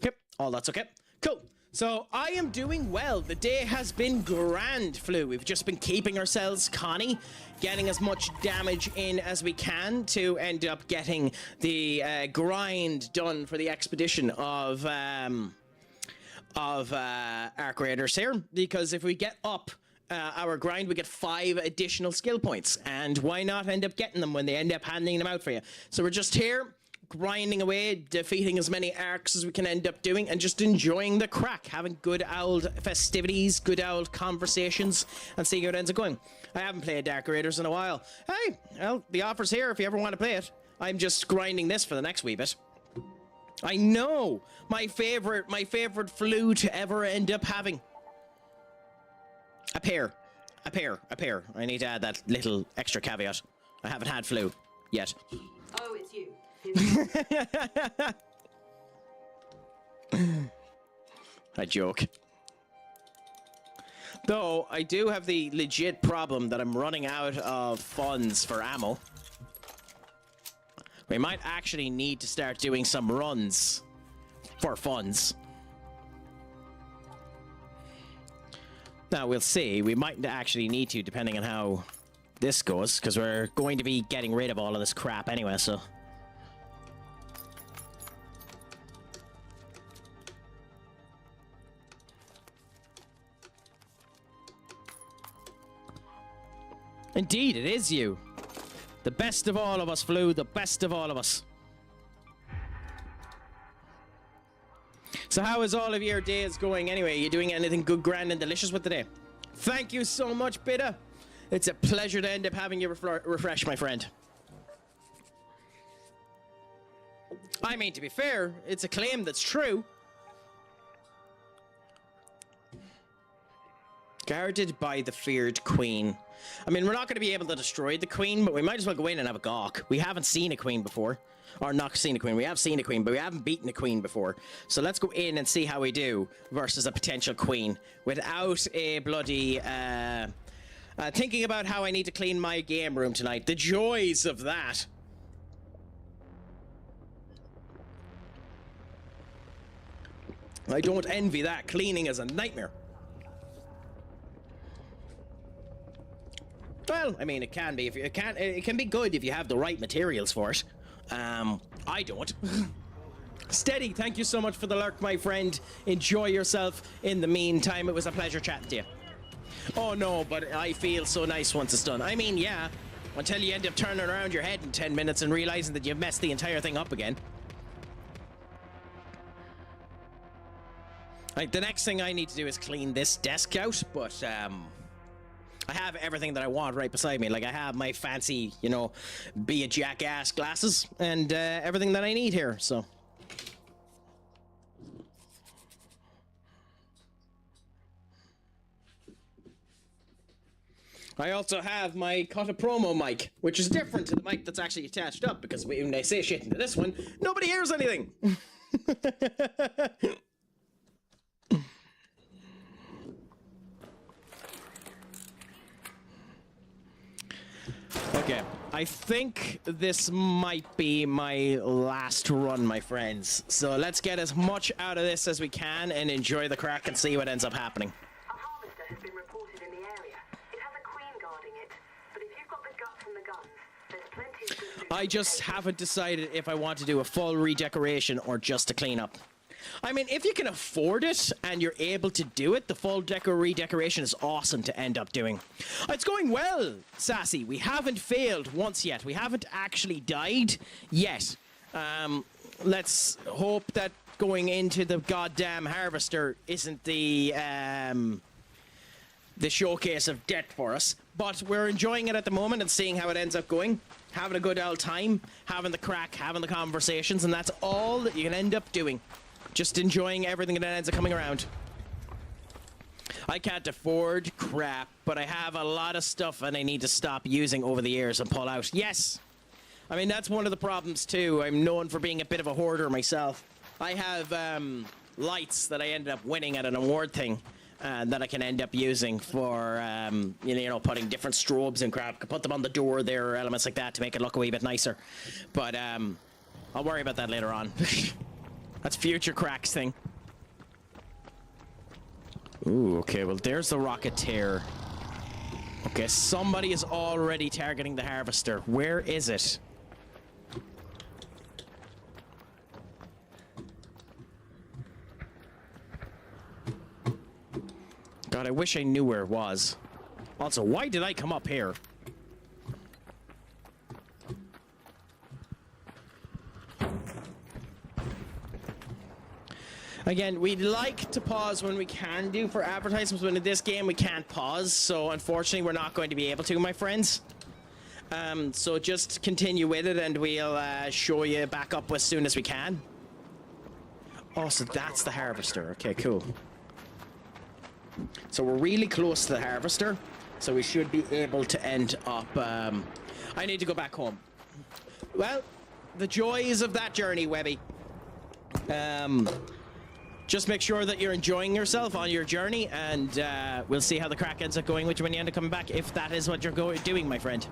Yep, all that's okay. Cool. So, I am doing well. The day has been grand, Flu. We've just been keeping ourselves canny, getting as much damage in as we can to end up getting the grind done for the expedition of Arc Raiders here. Because if we get up our grind, we get 5 additional skill points. And why not end up getting them when they end up handing them out for you? So we're just here, grinding away, defeating as many arcs as we can end up doing, and just enjoying the crack, having good old festivities, good old conversations, and seeing how it ends up going. I haven't played Dark Raiders in a while. Hey, well, the offer's here if you ever want to play it. I'm just grinding this for the next wee bit. I know! My favorite Flu to ever end up having. A pair. I need to add that little extra caveat. I haven't had Flu yet. Oh, it's you. I joke. Though, I do have the legit problem that I'm running out of funds for ammo. We might actually need to start doing some runs for funds. Now, we'll see. We might actually need to, depending on how this goes, because we're going to be getting rid of all of this crap anyway, so... Indeed, it is you. The best of all of us, Flu. The best of all of us. So how is all of your days going anyway? You doing anything good, grand, and delicious with the day? Thank you so much, Bida. It's a pleasure to end up having you refresh, my friend. I mean, to be fair, it's a claim that's true. Guarded by the feared queen. I mean, we're not going to be able to destroy the queen, but we might as well go in and have a gawk. We haven't seen a queen before. Or not seen a queen. We have seen a queen, but we haven't beaten a queen before. So let's go in and see how we do versus a potential queen. Without a bloody... thinking about how I need to clean my game room tonight. The joys of that. I don't envy that. Cleaning is a nightmare. Well, I mean, it can be. It can be good if you have the right materials for it. I don't. Steady, thank you so much for the lurk, my friend. Enjoy yourself. In the meantime, it was a pleasure chatting to you. Oh no, but I feel so nice once it's done. I mean, yeah, until you end up turning around your head in 10 minutes and realizing that you've messed the entire thing up again. Like, the next thing I need to do is clean this desk out, but I have everything that I want right beside me. Like, I have my fancy, you know, be a jackass glasses and everything that I need here, so. I also have my Cut a Promo mic, which is different to the mic that's actually attached up, because when I say shit into this one, nobody hears anything. Okay, I think this might be my last run, my friends. So let's get as much out of this as we can and enjoy the crack and see what ends up happening. A harvester has been reported in the area. It has a queen guarding it, but if you've got the guts and the guns, there's plenty of good loot. I just haven't decided if I want to do a full redecoration or just a cleanup. I mean, if you can afford it and you're able to do it, the full redecoration is awesome to end up doing. It's going well, Sassy. We haven't failed once yet. We haven't actually died yet. Let's hope that going into the goddamn harvester isn't the showcase of death for us. But we're enjoying it at the moment and seeing how it ends up going. Having a good old time, having the crack, having the conversations, and that's all that you can end up doing. Just enjoying everything that ends up coming around. I can't afford crap, but I have a lot of stuff and I need to stop using over the years and pull out. Yes! I mean, that's one of the problems too. I'm known for being a bit of a hoarder myself. I have lights that I ended up winning at an award thing that I can end up using for, you know, putting different strobes and crap. Could put them on the door there or elements like that to make it look a wee bit nicer. But I'll worry about that later on. That's future Crac's thing. Ooh, okay, well, there's the Rocketeer. Okay, somebody is already targeting the harvester. Where is it? God, I wish I knew where it was. Also, why did I come up here? Again, we'd like to pause when we can do for advertisements, but in this game we can't pause, so unfortunately we're not going to be able to, my friends. So just continue with it and we'll show you back up as soon as we can. Oh, so that's the harvester. Okay, cool. So we're really close to the harvester, so we should be able to end up... I need to go back home. Well, the joys of that journey, Webby. Just make sure that you're enjoying yourself on your journey, and we'll see how the crack ends up going with you when you end up coming back, if that is what you're doing, my friend.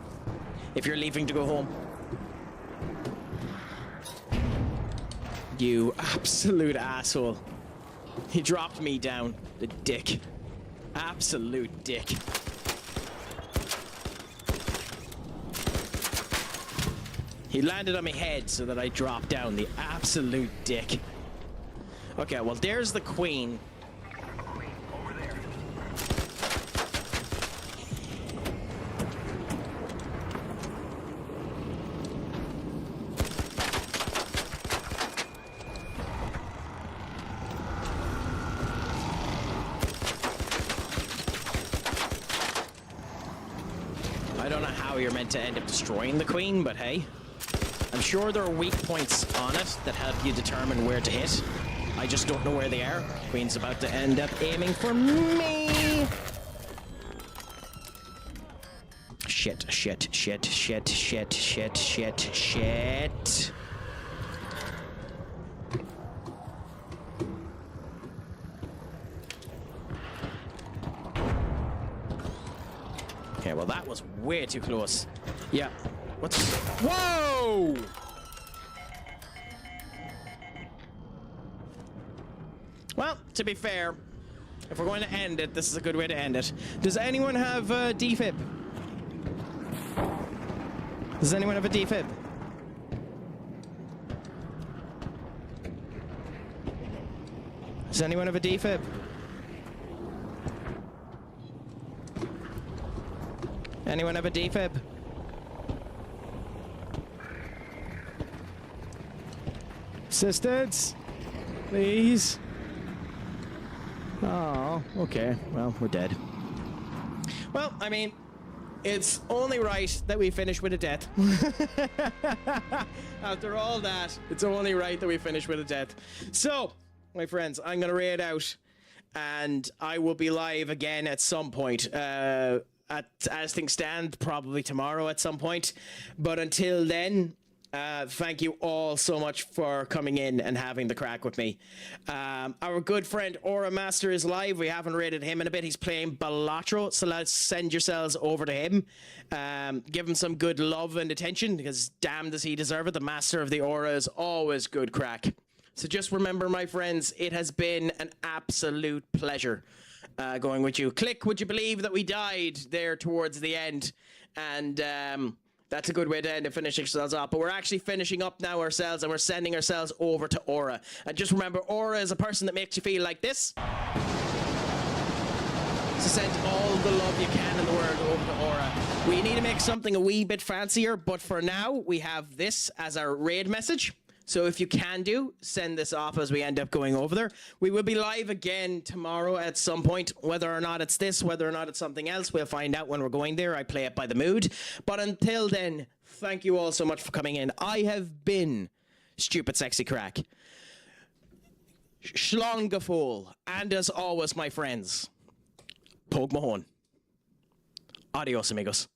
If you're leaving to go home. You absolute asshole. He dropped me down. The dick. Absolute dick. He landed on my head so that I dropped down. The absolute dick. Okay, well, there's the queen. Over there. how you're meant to end up destroying the queen, but hey. I'm sure there are weak points on it that help you determine where to hit. I just don't know where they are. Queen's about to end up aiming for me. Shit, shit, shit, shit, shit, shit, shit, shit. Okay, well that was way too close. Yeah. What's... Whoa! Well, to be fair, if we're going to end it, this is a good way to end it. Does anyone have defib? Does anyone have a defib? Does anyone have a defib? Anyone have a defib? Assistance? Please? Oh, okay. Well, we're dead. Well, I mean, it's only right that we finish with a death. After all that, it's only right that we finish with a death. So, my friends, I'm going to raid out, and I will be live again at some point. As things stand, probably tomorrow at some point. But until then, thank you all so much for coming in and having the crack with me. Our good friend Aura Master is live. We haven't rated him in a bit. He's playing Balatro, so let's send yourselves over to him. Give him some good love and attention, because damn does he deserve it. The Master of the Aura is always good crack. So just remember, my friends, it has been an absolute pleasure going with you. Click, would you believe that we died there towards the end? And that's a good way to end it, finishing ourselves off. But we're actually finishing up now ourselves, and we're sending ourselves over to Aura. And just remember, Aura is a person that makes you feel like this. So send all the love you can in the world over to Aura. We need to make something a wee bit fancier, but for now, we have this as our raid message. So if you can do, send this off as we end up going over there. We will be live again tomorrow at some point. Whether or not it's this, whether or not it's something else, we'll find out when we're going there. I play it by the mood. But until then, thank you all so much for coming in. I have been Stupid Sexy Crack. Schlongafol. And as always, my friends, Pog Mahone. Adios, amigos.